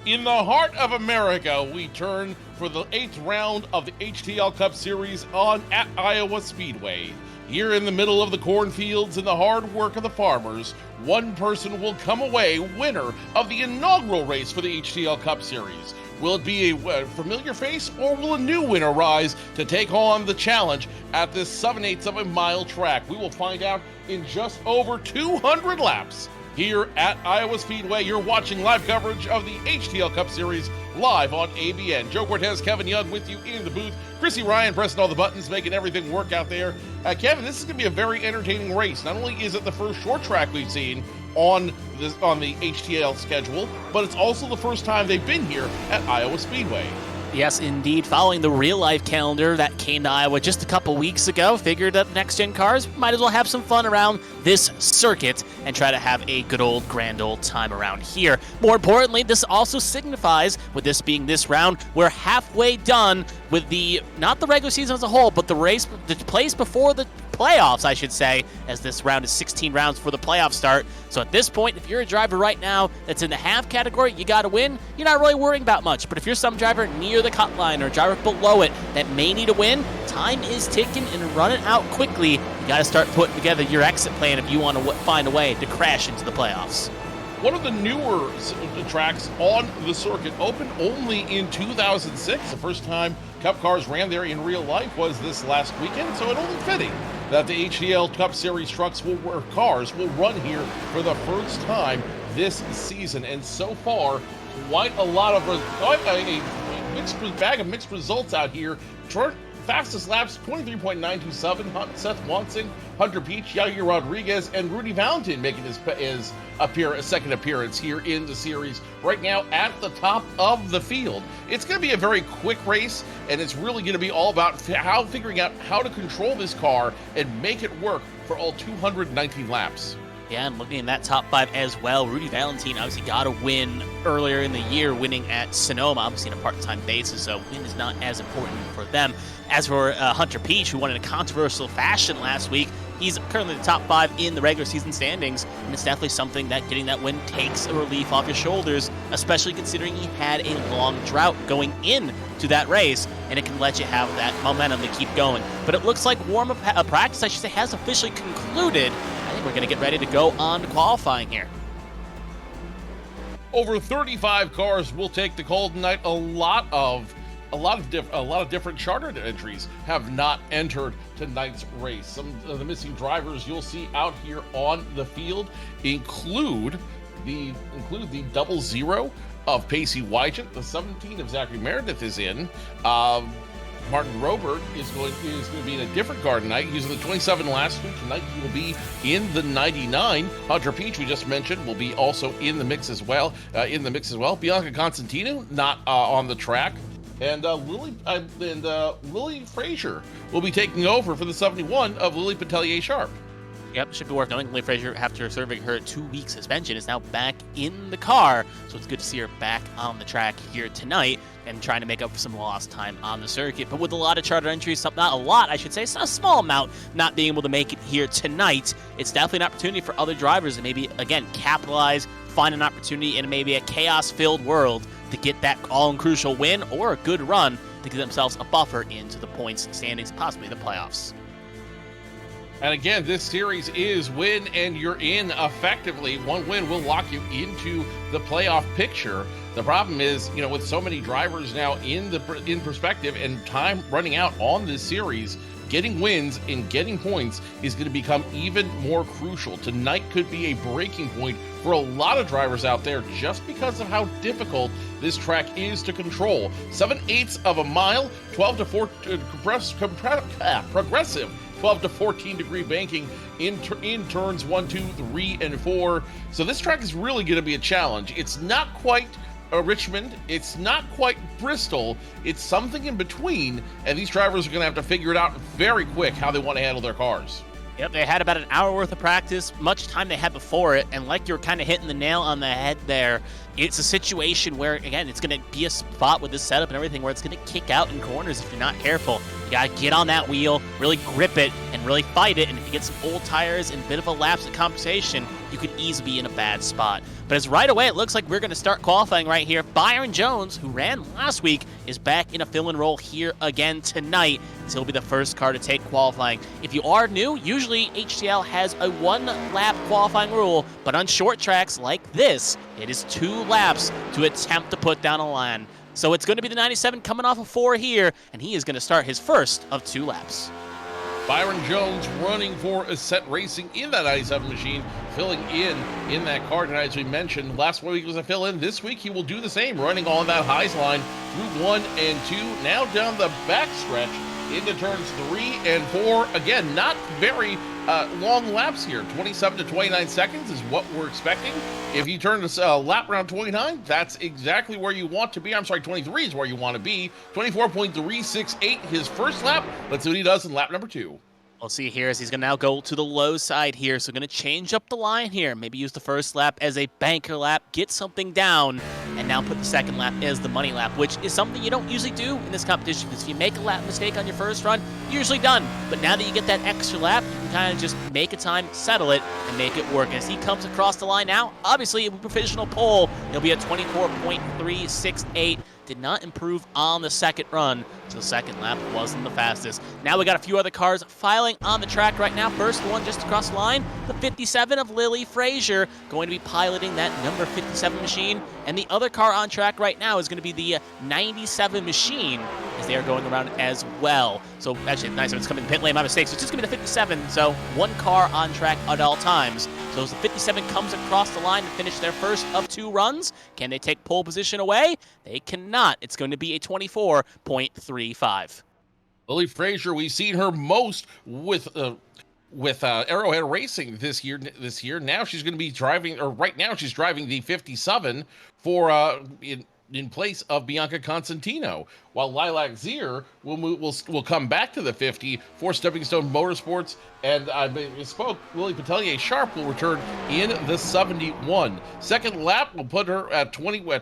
In the heart of America, we turn for the 8th round of the HTL Cup Series at Iowa Speedway. Here in the middle of the cornfields and the hard work of the farmers, one person will come away winner of the inaugural race for the HTL Cup Series. Will it be a familiar face, or will a new winner rise to take on the challenge at this 7/8 of a mile track? We will find out in just over 200 laps. Here at Iowa Speedway, you're watching live coverage of the HTL Cup Series live on ABN. Joe Cortez, Kevin Young with you in the booth. Chrissy Ryan pressing all the buttons, making everything work out there. Kevin, this is going to be a very entertaining race. Not only is it the first short track we've seen on the HTL schedule, but it's also the first time they've been here at Iowa Speedway. Yes, indeed. Following the real-life calendar that came to Iowa just a couple weeks ago, figured that next-gen cars might as well have some fun around this circuit and try to have a good old, grand old time around here. More importantly, this also signifies, with this being this round, we're halfway done with not the regular season as a whole, but the place before the playoffs, I should say, as this round is 16 rounds before the playoffs start. So at this point, if you're a driver right now that's in the half category, you got to win, you're not really worrying about much. But if you're some driver near the cut line or a driver below it that may need a win, time is ticking and running out quickly. You got to start putting together your exit plan if you want to find a way to crash into the playoffs. One of the newer tracks on the circuit opened only in 2006. The first time Cup cars ran there in real life was this last weekend, so it only fitting that the HTL Cup Series cars will run here for the first time this season. And so far, quite a lot of bag of mixed results out here. Fastest laps, 23.927. Seth Wansing, Hunter Peach, Yair Rodriguez, and Rudy Valentin making his second appearance here in the series. Right now at the top of the field. It's going to be a very quick race, and it's really going to be all about figuring out how to control this car and make it work for all 219 laps. Yeah, and looking in that top five as well, Rudy Valentin obviously got a win earlier in the year, winning at Sonoma, obviously on a part-time basis, so win is not as important for them. As for Hunter Peach, who won in a controversial fashion last week, he's currently the top five in the regular season standings, and it's definitely something that getting that win takes a relief off his shoulders, especially considering he had a long drought going into that race, and it can let you have that momentum to keep going. But it looks like warm-up practice, I should say, has officially concluded. I think we're going to get ready to go on to qualifying here. Over 35 cars will take the call tonight. A lot of different chartered entries have not entered tonight's race. Some of the missing drivers you'll see out here on the field include the 00 of Pacey Wygant. The 17 of Zachary Meredith is in. Martin Robert is going to be in a different car tonight. He was in the 27 last week. Tonight he will be in the 99. Hunter Peach, we just mentioned, will be also in the mix as well. Bianca Constantino not on the track, and Lily Frazier will be taking over for the 71 of Lily Petelier Sharp. Yep, should be worth knowing. Lily Frazier, after serving her 2-week suspension, is now back in the car. So it's good to see her back on the track here tonight and trying to make up for some lost time on the circuit. But with a lot of charter entries, not a lot, I should say, it's not a small amount not being able to make it here tonight. It's definitely an opportunity for other drivers to maybe, again, capitalize, find an opportunity in maybe a chaos-filled world to get that all-crucial win or a good run to give themselves a buffer into the points standings, possibly the playoffs. And again, this series is win and you're in effectively. One win will lock you into the playoff picture. The problem is, with so many drivers now in perspective and time running out on this series, getting wins and getting points is going to become even more crucial. Tonight could be a breaking point for a lot of drivers out there just because of how difficult this track is to control. 7/8 of a mile, 12 to 14 progressive. 12 to 14 degree banking in turns 1, 2, 3, and 4. So this track is really going to be a challenge. It's not quite Richmond. It's not quite Bristol. It's something in between, and these drivers are going to have to figure it out very quick how they want to handle their cars. Yep, they had about an hour worth of practice, much time they had before it, and like you're kind of hitting the nail on the head there, it's a situation where, again, it's going to be a spot with this setup and everything where it's going to kick out in corners if you're not careful. You got to get on that wheel, really grip it, and really fight it, and if you get some old tires and a bit of a lapse in compensation, you could easily be in a bad spot. But as right away, it looks like we're going to start qualifying right here. Byron Jones, who ran last week, is back in a fill-and roll here again tonight. So he'll be the first car to take qualifying. If you are new, usually HTL has a 1-lap qualifying rule, but on short tracks like this, it is 2 laps to attempt to put down a line. So it's going to be the 97 coming off of 4 here, and he is going to start his first of 2 laps. Byron Jones running for Ascent Racing in that 97 machine, filling in that car tonight, as we mentioned. Last week was a fill-in. This week he will do the same, running on that highs line through 1 and 2. Now down the backstretch into turns 3 and 4. Again, not very long laps here. 27 to 29 seconds is what we're expecting. If you turn this lap around 29, that's exactly where you want to be. I'm sorry, 23 is where you want to be. 24.368 his first lap. Let's see what he does in lap number 2. We'll see here as he's going to now go to the low side here. So going to change up the line here. Maybe use the first lap as a banker lap, get something down, and now put the second lap as the money lap, which is something you don't usually do in this competition, because if you make a lap mistake on your first run, you're usually done. But now that you get that extra lap, you can kind of just make a time, settle it, and make it work. As he comes across the line now, obviously a provisional pole, he'll be at 24.368. Did not improve on the second run, so the second lap wasn't the fastest. Now we got a few other cars filing on the track right now. First one just across the line, the 57 of Lily Frazier, going to be piloting that number 57 machine. And the other car on track right now is going to be the 97 machine, as they are going around as well. So actually, 97's coming in the pit lane, my mistake. So it's just going to be the 57, so 1 car on track at all times. So as the 57 comes across the line to finish their first of 2 runs, can they take pole position away? They cannot. It's going to be a 24.35. Lily Frazier, we've seen her most with Arrowhead Racing this year. Now she's going to be driving, or right now she's driving the 57 for in place of Bianca Constantino, while Lilac Zier will come back to the 50 for Stepping Stone Motorsports, and I spoke, Lily Petelier Sharp will return in the 71. Second lap will put her at 23,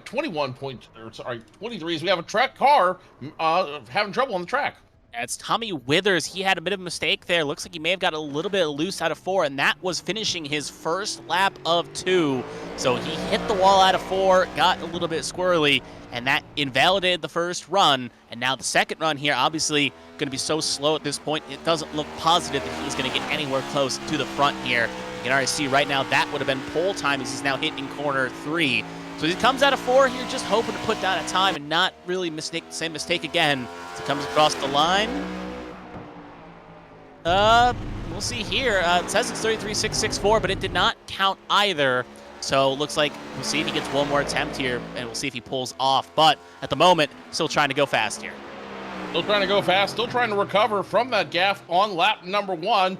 as we have a track car having trouble on the track. It's Tommy Withers. He had a bit of a mistake there. Looks like he may have got a little bit loose out of 4, and that was finishing his first lap of 2. So he hit the wall out of 4, got a little bit squirrely, and that invalidated the first run. And now the second run here, obviously going to be so slow at this point, it doesn't look positive that he's going to get anywhere close to the front here. You can already see right now that would have been pole time as he's now hitting corner 3. So he comes out of 4 here, just hoping to put down a time and not really make the same mistake again. So he comes across the line. We'll see here. It says it's 33.664, but it did not count either. So looks like we'll see if he gets one more attempt here, and we'll see if he pulls off. But at the moment, still trying to go fast here. Still trying to go fast, still trying to recover from that gaffe on lap number 1.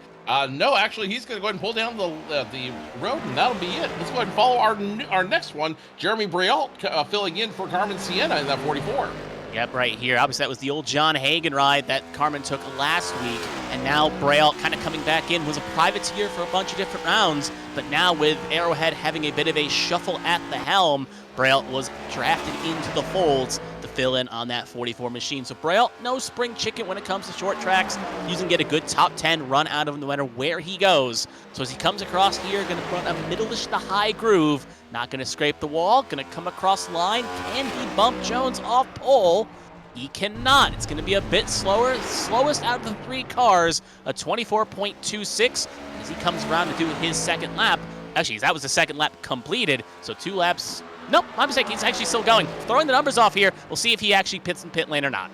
No, actually, he's going to go ahead and pull down the road, and that'll be it. Let's go ahead and follow our next one, Jeremy Brialt, filling in for Carmen Sienna in that 44. Yep, right here. Obviously, that was the old John Hagen ride that Carmen took last week, and now Brialt kind of coming back in. Was a privateer for a bunch of different rounds, but now with Arrowhead having a bit of a shuffle at the helm, Brialt was drafted into the folds to fill in on that 44 machine. So Brialt, no spring chicken when it comes to short tracks. You can get a good top 10 run out of him no matter where he goes. So as he comes across here, going to run a middle-ish to high groove. Not going to scrape the wall. Going to come across the line. Can he bump Jones off pole? He cannot. It's going to be a bit slower. Slowest out of the 3 cars, a 24.26 as he comes around to do his second lap. Actually, that was the second lap completed, so 2 laps. Nope, my mistake. He's actually still going. Throwing the numbers off here. We'll see if he actually pits in pit lane or not.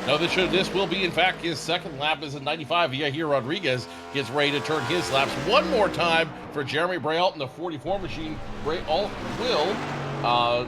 No, this will be, in fact, his second lap is a 95. Yahir Rodriguez gets ready to turn his laps one more time for Jeremy Brialt in the 44 machine. Brialt will,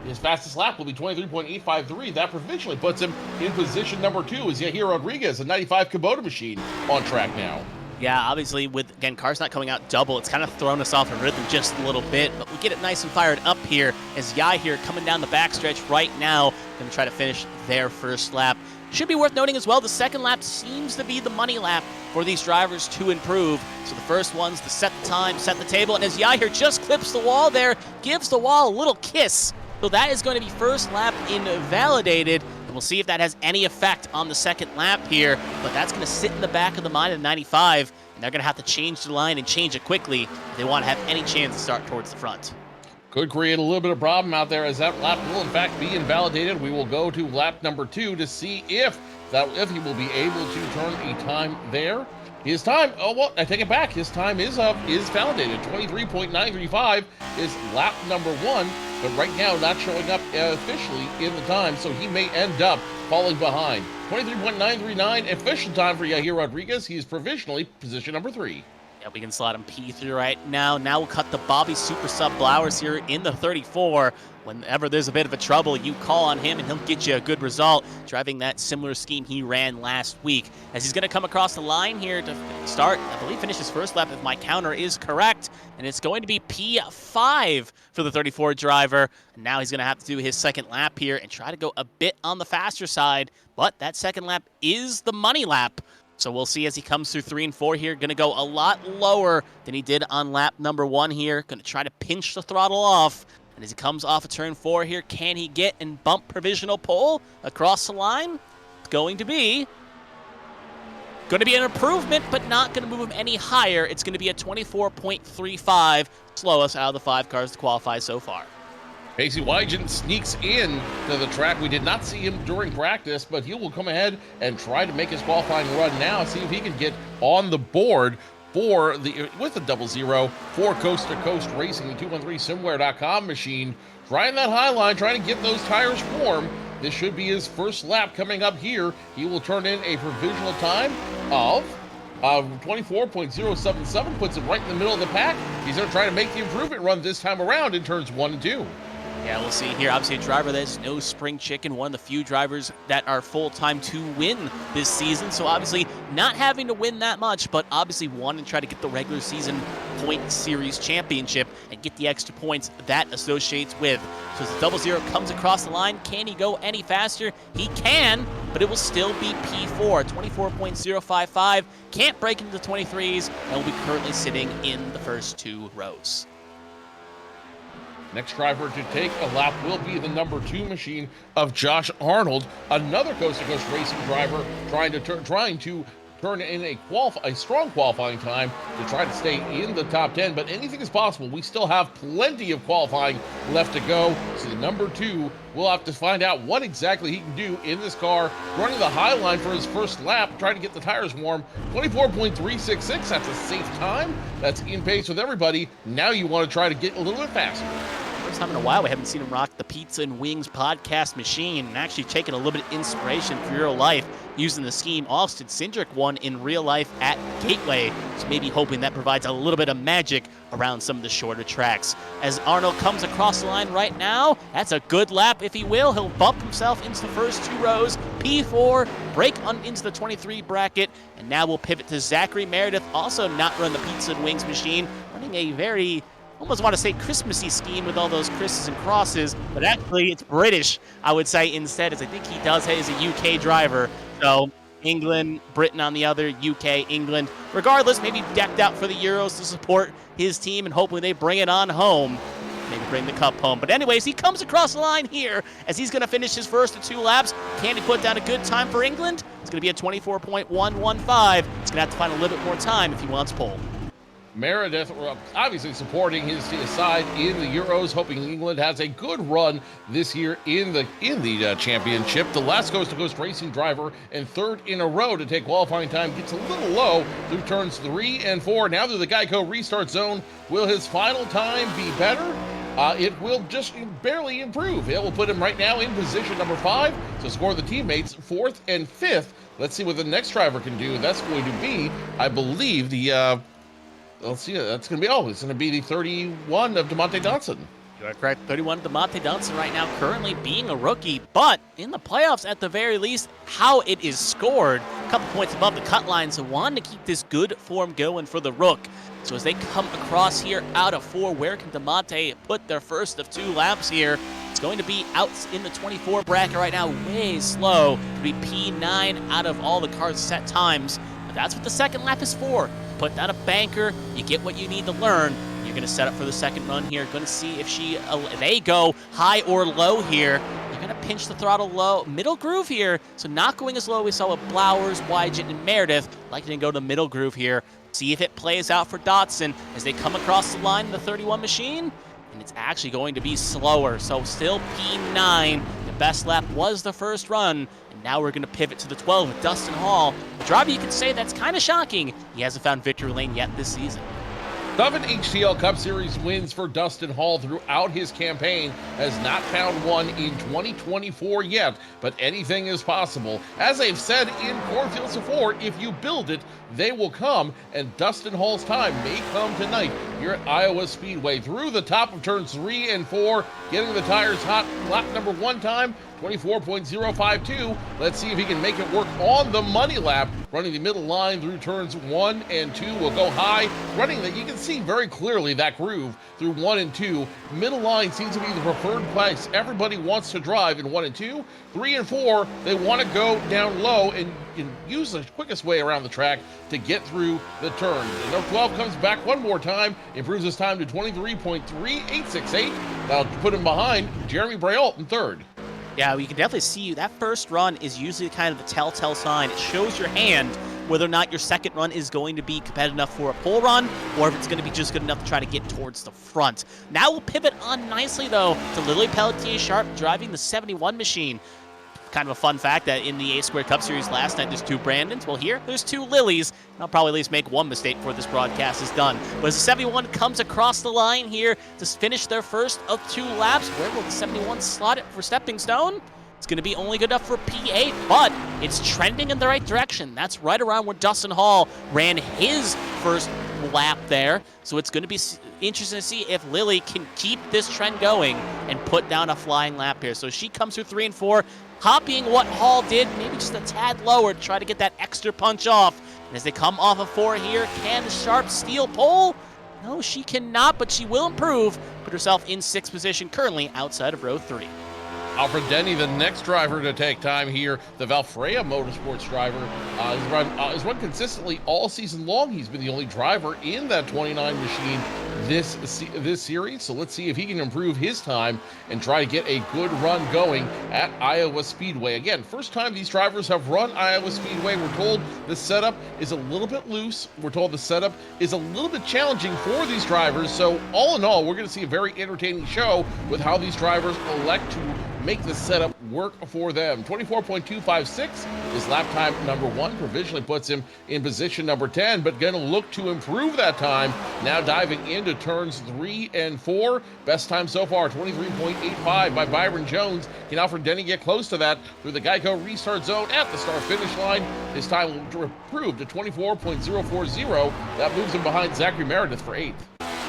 his fastest lap will be 23.853. That provisionally puts him in position number 2 as Yahir Rodriguez, a 95 Kubota machine, on track now. Yeah, obviously with, again, cars not coming out double, it's kind of thrown us off a rhythm just a little bit, but we get it nice and fired up here as Yahir coming down the backstretch right now, going to try to finish their first lap. Should be worth noting as well, the second lap seems to be the money lap for these drivers to improve. So the first one's to set the time, set the table, and as Yair just clips the wall there, gives the wall a little kiss. So that is going to be first lap invalidated, and we'll see if that has any effect on the second lap here, but that's going to sit in the back of the mind of 95, and they're going to have to change the line and change it quickly if they want to have any chance to start towards the front. Could create a little bit of problem out there as that lap will in fact be invalidated. We will go to lap number 2 to see if he will be able to turn a time there. His time, oh well, I take it back. His time is validated. 23.935 is lap number 1, but right now not showing up officially in the time, so he may end up falling behind. 23.939 official time for Yair Rodriguez. He's provisionally position number 3. Yeah, we can slot him P3 right now. Now we'll cut the Bobby Super Sub Blowers here in the 34. Whenever there's a bit of a trouble, you call on him and he'll get you a good result, driving that similar scheme he ran last week. As he's going to come across the line here to start, I believe finish his first lap if my counter is correct, and it's going to be P5 for the 34 driver. And now he's going to have to do his second lap here and try to go a bit on the faster side, but that second lap is the money lap. So we'll see as he comes through 3 and 4 here. Going to go a lot lower than he did on lap number 1 here. Going to try to pinch the throttle off. And as he comes off of turn 4 here, can he get and bump provisional pole across the line? It's going to be an improvement, but not going to move him any higher. It's going to be a 24.35, slowest out of the 5 cars to qualify so far. Casey Wygen sneaks in to the track. We did not see him during practice, but he will come ahead and try to make his qualifying run now, see if he can get on the board for with the 00 for Coast to Coast Racing, the 213simware.com machine. Trying that high line, trying to get those tires warm. This should be his first lap coming up here. He will turn in a provisional time of 24.077, puts it right in the middle of the pack. He's going to try to make the improvement run this time around in turns 1 and 2. Yeah, we'll see here. Obviously, a driver that's no spring chicken, one of the few drivers that are full-time to win this season. So obviously, not having to win that much, but obviously wanting to try to get the regular season point series championship and get the extra points that associates with. So as the 00 comes across the line, can he go any faster? He can, but it will still be P4, 24.055. Can't break into the 23s, and will be currently sitting in the first 2 rows. Next driver to take a lap will be the number 2 machine of Josh Arnold, another Coast to Coast Racing driver trying to turn in a strong qualifying time to try to stay in the top 10, but anything is possible. We still have plenty of qualifying left to go, so the number 2 will have to find out what exactly he can do in this car, running the high line for his first lap, trying to get the tires warm. 24.366, that's a safe time. That's in pace with everybody. Now you want to try to get a little bit faster. First time in a while we haven't seen him rock the Pizza and Wings podcast machine, and actually taking a little bit of inspiration for real life using the scheme Austin Cindric won in real life at Gateway. So maybe hoping that provides a little bit of magic around some of the shorter tracks. As Arnold comes across the line right now, that's a good lap if he will. He'll bump himself into the first 2 rows, P4, break into the 23 bracket, and now we'll pivot to Zachary Meredith, also not run the Pizza and Wings machine, running a very almost want to say Christmassy scheme with all those Chris's and crosses, but actually it's British, I would say, instead, as I think he does is a UK driver. So England, Britain on the other, UK, England. Regardless, maybe decked out for the Euros to support his team, and hopefully they bring it on home. Maybe bring the cup home. But anyways, he comes across the line here as he's going to finish his first of 2 laps. Can he put down a good time for England? It's going to be a 24.115. It's going to have to find a little bit more time if he wants pole. Meredith obviously supporting his side in the Euros, hoping England has a good run this year in the championship. The last Coast to Coast Racing driver and 3rd in a row to take qualifying time gets a little low through turns 3 and 4. Now through the Geico restart zone, will his final time be better? It will just barely improve. It will put him right now in position number 5 to score the teammates 4th and 5th. Let's see what the next driver can do. That's going to be, I believe, the let's see, that's going to be, it's going to be the 31 of DeMonte Johnson. You are correct. 31 DeMonte Johnson right now, currently being a rookie, but in the playoffs at the very least, how it is scored, a couple points above the cut line, so wanting to keep this good form going for the Rook. So as they come across here out of 4, where can DeMonte put their first of 2 laps here? It's going to be out in the 24 bracket right now, way slow. To be P9 out of all the cars' set times. But that's what the second lap is for. Put down a banker, you get what you need to learn. You're going to set up for the second run here. Going to see if they go high or low here. You're going to pinch the throttle low, middle groove here. So not going as low we saw with Blowers, Wygent, and Meredith. Like to go to middle groove here. See if it plays out for Dotson as they come across the line in the 31 machine. And it's actually going to be slower. So still P9. The best lap was the first run. And now we're going to pivot to the 12 with Dustin Hall. A driver you could say that's kind of shocking. He hasn't found victory lane yet this season. 7 HTL Cup Series wins for Dustin Hall throughout his campaign, has not found one in 2024 yet, but anything is possible. As they've said in cornfields before, if you build it, they will come, and Dustin Hall's time may come tonight here at Iowa Speedway. Through the top of turns 3 and 4, getting the tires hot. Lap number 1 time, 24.052. Let's see if he can make it work on the money lap. Running the middle line through turns 1 and 2 will go high. Running that, you can see very clearly that groove through 1 and 2. Middle line seems to be the preferred place everybody wants to drive in 1 and 2. 3 and 4, they want to go down low and use the quickest way around the track to get through the turn. The number 12 comes back one more time, improves his time to 23.3868. That'll put him behind Jeremy Brault in third. Yeah, we can definitely see that first run is usually kind of the telltale sign. It shows your hand whether or not your second run is going to be competitive enough for a pole run or if it's going to be just good enough to try to get towards the front. Now we'll pivot on nicely, though, to Lily Pelletier-Sharp driving the 71 machine. Kind of a fun fact that in the A-Squared Cup Series last night, there's 2 Brandons. Well, here, there's 2 Lilies. And I'll probably at least make one mistake before this broadcast is done. But as the 71 comes across the line here to finish their first of 2 laps, where will the 71 slot it for stepping stone? It's going to be only good enough for P8, but it's trending in the right direction. That's right around where Dustin Hall ran his first lap there. So it's going to be interesting to see if Lily can keep this trend going and put down a flying lap here. So she comes through 3 and 4, copying what Hall did, maybe just a tad lower to try to get that extra punch off. And as they come off of 4 here, can Sharp steal pole? No, she cannot, but she will improve. Put herself in 6th position, currently outside of row 3. Alfred Denny, the next driver to take time here, the Valfreya Motorsports driver. He's run consistently all season long. He's been the only driver in that 29 machine this series. So let's see if he can improve his time and try to get a good run going at Iowa Speedway. Again, first time these drivers have run Iowa Speedway. We're told the setup is a little bit loose. We're told the setup is a little bit challenging for these drivers. So all in all, we're going to see a very entertaining show with how these drivers elect to make the setup work for them. 24.256 is lap time number 1. Provisionally puts him in position number 10, but going to look to improve that time. Now diving into turns 3 and 4. Best time so far, 23.85 by Byron Jones. Can Alfred Denny get close to that through the Geico restart zone at the start-finish line? His time will improve to 24.040. That moves him behind Zachary Meredith for 8th.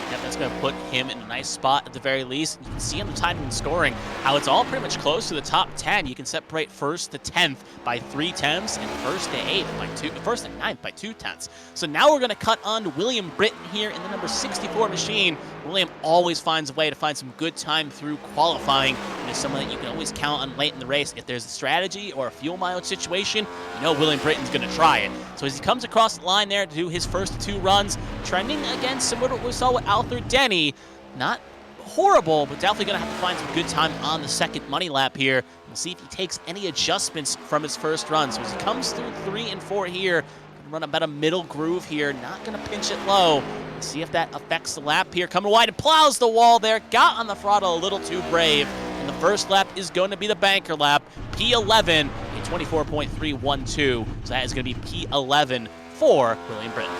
Yep, that's going to put him in a nice spot at the very least. You can see on the timing and scoring how it's all pretty much close to the top 10. You can separate 1st to 10th by 3 tenths and 1st to 8th by 1st and 9th by 2 tenths. So now we're going to cut on to William Britton here in the number 64 machine. William always finds a way to find some good time through qualifying. And is someone that you can always count on late in the race. If there's a strategy or a fuel mileage situation, you know William Britton's going to try it. So as he comes across the line there to do his first 2 runs, trending again similar to what we saw with Alfred Denny. Not horrible, but definitely going to have to find some good time on the second money lap here. We'll see if he takes any adjustments from his first run. So as he comes through 3 and 4 here, run about a middle groove here, not going to pinch it low. Let's see if that affects the lap here. Coming wide and plows the wall there, got on the throttle a little too brave. And the first lap is going to be the banker lap, P11 in 24.312. So that is going to be P11 for William Britton.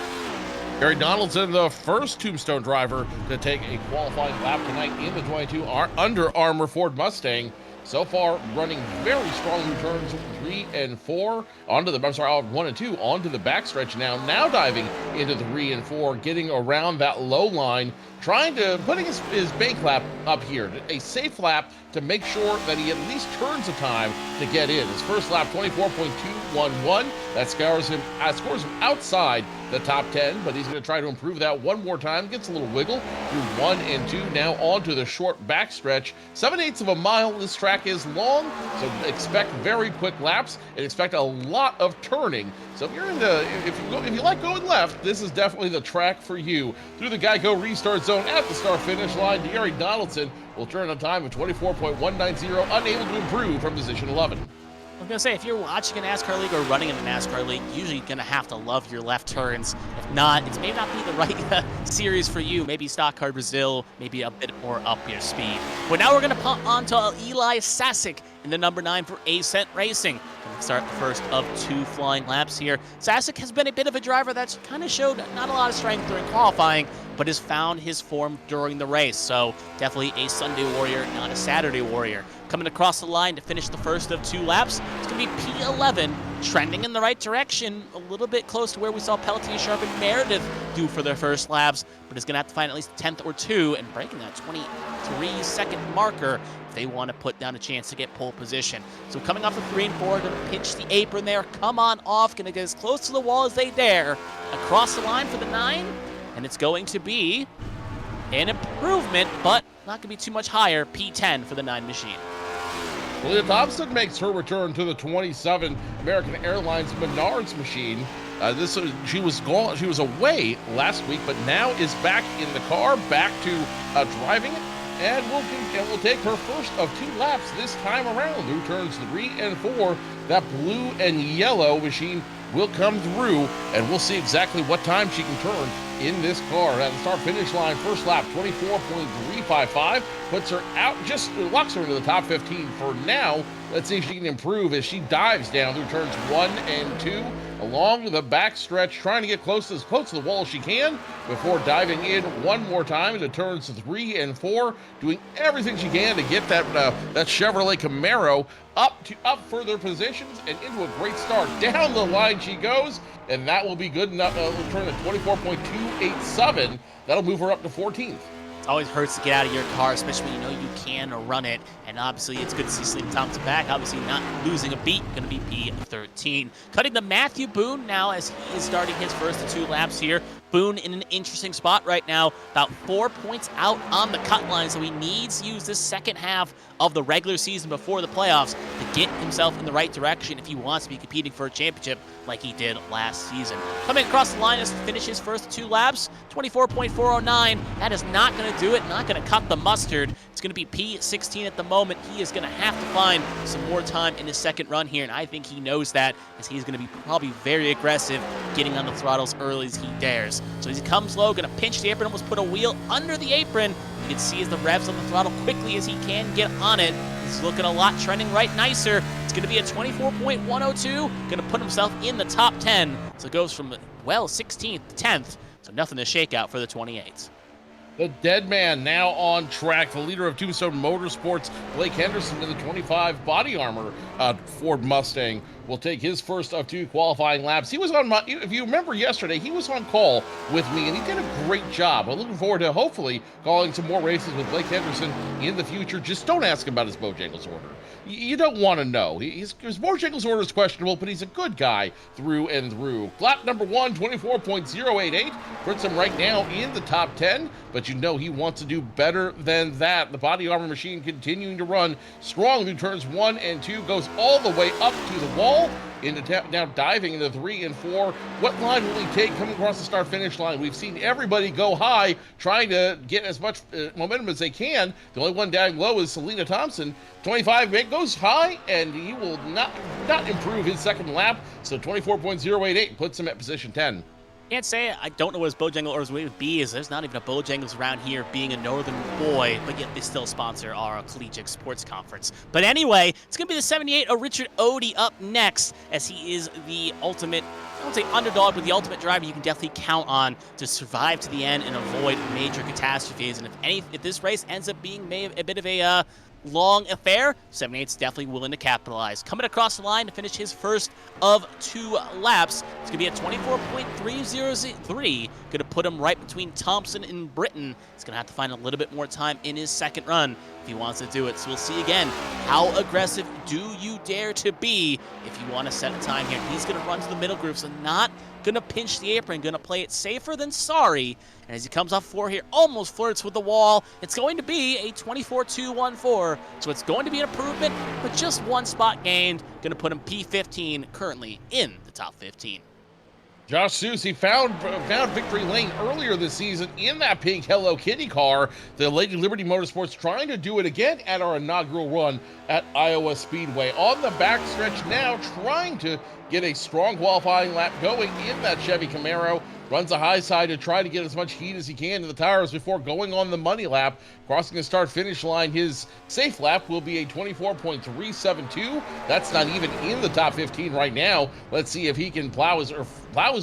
Gary Donaldson, the first Tombstone driver to take a qualifying lap tonight in the 22 Under Armour Ford Mustang. So far, running very strong returns 3 and 4 1 and 2 onto the backstretch now. Now diving into 3 and 4, getting around that low line, putting his bank lap up here, a safe lap to make sure that he at least turns the time to get in. His first lap, 24.211. That scores him outside the top 10, but he's going to try to improve that one more time. Gets a little wiggle through 1 and 2. Now onto the short backstretch. 7/8 of a mile. This track is long, so expect very quick laps and expect a lot of turning. So if you're if you like going left, this is definitely the track for you. Through the Geico restart zone at the start finish line, Gary Donaldson will turn a time of 24.190, unable to improve from position 11. I was going to say, if you're watching a NASCAR league or running in a NASCAR league, usually you're going to have to love your left turns. If not, it may not be the right series for you. Maybe Stock Car Brazil, maybe a bit more up your speed. But now we're going to punt on to Eli Sasek in the number 9 for Ascent Racing. Going to start the first of 2 flying laps here. Sasek has been a bit of a driver that's kind of showed not a lot of strength during qualifying, but has found his form during the race. So definitely a Sunday warrior, not a Saturday warrior. Coming across the line to finish the first of 2 laps, it's going to be P11, trending in the right direction, a little bit close to where we saw Pelletier, Sharp, and Meredith do for their first laps, but is going to have to find at least 10th or 2 and breaking that 23-second marker if they want to put down a chance to get pole position. So coming off the 3 and 4, going to pitch the apron there, come on off, going to get as close to the wall as they dare. Across the line for the 9, and it's going to be an improvement, but not going to be too much higher, P10 for the 9 machine. Leah Thompson makes her return to the 27 American Airlines Menards machine. She was away last week, but now is back in the car, back to driving it, and will take her first of 2 laps this time around through turns 3 and 4. That blue and yellow machine will come through, and we'll see exactly what time she can turn in this car. At the start-finish line, first lap, 24.355, puts her out, just locks her into the top 15 for now. Let's see if she can improve as she dives down through turns 1 and 2, along the back stretch, trying to get as close to the wall as she can before diving in one more time into turns 3 and 4, doing everything she can to get that Chevrolet Camaro up further positions and into a great start. Down the line she goes, and that will be good enough. Return at 24.287. That'll move her up to 14th. It always hurts to get out of your car, especially when you know you can run it. And obviously, it's good to see Selena Thompson back. Obviously, not losing a beat. Going to be P13. Cutting to Matthew Boone now as he is starting his first of 2 laps here. Boone in an interesting spot right now, about 4 points out on the cut line, so he needs to use this second half of the regular season before the playoffs to get himself in the right direction if he wants to be competing for a championship like he did last season. Coming across the line as to finish his first 2 laps, 24.409. That is not going to do it, not going to cut the mustard. It's going to be P16 at the moment. He is going to have to find some more time in his second run here, and I think he knows that as he's going to be probably very aggressive, getting on the throttles early as he dares. So as he comes low, going to pinch the apron, almost put a wheel under the apron. You can see as the revs on the throttle quickly as he can get on it. He's looking a lot, trending right nicer. It's going to be a 24.102. Going to put himself in the top 10. So it goes from, 16th to 10th. So nothing to shake out for the 28. The dead man now on track. The leader of Tombstone Motorsports, Blake Henderson, in the 25 body armor Ford Mustang, will take his first of 2 qualifying laps. He was on if you remember yesterday, he was on call with me, and he did a great job. I'm looking forward to hopefully calling some more races with Blake Henderson in the future. Just don't ask him about his Bojangles order. You don't want to know. His Bojangles order is questionable, but he's a good guy through and through. Lap number 1, 24.088, puts him right now in the top 10, but you know he wants to do better than that. The body armor machine continuing to run strong through turns 1 and 2, goes all the way up to the wall, now diving into 3 and 4. What line will he take coming across the start-finish line? We've seen everybody go high, trying to get as much momentum as they can. The only one down low is Selena Thompson. 25 goes high, and he will not improve his second lap. So 24.088 puts him at position 10. Can't say I don't know what his Bojangles orders would be, as there's not even a Bojangles around here, being a northern boy, but yet they still sponsor our collegiate sports conference. But anyway, it's going to be the 78 of Richard Odie up next, as he is the ultimate, I won't say underdog, but the ultimate driver you can definitely count on to survive to the end and avoid major catastrophes. And if this race ends up being a bit of a long affair, 78's definitely willing to capitalize. Coming across the line to finish his first of 2 laps, it's going to be at 24.303. Going to put him right between Thompson and Britton. He's going to have to find a little bit more time in his second run if he wants to do it. So we'll see again, how aggressive do you dare to be if you want to set a time here? He's going to run to the middle group, so not gonna pinch the apron, gonna play it safer than sorry. And as he comes off 4 here, almost flirts with the wall. It's going to be a 24-2-1-4, so it's going to be an improvement, but just 1 spot gained. Gonna put him P15, currently in the top 15. Josh Susie found victory lane earlier this season in that pink Hello Kitty car. The Lady Liberty Motorsports trying to do it again at our inaugural run at Iowa Speedway. On the backstretch now, trying to get a strong qualifying lap going in that Chevy Camaro. Runs a high side to try to get as much heat as he can to the tires before going on the money lap. Crossing the start-finish line, his safe lap will be a 24.372. That's not even in the top 15 right now. Let's see if he can plow his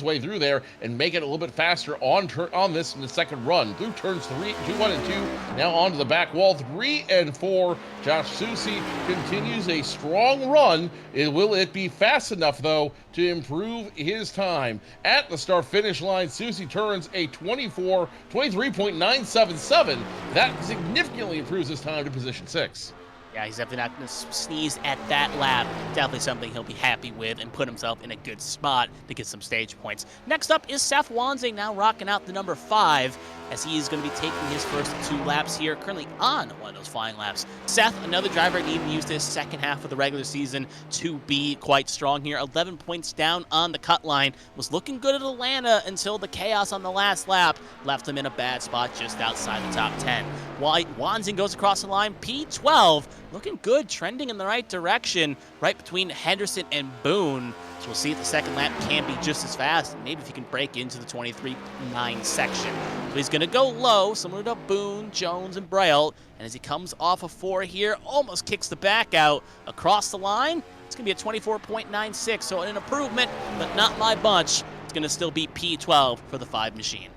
way through there and make it a little bit faster on this in the second run. Through turns 1 and 2, now onto the back wall, 3 and 4. Josh Susie continues a strong run. Will it be fast enough, though, to improve his time? At the start-finish line, Susie turns a 23.977. That significantly improves his time to position 6. Yeah, he's definitely not going to sneeze at that lap. Definitely something he'll be happy with and put himself in a good spot to get some stage points. Next up is Seth Wanzing, now rocking out the number 5, as he is going to be taking his first 2 laps here, currently on one of those flying laps. Seth, another driver, even used his second half of the regular season to be quite strong here. 11 points down on the cut line. Was looking good at Atlanta until the chaos on the last lap left him in a bad spot just outside the top 10. Wanzing goes across the line, P12. Looking good, trending in the right direction, right between Henderson and Boone. So we'll see if the second lap can be just as fast, maybe if he can break into the 23.9 section. So he's going to go low, similar to Boone, Jones, and Braille. And as he comes off of 4 here, almost kicks the back out across the line. It's going to be a 24.96, so an improvement, but not my bunch. It's going to still be P12 for the 5 machine.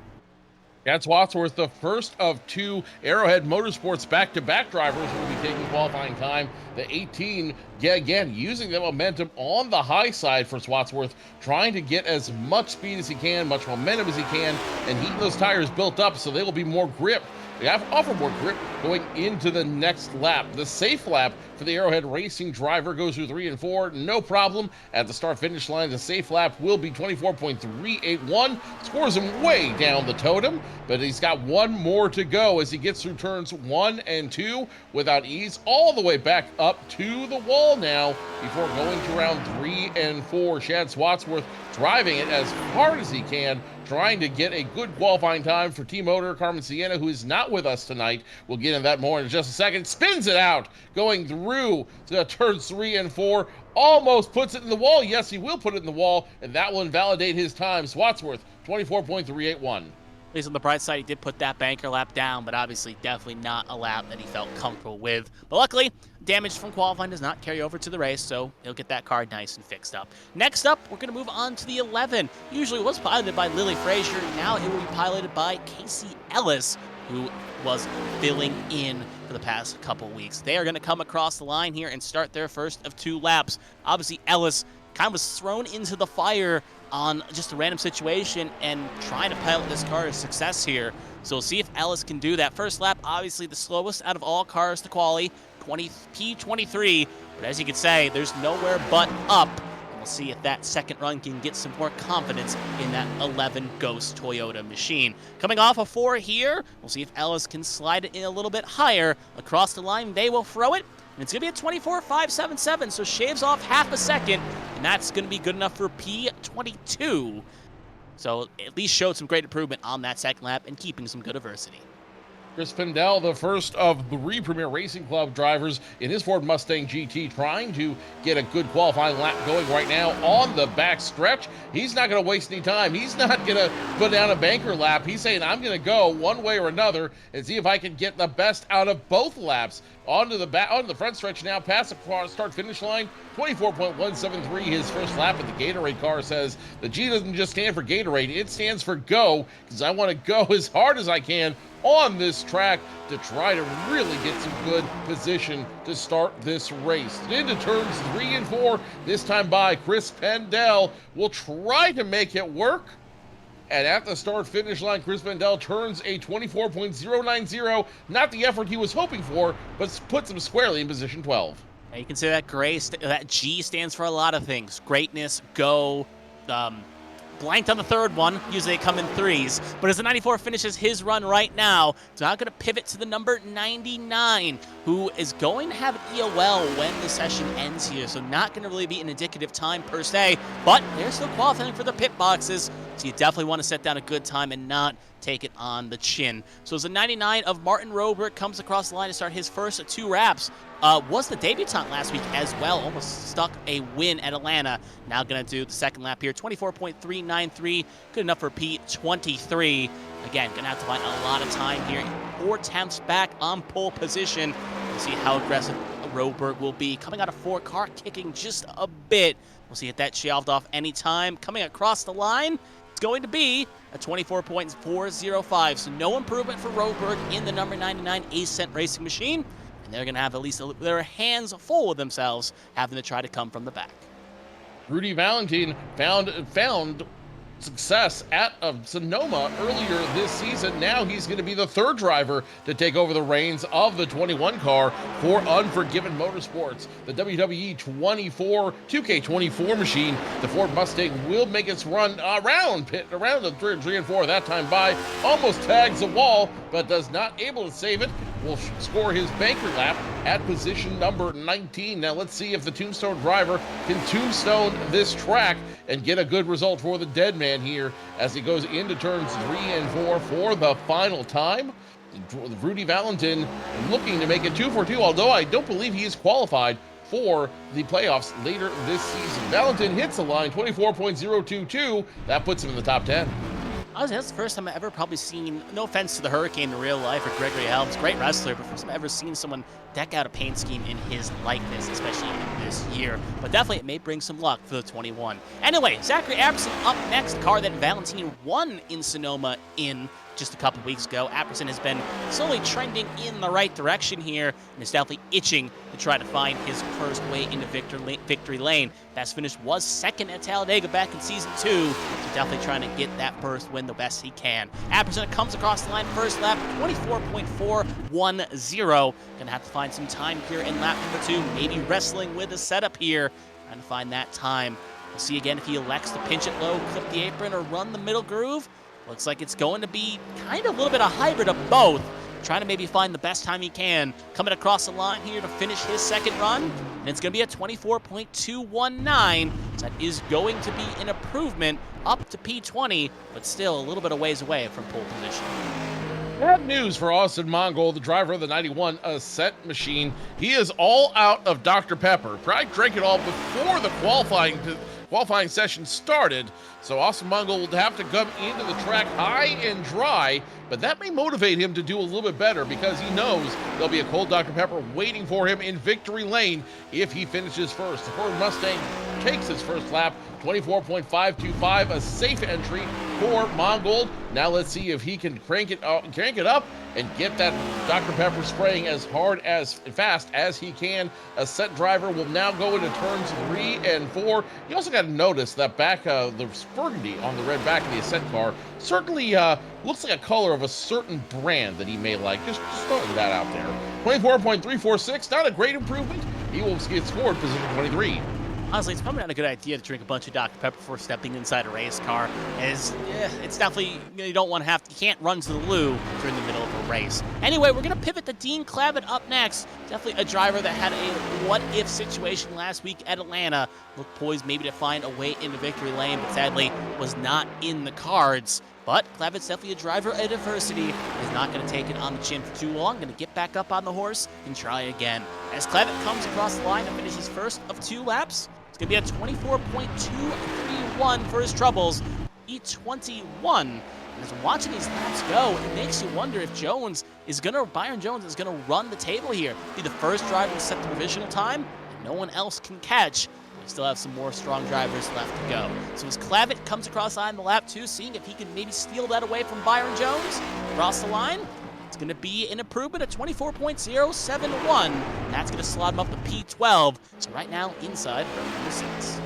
That's Wadsworth, the first of 2 Arrowhead Motorsports back-to-back drivers who will be taking qualifying time. The 18, again, using the momentum on the high side for Wadsworth, trying to get as much speed as he can, much momentum as he can, and heating those tires built up so they will be more grip. They offer more grip going into the next lap. The safe lap for the Arrowhead Racing driver goes through 3 and 4, no problem. At the start-finish line, the safe lap will be 24.381. Scores him way down the totem, but he's got 1 more to go as he gets through turns 1 and 2 without ease, all the way back up to the wall now before going to round 3 and 4. Chad Wadsworth driving it as hard as he can, trying to get a good qualifying time for team owner Carmen Sienna, who is not with us tonight. We'll get into that more in just a second. Spins it out, going through to turns 3 and 4. Almost puts it in the wall. Yes, he will put it in the wall, and that will invalidate his time. Wadsworth, 24.381. At least on the bright side, he did put that banker lap down, but obviously definitely not a lap that he felt comfortable with. But luckily, damage from qualifying does not carry over to the race, so he'll get that car nice and fixed up. Next up, we're going to move on to the 11. Usually it was piloted by Lily Frazier. Now it will be piloted by Casey Ellis, who was filling in for the past couple weeks. They are going to come across the line here and start their first of 2 laps. Obviously, Ellis kind of was thrown into the fire on just a random situation and trying to pilot this car to success here. So we'll see if Ellis can do that. First lap, obviously the slowest out of all cars to quali, P23. But as you can say, there's nowhere but up. And we'll see if that second run can get some more confidence in that 11 Ghost Toyota machine. Coming off of 4 here, we'll see if Ellis can slide it in a little bit higher. Across the line, they will throw it. And it's going to be a 24.577, so shaves off half a second, and that's going to be good enough for P22. So at least showed some great improvement on that second lap and keeping some good adversity. Chris Pendel, the first of 3 Premier Racing Club drivers in his Ford Mustang GT, trying to get a good qualifying lap going right now on the back stretch. He's not going to waste any time. He's not going to put down a banker lap. He's saying, I'm going to go one way or another and see if I can get the best out of both laps. Onto the front stretch now, past the start-finish line, 24.173, his first lap at the Gatorade car. Says the G doesn't just stand for Gatorade, it stands for go, because I want to go as hard as I can on this track to try to really get some good position to start this race. Into turns 3 and 4, this time by Chris Pendel, will try to make it work. And at the start-finish line, Chris Pendel turns a 24.090. Not the effort he was hoping for, but puts him squarely in position 12. And you can say that that G stands for a lot of things. Greatness, go, blanked on the third one. Usually they come in threes. But as the 94 finishes his run right now, it's now going to pivot to the number 99, who is going to have an EOL when the session ends here. So not going to really be an indicative time per se, but they're still qualifying for the pit boxes. So you definitely want to set down a good time and not take it on the chin. So as the 99 of Martin Roberg comes across the line to start his first 2 wraps, was the debutant last week as well, almost stuck a win at Atlanta. Now going to do the second lap here, 24.393, good enough for P23. Again, going to have to find a lot of time here. 4 tenths back on pole position. We'll see how aggressive Roberg will be. Coming out of 4, car kicking just a bit. We'll see if that shelved off anytime. Coming across the line, it's going to be a 24.405. So no improvement for Roberg in the number 99 Ascent Racing Machine. And they're going to have at least their hands full of themselves having to try to come from the back. Rudy Valentin found success at Sonoma earlier this season. Now he's going to be the 3rd driver to take over the reins of the 21 car for Unforgiven Motorsports. The WWE 2K24 machine, the Ford Mustang, will make its run around the 3 and 4, that time by, almost tags the wall, but does not able to save it. Will score his banker lap at position number 19. Now let's see if the Tombstone driver can tombstone this track and get a good result for the dead man here as he goes into turns 3 and 4 for the final time. Rudy Valentin looking to make it 2 for 2, although I don't believe he is qualified for the playoffs later this season. Valentin hits the line, 24.022. That puts him in the top 10. Honestly, that's the first time I've ever probably seen, no offense to the Hurricane in real life or Gregory Helms, great wrestler, but first time I've ever seen someone deck out a paint scheme in his likeness, especially in this year. But definitely it may bring some luck for the 21. Anyway, Zachary Apperson up next, car that Valentin won in Sonoma in just a couple weeks ago. Apperson has been slowly trending in the right direction here and is definitely itching to try to find his first way into victory lane. Best finish was 2nd at Talladega back in Season 2, so definitely trying to get that first win the best he can. Apperson comes across the line first lap, 24.410. Gonna have to find some time here in lap number 2, maybe wrestling with the setup here, trying to find that time. We'll see again if he elects to pinch it low, clip the apron, or run the middle groove. Looks like it's going to be kind of a little bit of hybrid of both. Trying to maybe find the best time he can. Coming across the line here to finish his second run. And it's going to be a 24.219. So that is going to be an improvement up to P20, but still a little bit of ways away from pole position. Bad news for Austin Mongol, the driver of the 91 Ascent machine. He is all out of Dr. Pepper. Probably drank it all before the qualifying session started, so Austin Mongol will have to come into the track high and dry, but that may motivate him to do a little bit better because he knows there'll be a cold Dr. Pepper waiting for him in victory lane if he finishes first. The Ford Mustang takes his first lap, 24.525, a safe entry for Mongol. Now let's see if he can crank it up and get that Dr. Pepper spraying as hard as fast as he can. Ascent driver will now go into turns 3 and 4. You also got to notice that back, the burgundy on the red back of the Ascent car certainly looks like a color of a certain brand that he may like. Just throwing that out there. 24.346, not a great improvement. He will get scored position 23. Honestly, it's probably not a good idea to drink a bunch of Dr. Pepper before stepping inside a race car, as it's definitely, you don't want to you can't run to the loo during the middle of a race. Anyway, we're going to pivot to Dean Clavitt up next. Definitely a driver that had a what-if situation last week at Atlanta. Looked poised maybe to find a way into victory lane, but sadly was not in the cards. But Clavitt's definitely a driver at adversity. He's not going to take it on the chin for too long. Going to get back up on the horse and try again. As Clavitt comes across the line and finishes first of 2 laps, it's going to be a 24.231 for his troubles. E21. And as watching these laps go, it makes you wonder if Byron Jones is going to run the table here. Be the first driver to set the provisional time, and no one else can catch. We still have some more strong drivers left to go. So as Clavitt comes across the line in the lap 2, seeing if he can maybe steal that away from Byron Jones, across the line, it's going to be an improvement at 24.071. That's going to slot him up to P12. So right now, inside the seats.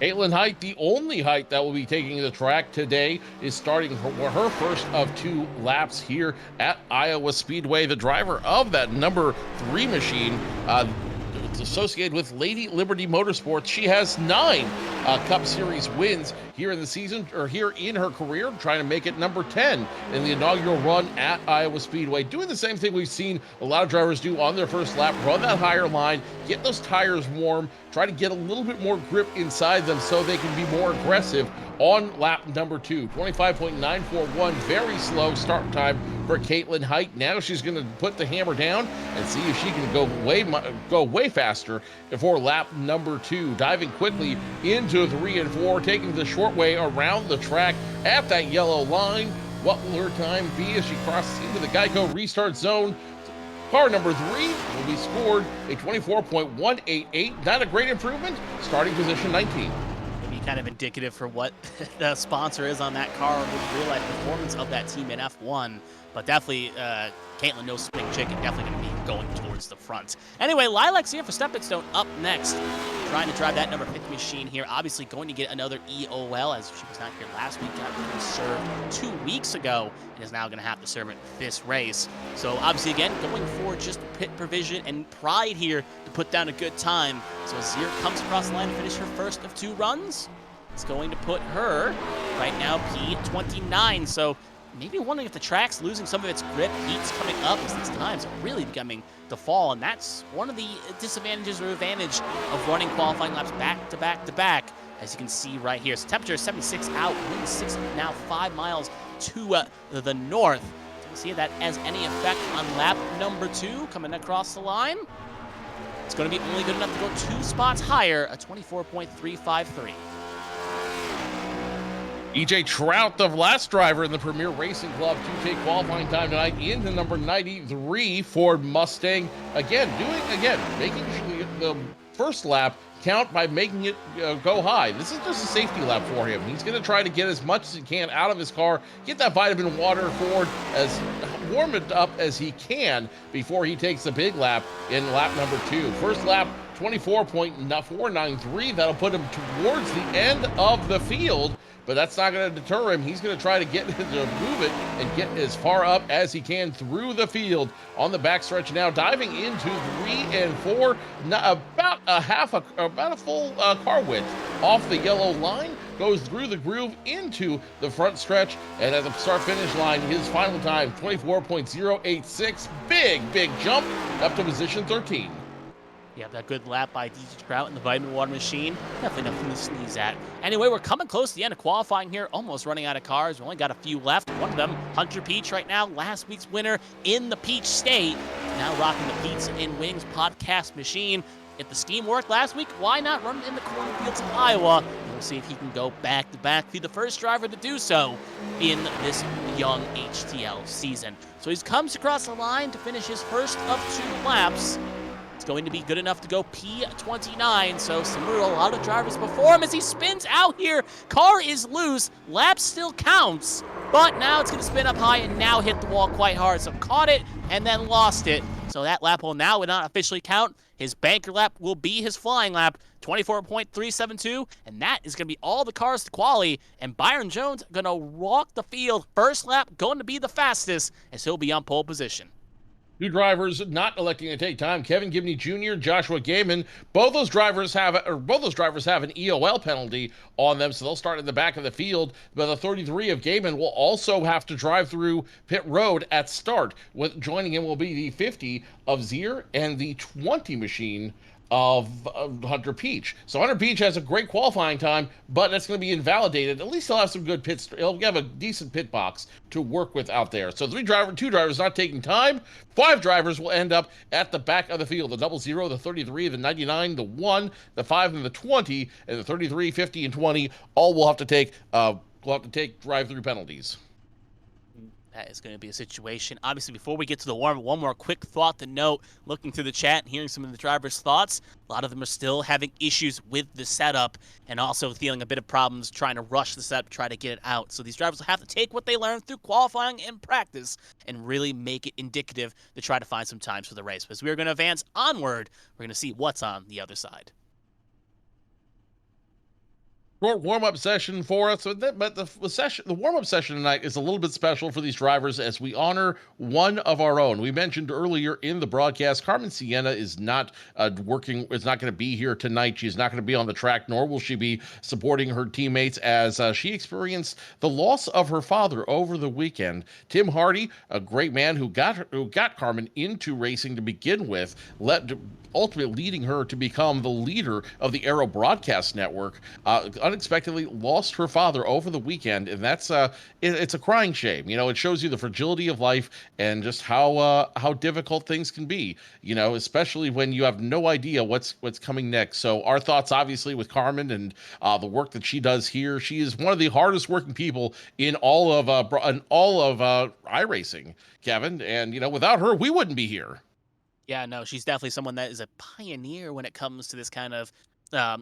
Caitlin Height, the only Height that will be taking the track today, is starting her first of 2 laps here at Iowa Speedway. The driver of that number 3 machine, it's associated with Lady Liberty Motorsports. She has 9 Cup Series wins here in the season, or here in her career, trying to make it number 10 in the inaugural run at Iowa Speedway. Doing the same thing we've seen a lot of drivers do on their first lap, run that higher line, get those tires warm, try to get a little bit more grip inside them so they can be more aggressive on lap number 2. 25.941, very slow start time for Caitlin Height. Now she's going to put the hammer down and see if she can go way faster for lap number 2. Diving quickly into 3 and 4, taking the short way around the track at that yellow line. What will her time be as she crosses into the Geico restart zone? Car number 3 will be scored a 24.188. Not a great improvement. Starting position 19. Maybe kind of indicative for what the sponsor is on that car, with the real life performance of that team in F1. But definitely, Caitlin, no spring chicken, definitely going to be going towards the front. Anyway, Lilacs here for Stepping Stone up next. Trying to drive that number 50 machine here. Obviously going to get another EOL, as she was not here last week. Got served 2 weeks ago and is now going to have to serve it this race. So obviously, again, going for just pit provision and pride here to put down a good time. So Zier comes across the line to finish her first of 2 runs. It's going to put her right now P29. So maybe wondering if the track's losing some of its grip. Heat's coming up as these times are really beginning to fall, and that's one of the disadvantages or advantage of running qualifying laps back to back to back, as you can see right here. So temperature is 76 out, wind 6 now 5 miles to the north. Don't see that as any effect on lap number 2 coming across the line. It's going to be only good enough to go 2 spots higher, a 24.353. EJ Trout, the last driver in the Premier Racing Club to take qualifying time tonight, into number 93 Ford Mustang. Making the first lap count by making it go high. This is just a safety lap for him. He's going to try to get as much as he can out of his car, get that vitamin water forward, as warm it up as he can before he takes a big lap in lap number 2. First lap, 24.493. That'll put him towards the end of the field, but that's not going to deter him. He's going to try to get to move it and get as far up as he can through the field on the backstretch now, diving into 3 and 4, about a full car width off the yellow line, goes through the groove into the front stretch, and at the start-finish line, his final time, 24.086. Big jump up to position 13. Yeah, that good lap by DJ Trout in the vitamin water machine. Definitely nothing to sneeze at. Anyway, we're coming close to the end of qualifying here. Almost running out of cars. We only got a few left. One of them, Hunter Peach right now, last week's winner in the Peach State. Now rocking the Pizza and Wings podcast machine. If the scheme worked last week, why not run it in the cornfields of Iowa? We'll see if he can go back-to-back, be the first driver to do so in this young HTL season. So he comes across the line to finish his first of 2 laps. It's going to be good enough to go P29, so similar to a lot of drivers before him as he spins out here. Car is loose, lap still counts, but now it's going to spin up high and now hit the wall quite hard. So caught it and then lost it. So that lap will now not officially count. His banker lap will be his flying lap, 24.372, and that is going to be all the cars to quali. And Byron Jones going to walk the field. First lap going to be the fastest as he'll be on pole position. 2 drivers not electing to take time: Kevin Gibney Jr., Joshua Gaiman. Both those drivers have an EOL penalty on them, so they'll start in the back of the field. But the 33 of Gaiman will also have to drive through pit road at start. With joining him will be the 50 of Zier and the 20 machine of Hunter Peach. So Hunter Peach has a great qualifying time, but that's going to be invalidated. At least he'll have some good pits. He'll have a decent pit box to work with out there. So 2 drivers not taking time. 5 drivers will end up at the back of the field: the 00, the 33, the 99, the 1, the 5, and the 20, and the 33, 50, and 20 all will have to take drive-through penalties. That is going to be a situation. Obviously, before we get to the warm-up, one more quick thought to note. Looking through the chat and hearing some of the drivers' thoughts, a lot of them are still having issues with the setup and also feeling a bit of problems trying to rush the setup, try to get it out. So these drivers will have to take what they learned through qualifying and practice and really make it indicative to try to find some times for the race. As we're going to advance onward, we're going to see what's on the other side. Short warm-up session for us, but the warm-up session tonight is a little bit special for these drivers as we honor one of our own. We mentioned earlier in the broadcast, Carmen Sienna is not is not going to be here tonight. She's not going to be on the track, nor will she be supporting her teammates as she experienced the loss of her father over the weekend. Tim Hardy, a great man who got Carmen into racing to begin with, ultimately leading her to become the leader of the Aero Broadcast Network, unexpectedly lost her father over the weekend, and it's a crying shame. It shows you the fragility of life and just how difficult things can be. Especially when you have no idea what's coming next. So our thoughts, obviously, with Carmen and the work that she does here. She is one of the hardest working people in all of iRacing, Kevin. And without her, we wouldn't be here. Yeah, no, she's definitely someone that is a pioneer when it comes to this kind of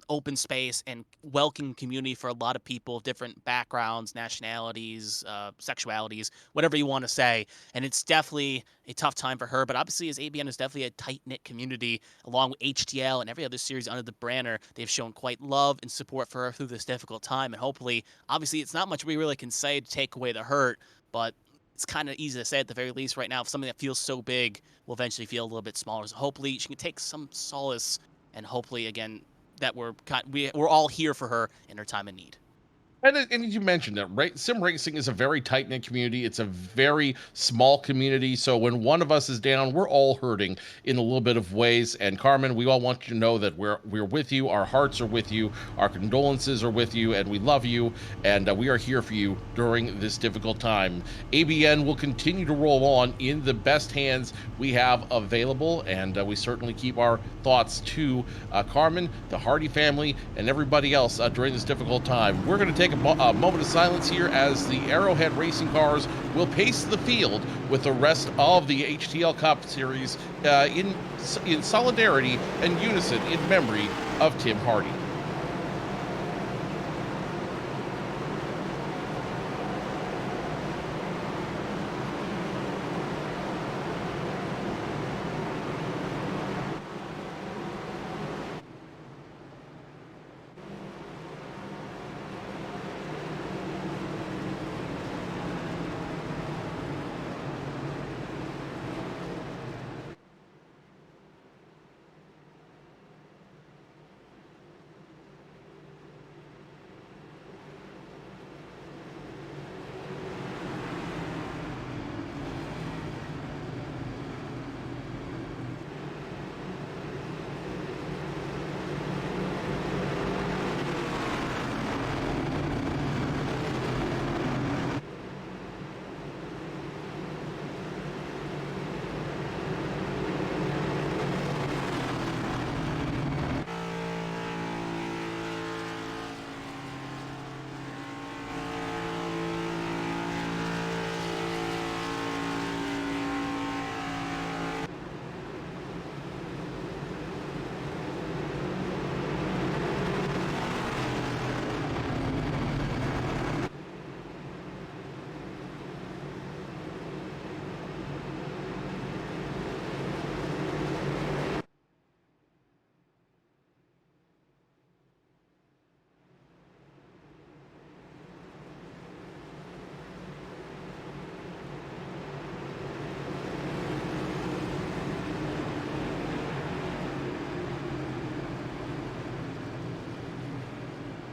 open space and welcoming community for a lot of people, different backgrounds, nationalities, sexualities, whatever you want to say. And it's definitely a tough time for her. But obviously, as ABN is definitely a tight knit community, along with HTL and every other series under the banner, they've shown quite love and support for her through this difficult time. And hopefully, obviously, it's not much we really can say to take away the hurt, but it's kind of easy to say at the very least right now. If something that feels so big will eventually feel a little bit smaller. So hopefully she can take some solace, and hopefully again that we're all here for her in her time of need. And you mentioned it, right? Sim racing is a very tight knit community. It's a very small community. So when one of us is down, we're all hurting in a little bit of ways. And Carmen, we all want you to know that we're with you. Our hearts are with you. Our condolences are with you, and we love you. And we are here for you during this difficult time. ABN will continue to roll on in the best hands we have available, and we certainly keep our thoughts to Carmen, the Hardy family, and everybody else during this difficult time. We're going to take a moment of silence here as the Arrowhead racing cars will pace the field with the rest of the HTL Cup Series in solidarity and unison in memory of Tim Hardy.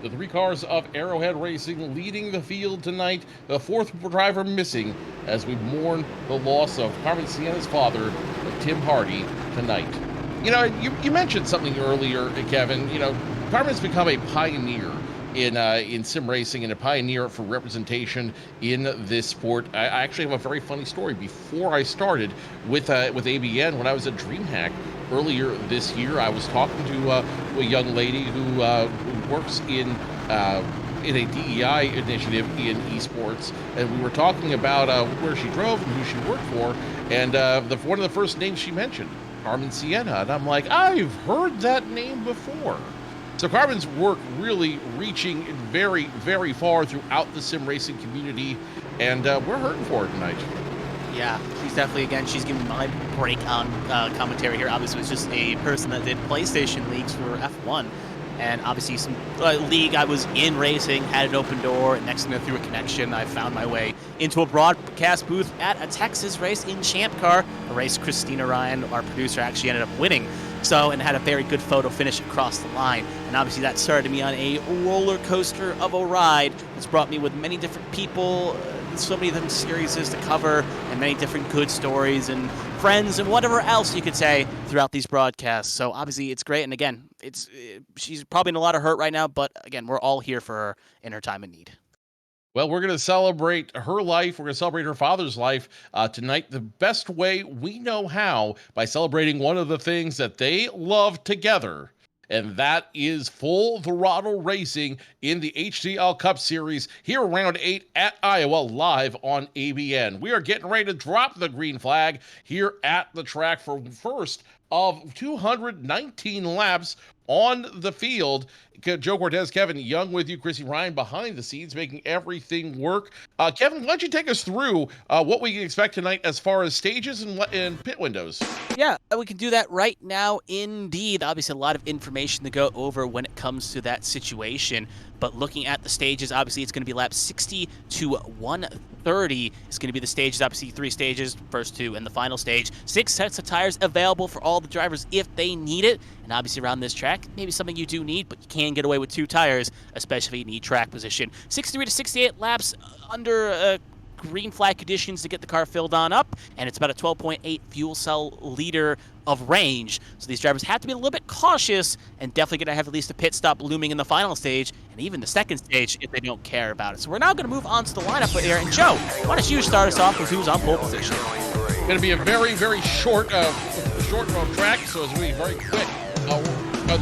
The three cars of Arrowhead Racing leading the field tonight, the fourth driver missing as we mourn the loss of Carmen Sienna's father, Tim Hardy, tonight. You mentioned something earlier, Kevin. Carmen's become a pioneer in sim racing and a pioneer for representation in this sport. I actually have a very funny story. Before I started with ABN, when I was at DreamHack earlier this year, I was talking to a young lady who works in a DEI initiative in esports, and we were talking about where she drove and who she worked for, and one of the first names she mentioned, Carmen Sienna, and I'm like, I've heard that name before. So Carmen's work really reaching very, very far throughout the sim racing community, and we're hurting for her tonight. Yeah, she's definitely, again, she's giving my break on commentary here. Obviously, was just a person that did PlayStation leagues for F1. And obviously some league I was in racing had an open door, and next thing through a connection, I found my way into a broadcast booth at a Texas race in Champ Car, a race Kristina Ryan, our producer, actually ended up winning. So, and had a very good photo finish across the line. And obviously that started me on a roller coaster of a ride. It's brought me with many different people, so many of them series to cover, and many different good stories and friends and whatever else you could say throughout these broadcasts. So obviously it's great. And again, she's probably in a lot of hurt right now, but again, we're all here for her in her time of need. Well, we're going to celebrate her life. We're going to celebrate her father's life tonight the best way we know how, by celebrating one of the things that they love together. And that is full throttle racing in the HTL Cup Series here round 8 at Iowa, live on ABN. We are getting ready to drop the green flag here at the track for first of 219 laps on the field. Joe Cortez, Kevin Young with you, Chrissy Ryan behind the scenes making everything work. Kevin, why don't you take us through what we can expect tonight as far as stages and pit windows? Yeah, we can do that right now, indeed. Obviously, a lot of information to go over when it comes to that situation. But looking at the stages, obviously, it's going to be laps 60 to 130. It's going to be the stages, obviously, 3 stages, first 2, and the final stage. 6 sets of tires available for all the drivers if they need it. And obviously, around this track, maybe something you do need, but you can get away with 2 tires, especially if you need track position. 63 to 68 laps under green flag conditions to get the car filled on up, and it's about a 12.8 fuel cell liter of range. So these drivers have to be a little bit cautious, and definitely going to have at least a pit stop looming in the final stage, and even the second stage if they don't care about it. So we're now going to move on to the lineup here. And Joe, why don't you start us off with who's on pole position? Going to be a very, very short track, so it's going to be very quick. 3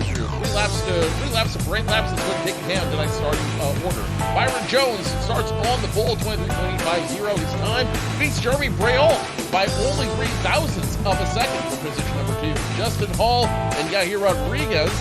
laps of brake laps is going to take down tonight's starting order. Byron Jones starts on the pole, 23.250 his time. Beats Jeremy Braille by only 0.03 of a second for position number 2. Justin Hall and Yahir Rodriguez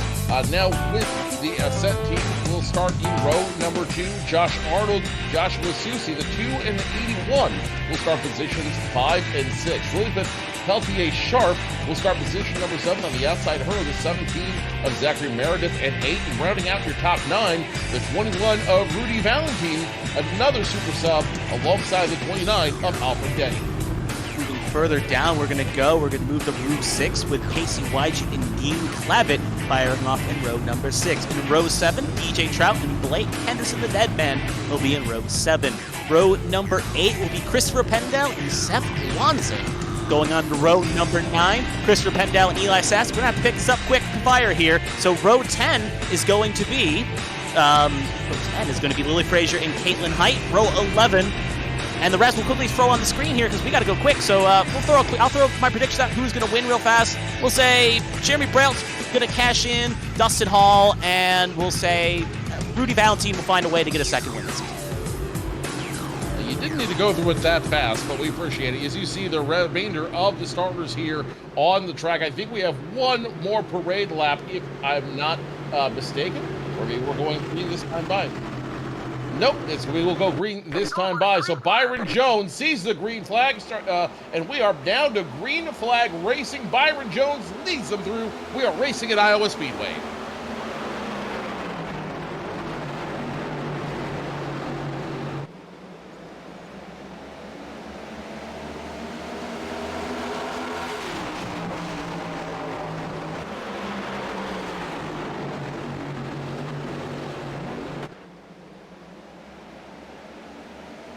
now with the set team will start in row number 2. Josh Arnold, Joshua Susi, the 2 and the 81 will start positions 5 and 6. Elizabeth Peltier Sharp will start position number 7 on the outside her, the 17 of Zachary Meredith, and 8 rounding out your top 9, the 21 of Rudy Valentine, another super sub alongside the 29 of Alfred Denny. Moving further down, we're going to move to row 6 with Casey Wyche and Dean Clavitt firing off in row number 6. In row 7, DJ Trout and Blake Henderson, the dead man, will be in row 7. Row number 8 will be Christopher Pendell and Seth Wanzik. Going on to row number 9, Christopher Pendell and Eli Sass. We're going to have to pick this up quick fire here. So row 10 is going to be Lily Frazier and Caitlin Height. Row 11, and the rest we'll quickly throw on the screen here because we got to go quick. So I'll throw my predictions out who's going to win real fast. We'll say Jeremy Braille's going to cash in, Dustin Hall, and we'll say Rudy Valentine will find a way to get a second win this season. You didn't need to go through it that fast, but we appreciate it. As you see the remainder of the starters here on the track, I think we have one more parade lap, if I'm not mistaken. Or maybe we're going green this time by. Nope, we will go green this time by. So Byron Jones sees the green flag, and we are down to green flag racing. Byron Jones leads them through. We are racing at Iowa Speedway.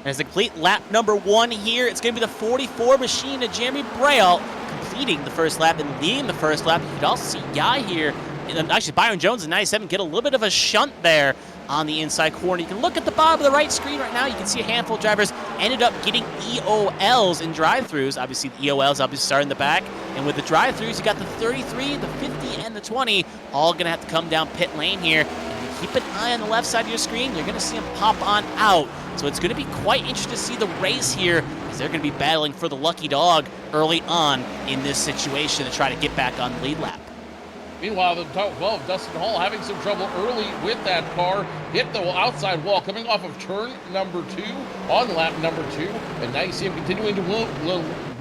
As a complete lap number 1 here, it's going to be the 44 machine of Jeremy Braille completing the first lap and leading the first lap. You can also see Guy here, actually Byron Jones in 97, get a little bit of a shunt there on the inside corner. You can look at the bottom of the right screen right now. You can see a handful of drivers ended up getting EOLs in drive-thrus. Obviously, the EOLs obviously start in the back. And with the drive-thrus, you got the 33, the 50, and the 20 all going to have to come down pit lane here. And keep an eye on the left side of your screen. You're going to see them pop on out. So it's going to be quite interesting to see the race here as they're going to be battling for the lucky dog early on in this situation to try to get back on the lead lap. Meanwhile, the top 12, Dustin Hall, having some trouble early with that car. Hit the outside wall coming off of turn number 2 on lap number 2. And now you see him continuing to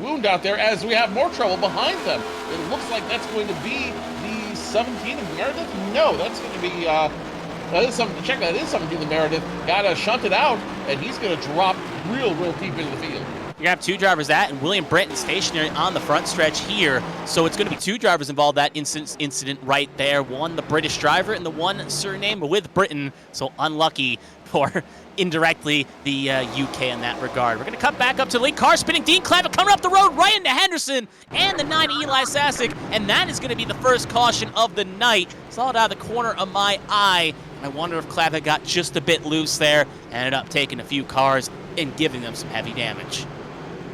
wound out there as we have more trouble behind them. It looks like that's going to be the 17 of Meredith? No, that's going to be, that is something to check. That is 17 of Meredith. Got to shunt it out, and he's going to drop real deep into the field. You're going to have two drivers that, and William Britton stationary on the front stretch here. So it's going to be two drivers involved that incident right there. One, the British driver, and the one surname with Britton. So unlucky for indirectly the UK in that regard. We're going to cut back up to the lead. Car spinning. Dean Clavitt coming up the road right into Henderson and the 9 Eli Sasek. And that is going to be the first caution of the night. Saw it out of the corner of my eye. I wonder if Clavitt got just a bit loose there. Ended up taking a few cars and giving them some heavy damage.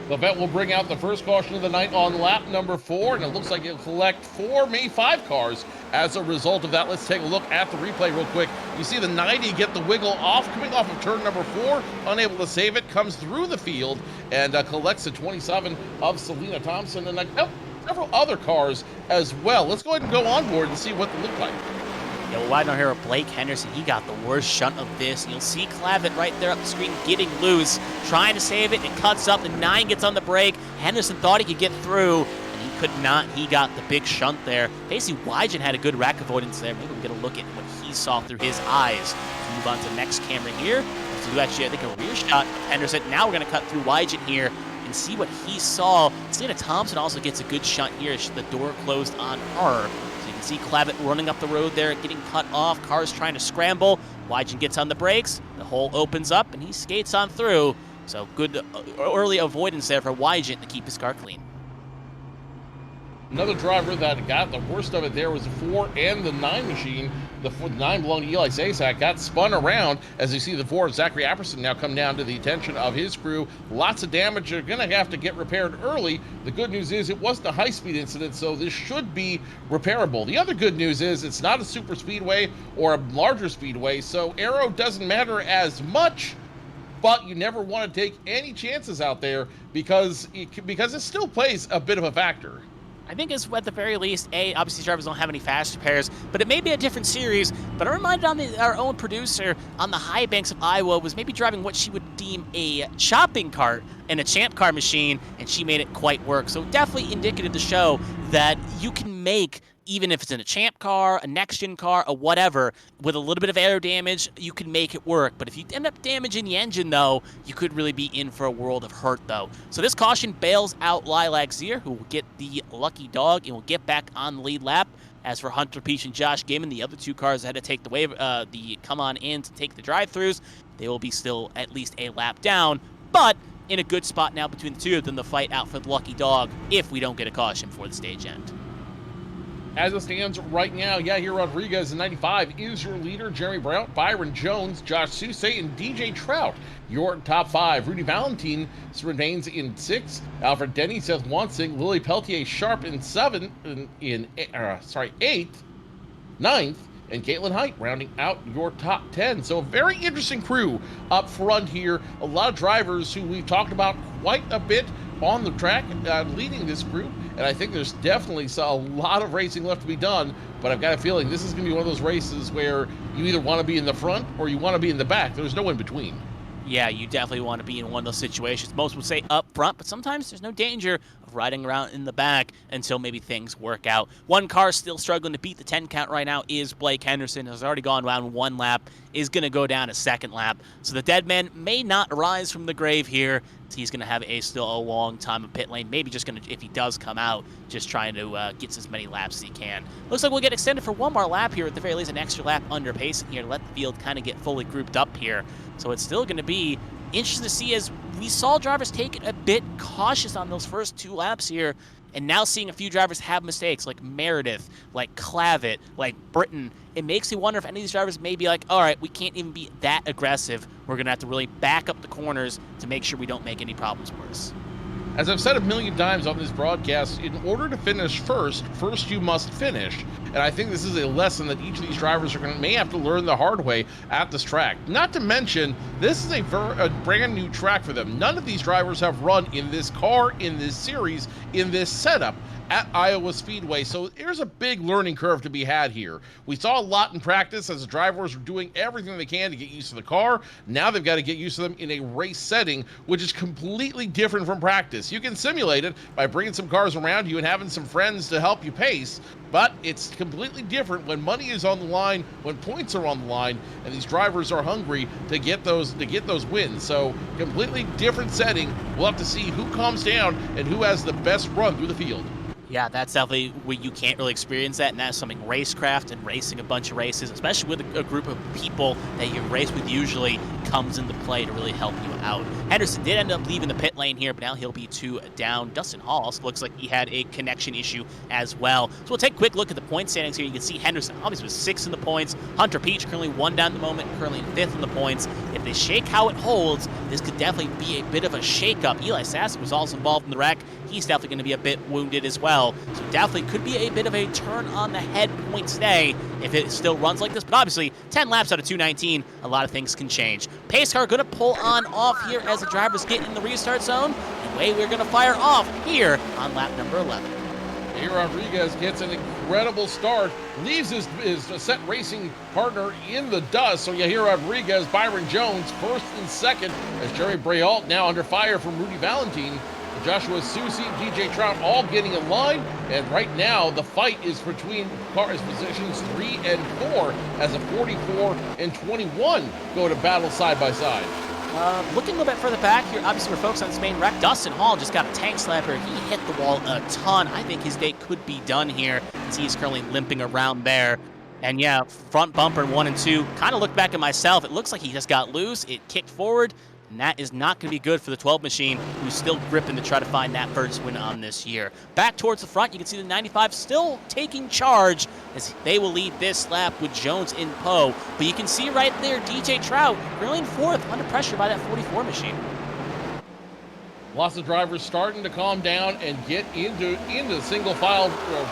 The vet will bring out the first caution of the night on lap number 4, and it looks like it'll collect 4, maybe 5 cars as a result of that. Let's take a look at the replay real quick. You see the 90 get the wiggle off, coming off of turn number 4, unable to save it, comes through the field, and collects the 27 of Selena Thompson, and several other cars as well. Let's go ahead and go on board and see what they look like. Yeah, well, wide hero Blake Henderson, he got the worst shunt of this. And you'll see Clavitt right there up the screen getting loose, trying to save it. It cuts up. The 9 gets on the brake. Henderson thought he could get through, and he could not. He got the big shunt there. Basically, Wygen had a good rack avoidance there. Maybe we'll get a look at what he saw through his eyes. Let's move on to the next camera here. Let's do actually, I think, a rear shot of Henderson. Now we're going to cut through Wygen here and see what he saw. Selena Thompson also gets a good shunt here as the door closed on her. You can see Clavitt running up the road there, getting cut off. Cars trying to scramble. Wygen gets on the brakes. The hole opens up, and he skates on through. So good early avoidance there for Wygen to keep his car clean. Another driver that got the worst of it there was the 4 and the 9 machine. The 9 belonged to Eli Zasak, got spun around. As you see the 4 of Zachary Apperson now come down to the attention of his crew. Lots of damage. They're going to have to get repaired early. The good news is it wasn't a high-speed incident, so this should be repairable. The other good news is it's not a super speedway or a larger speedway, so aero doesn't matter as much. But you never want to take any chances out there because it still plays a bit of a factor. I think it's at the very least, obviously drivers don't have any fast repairs, but it may be a different series. But I reminded our own producer on the high banks of Iowa was maybe driving what she would deem a shopping cart and a champ car machine, and she made it quite work. So definitely indicative to show that you can make, even if it's in a champ car, a next-gen car, or whatever, with a little bit of aero damage, you can make it work. But if you end up damaging the engine, though, you could really be in for a world of hurt, though. So this caution bails out Lilac Zier, who will get the lucky dog and will get back on the lead lap. As for Hunter Peach and Josh Gimmon, the other two cars that had to take the wave, the come on in to take the drive-thrus, they will be still at least a lap down, but in a good spot now between the two of them to fight out for the lucky dog if we don't get a caution before the stage end. As it stands right now, Yahir Rodriguez in 95 is your leader. Jeremy Brown, Byron Jones, Josh Susay, and DJ Trout, your top 5. Rudy Valentine remains in 6th. Alfred Denny, Seth Wansing, Lily Peltier Sharp in 8th, 9th, and Caitlin Height rounding out your top 10. So a very interesting crew up front here. A lot of drivers who we've talked about quite a bit on the track leading this group. And I think there's definitely a lot of racing left to be done, but I've got a feeling this is going to be one of those races where you either want to be in the front or you want to be in the back. There's no in between. Yeah, you definitely want to be in one of those situations. Most would say up front, but sometimes there's no danger of riding around in the back until maybe things work out. One car still struggling to beat the 10 count right now is Blake Henderson. Has already gone around 1 lap, is going to go down a 2nd lap. So the dead man may not rise from the grave here. He's going to have still a long time in pit lane. Maybe just going to, if he does come out, just trying to get as many laps as he can. Looks like we'll get extended for 1 more lap here, at the very least an extra lap under pacing here to let the field kind of get fully grouped up here. So it's still going to be interesting to see, as we saw drivers take it a bit cautious on those first 2 laps here. And now seeing a few drivers have mistakes, like Meredith, like Clavitt, like Britton. It makes me wonder if any of these drivers may be like, all right, we can't even be that aggressive. We're going to have to really back up the corners to make sure we don't make any problems worse. As I've said a million times on this broadcast, in order to finish first you must finish. And I think this is a lesson that each of these drivers may have to learn the hard way at this track. Not to mention, this is a brand new track for them. None of these drivers have run in this car, in this series, in this setup. at Iowa Speedway. So there's a big learning curve to be had here. We saw a lot in practice as the drivers were doing everything they can to get used to the car. Now they've got to get used to them in a race setting, which is completely different from practice. You can simulate it by bringing some cars around you and having some friends to help you pace, but it's completely different when money is on the line, when points are on the line, and these drivers are hungry to get those wins. So completely different setting. We'll have to see who calms down and who has the best run through the field. Yeah, that's definitely where you can't really experience that, and that's something racecraft and racing a bunch of races, especially with a group of people that you race with usually, comes into play to really help you out. Henderson did end up leaving the pit lane here, but now he'll be 2 down. Dustin Hall also looks like he had a connection issue as well. So we'll take a quick look at the point standings here. You can see Henderson obviously was 6 in the points. Hunter Peach currently 1 down at the moment, currently in 5th in the points. If they shake how it holds, this could definitely be a bit of a shake-up. Eli Sassick was also involved in the wreck. He's definitely going to be a bit wounded as well. So definitely could be a bit of a turn on the head point today if it still runs like this. But obviously, 10 laps out of 219, a lot of things can change. Pace car going to pull on off here as the drivers get in the restart zone. And away we're going to fire off here on lap number 11. Hey, Rodriguez gets an incredible start, leaves his set racing partner in the dust. So you hear Rodriguez, Byron Jones, first and second, as Jerry Brault now under fire from Rudy Valentine. Joshua Susi, DJ Trout all getting in line, and right now the fight is between cars positions 3 and 4 as a 44 and 21 go to battle side by side. Looking a little bit further back here, obviously we're focused on this main wreck. Dustin Hall just got a tank slapper. He hit the wall a ton. I think his day could be done here as he's currently limping around there. And yeah, front bumper 1 and 2. Kind of looked back at myself. It looks like he just got loose. It kicked forward. And that is not going to be good for the 12 machine, who's still gripping to try to find that first win on this year. Back towards the front, you can see the 95 still taking charge as they will lead this lap with Jones in Poe. But you can see right there, DJ Trout really in 4th, under pressure by that 44 machine. Lots of drivers starting to calm down and get into single file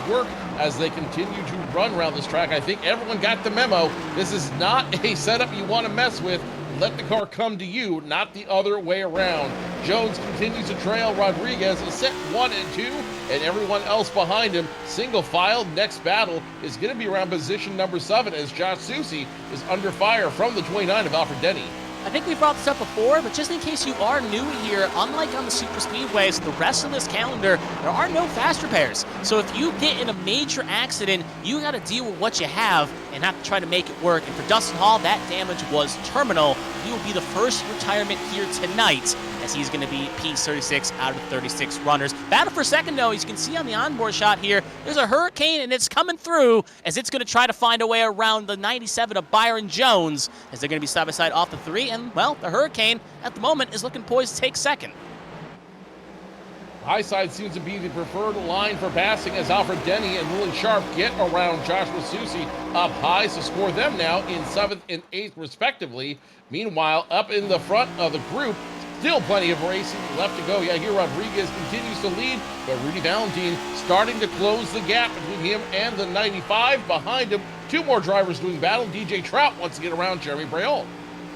work as they continue to run around this track. I think everyone got the memo. This is not a setup you want to mess with. Let the car come to you, not the other way around. Jones continues to trail Rodriguez, a set 1 and 2, and everyone else behind him. Single file, next battle is going to be around position number 7 as Josh Susi is under fire from the 29 of Alfred Denny. I think we've brought this up before, but just in case you are new here, unlike on the super speedways, the rest of this calendar, there are no fast repairs. So if you get in a major accident, you got to deal with what you have and have to try to make it work. And for Dustin Hall, that damage was terminal. He will be the first retirement here tonight, as he's going to be P36 out of 36 runners. Battle for second, though, as you can see on the onboard shot here, there's a hurricane, and it's coming through as it's going to try to find a way around the 97 of Byron Jones, as they're going to be side by side off the 3. And, well, the hurricane at the moment is looking poised to take second. High side seems to be the preferred line for passing as Alfred Denny and Willie Sharp get around Joshua Susi up high to score them now in 7th and 8th respectively. Meanwhile, up in the front of the group, still plenty of racing left to go. Yeah, here Rodriguez continues to lead, but Rudy Valentine starting to close the gap between him and the 95. Behind him, 2 more drivers doing battle. DJ Trout wants to get around Jeremy Brault.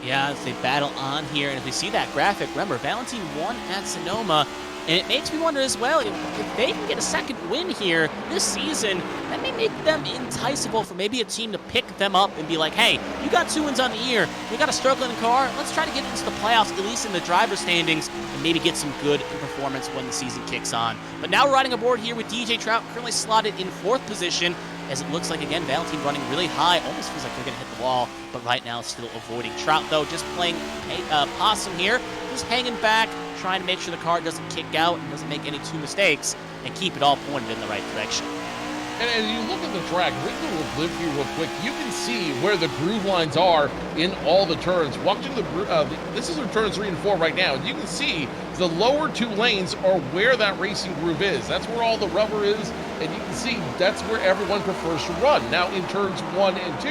Yeah, as they battle on here, and if we see that graphic, remember, Valentine won at Sonoma, and it makes me wonder as well, if they can get a second win here this season, that may make them enticable for maybe a team to pick them up and be like, hey, you got 2 wins on the year, we got a struggling car, let's try to get into the playoffs, at least in the driver's standings, and maybe get some good performance when the season kicks on. But now we're riding aboard here with DJ Trout, currently slotted in 4th position, as it looks like, again, Valentine running really high. Almost feels like they're going to hit the wall, but right now still avoiding. Trout, though, just playing possum here, just hanging back, trying to make sure the car doesn't kick out and doesn't make any 2 mistakes, and keep it all pointed in the right direction. And as you look at the track, we can do a blip here real quick. You can see where the groove lines are in all the turns. Watching this is turns 3 and 4 right now. You can see the lower 2 lanes are where that racing groove is. That's where all the rubber is, and you can see that's where everyone prefers to run. Now in turns 1 and 2,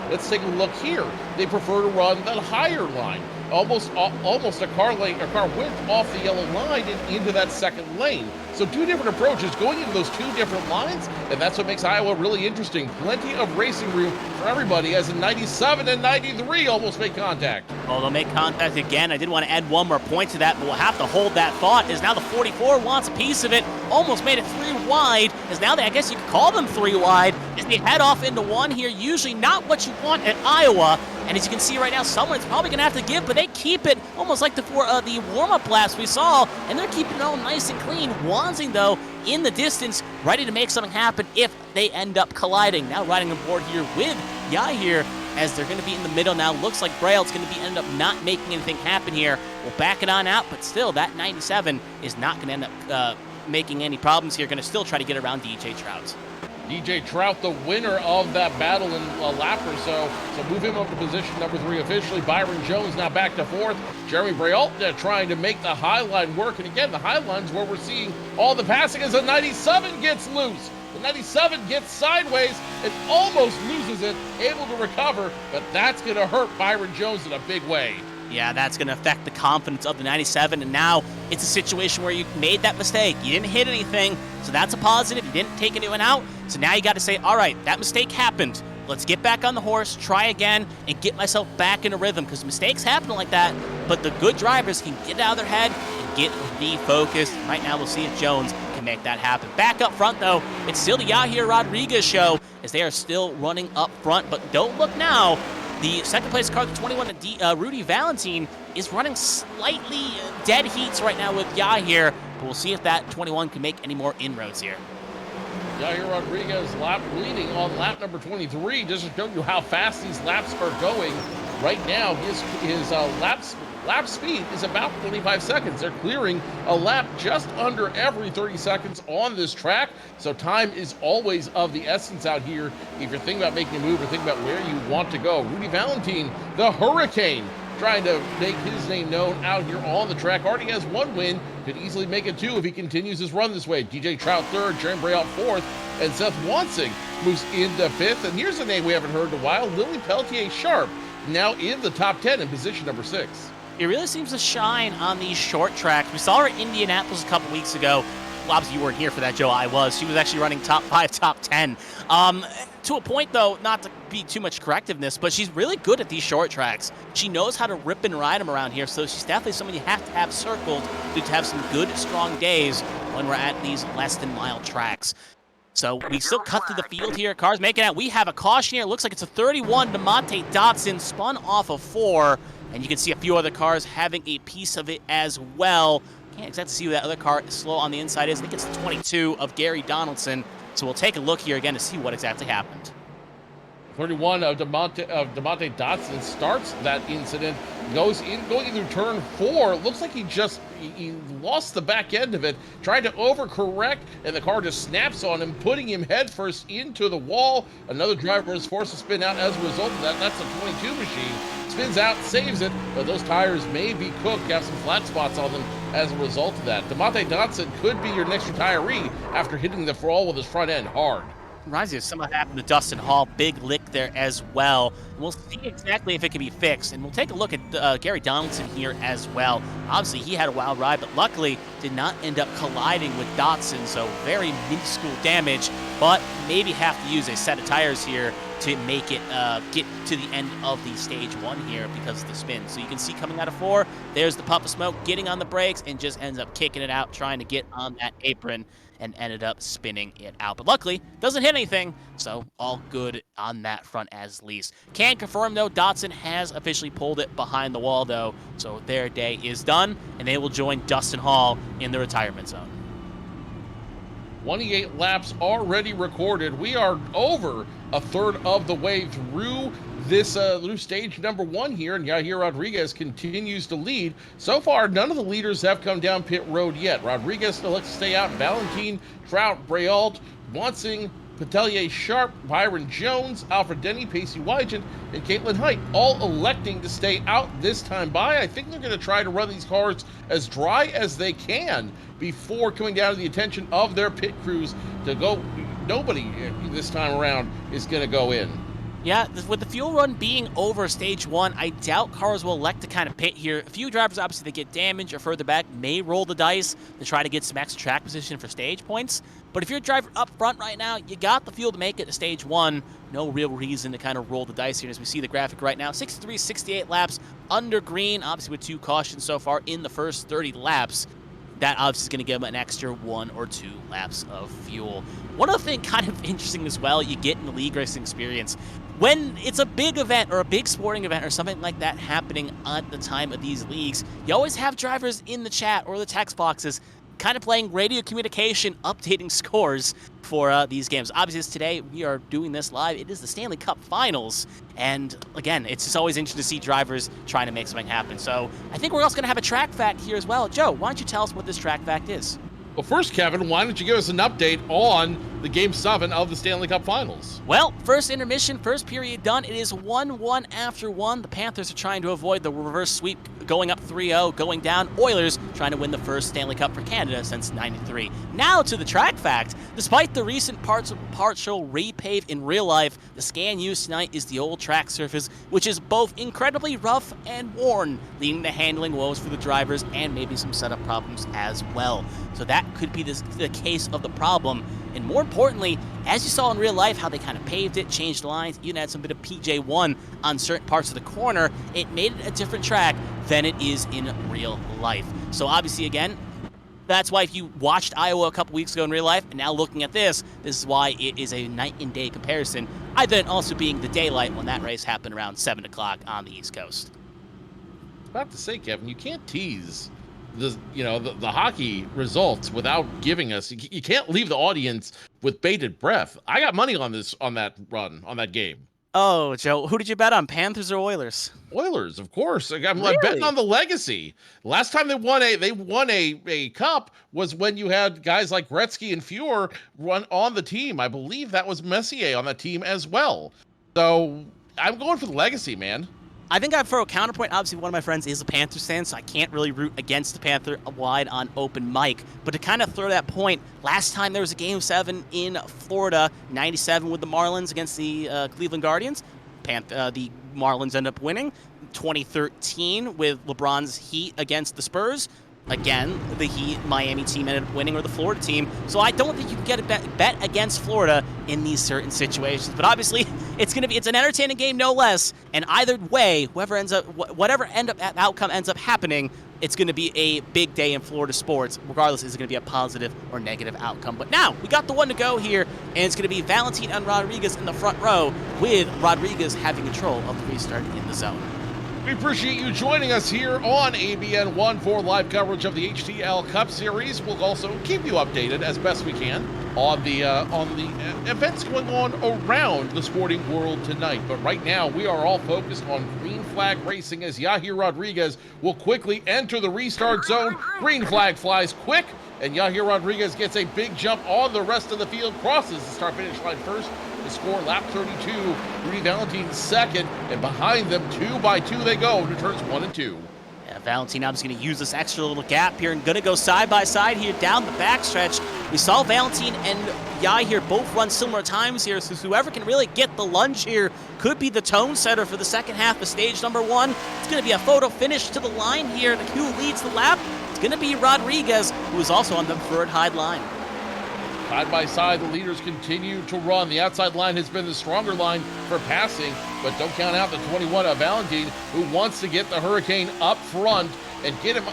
let's take a look here. They prefer to run that higher line. almost a car width off the yellow line and into that second lane. So two different approaches going into those two different lines, and that's what makes Iowa really interesting. Plenty of racing room for everybody, as in 97 and 93 almost make contact. Oh, they'll make contact again. I did want to add one more point to that, but we'll have to hold that thought, as now the 44 wants a piece of it. Almost made it 3 wide, as now I guess you could call them 3 wide, as they head off into 1 here. Usually not what you want at Iowa. And as you can see right now, someone's probably going to have to give, but they keep it almost like the warm-up laps we saw, and they're keeping it all nice and clean. Wanzing, though, in the distance, ready to make something happen if they end up colliding. Now riding aboard here with Yahir, as they're going to be in the middle now. Looks like Braille's going to be end up not making anything happen here. We'll back it on out, but still, that 97 is not going to end up making any problems here. Going to still try to get around DJ Trout. DJ Trout, the winner of that battle in a lap or so. So move him up to position number 3 officially. Byron Jones now back to 4th. Jeremy Braille trying to make the high line work. And again, the high line's where we're seeing all the passing as the 97 gets loose. The 97 gets sideways and almost loses it, able to recover, but that's going to hurt Byron Jones in a big way. Yeah, that's going to affect the confidence of the 97, and now it's a situation where you made that mistake. You didn't hit anything, so that's a positive. You didn't take anyone out, so now you got to say, all right, that mistake happened. Let's get back on the horse, try again, and get myself back in a rhythm, because mistakes happen like that, but the good drivers can get out of their head and get refocused. Right now, we'll see if Jones can make that happen. Back up front, though, it's still the Yahir Rodriguez show, as they are still running up front, but don't look now. The second place car, the 21, Rudy Valentine, is running slightly dead heats right now with Yahir, but we'll see if that 21 can make any more inroads here. Yahir Rodriguez leading on lap number 23, just to show you how fast these laps are going. Right now, his lap speed is about 25 seconds. They're clearing a lap just under every 30 seconds on this track, so time is always of the essence out here if you're thinking about making a move or thinking about where you want to go. Rudy Valentine, the Hurricane, trying to make his name known out here on the track. Already has 1 win, could easily make it 2 if he continues his run this way. DJ Trout 3rd, Jeremy Braille 4th, and Seth Wansing moves into 5th. And here's a name we haven't heard in a while, Lily Peltier Sharp, now in the top 10 in position number 6. It really seems to shine on these short tracks. We saw her at Indianapolis a couple weeks ago. Well, obviously, you weren't here for that, Joe. I was. She was actually running top 5, top 10. To a point, though, not to be too much correctiveness, but she's really good at these short tracks. She knows how to rip and ride them around here, so she's definitely someone you have to have circled to have some good, strong days when we're at these less-than-mile tracks. So we still cut through the field here. Cars making out. We have a caution here. It looks like it's a 31. DeMonte Dotson spun off of 4. And you can see a few other cars having a piece of it as well. Can't exactly see who that other car slow on the inside is. I think it's the 22 of Gary Donaldson. So we'll take a look here again to see what exactly happened. 31 of DeMonte Dotson starts that incident, going into turn 4. Looks like he lost the back end of it, tried to overcorrect, and the car just snaps on him, putting him headfirst into the wall. Another driver is forced to spin out as a result of that. That's a 22 machine. Spins out, saves it, but those tires may be cooked, have some flat spots on them as a result of that. DeMonte Dotson could be your next retiree after hitting the fall with his front end hard. Reminds me of something that happened to Dustin Hall. Big lick there as well. We'll see exactly if it can be fixed, and we'll take a look at Gary Donaldson here as well. Obviously, he had a wild ride, but luckily did not end up colliding with Dotson, so very minuscule damage, but maybe have to use a set of tires here to make it get to the end of the stage 1 here because of the spin. So you can see coming out of 4, there's the puff of smoke getting on the brakes and just ends up kicking it out, trying to get on that apron, and ended up spinning it out. But luckily, doesn't hit anything, so all good on that front as least. Can confirm, though, Dotson has officially pulled it behind the wall, though, so their day is done, and they will join Dustin Hall in the retirement zone. 28 laps already recorded. We are over a third of the way through this through stage number 1 here, and Yahir Rodriguez continues to lead. So far, none of the leaders have come down pit road yet. Rodriguez still lets stay out. Valentine, Trout, Brault, Wansing, Petelier Sharp, Byron Jones, Alfred Denny, Pacey Wygant, and Caitlin Height all electing to stay out this time by. I think they're going to try to run these cars as dry as they can before coming down to the attention of their pit crews to go. Nobody this time around is going to go in. Yeah, with the fuel run being over stage 1, I doubt cars will elect to kind of pit here. A few drivers, obviously, that get damaged or further back may roll the dice to try to get some extra track position for stage points. But if you're a driver up front right now, you got the fuel to make it to stage 1. No real reason to kind of roll the dice here. As we see the graphic right now, 63, 68 laps under green, obviously with 2 cautions so far in the first 30 laps. That obviously is going to give them an extra 1 or 2 laps of fuel. One other thing kind of interesting as well, you get in the league racing experience. When it's a big event or a big sporting event or something like that happening at the time of these leagues, you always have drivers in the chat or the text boxes kind of playing radio communication, updating scores for these games. Obviously, today we are doing this live. It is the Stanley Cup Finals. And again, it's just always interesting to see drivers trying to make something happen. So I think we're also going to have a track fact here as well. Joe, why don't you tell us what this track fact is? Well, first, Kevin, why don't you give us an update on the Game 7 of the Stanley Cup Finals? Well, first intermission, first period done. It is 1-1 after 1. The Panthers are trying to avoid the reverse sweep, going up 3-0, going down. Oilers trying to win the first Stanley Cup for Canada since '93. Now to the track fact. Despite the recent partial repave in real life, the scan used tonight is the old track surface, which is both incredibly rough and worn, leading to handling woes for the drivers and maybe some setup problems as well. So that could be the case of the problem. And more importantly, as you saw in real life, how they kind of paved it, changed lines, even had some bit of PJ1 on certain parts of the corner, it made it a different track than it is in real life. So obviously, again, that's why if you watched Iowa a couple weeks ago in real life, and now looking at this is why it is a night and day comparison, other than also being the daylight when that race happened around 7 o'clock on the East Coast. I was about to say, Kevin, you can't tease the hockey results without giving us. You can't leave the audience with bated breath. I got money on that game. Oh, Joe, who did you bet on, Panthers or Oilers? Oilers, of course. I'm Really? betting on the legacy. Last time they won a cup was when you had guys like Gretzky and Fuhr run on the team. I believe that was Messier on that team as well. So I'm going for the legacy, man. I think I'd throw a counterpoint. Obviously, one of my friends is a Panthers fan, so I can't really root against the Panther wide on open mic. But to kind of throw that point, last time there was a Game 7 in Florida, 97 with the Marlins against the Cleveland Guardians. The Marlins end up winning. 2013 with LeBron's Heat against the Spurs. Again, the Heat Miami team ended up winning, or the Florida team. So I don't think you can get a bet against Florida in these certain situations. But obviously, it's an entertaining game no less. And either way, whatever outcome ends up happening, it's going to be a big day in Florida sports. Regardless, is it going to be a positive or negative outcome? But now we got the one to go here, and it's going to be Valentin and Rodriguez in the front row, with Rodriguez having control of the restart in the zone. We appreciate you joining us here on ABN1 for live coverage of the HTL Cup Series. We'll also keep you updated as best we can on the events going on around the sporting world tonight. But right now, we are all focused on green flag racing as Yahir Rodriguez will quickly enter the restart zone. Green flag flies quick, and Yahir Rodriguez gets a big jump on the rest of the field, crosses the start-finish line first. To score lap 32, Rudy Valentin second, and behind them 2 by 2 they go to turns 1 and 2. Yeah, Valentin obviously going to use this extra little gap here and going to go side by side here down the backstretch. We saw Valentin and Yahir both run similar times here, so whoever can really get the lunge here could be the tone setter for the second half of stage number 1. It's going to be a photo finish to the line here, and who leads the lap? It's going to be Rodriguez, who is also on the third high line. Side by side, the leaders continue to run. The outside line has been the stronger line for passing, but don't count out the 21 of Valentin, who wants to get the Hurricane up front and get him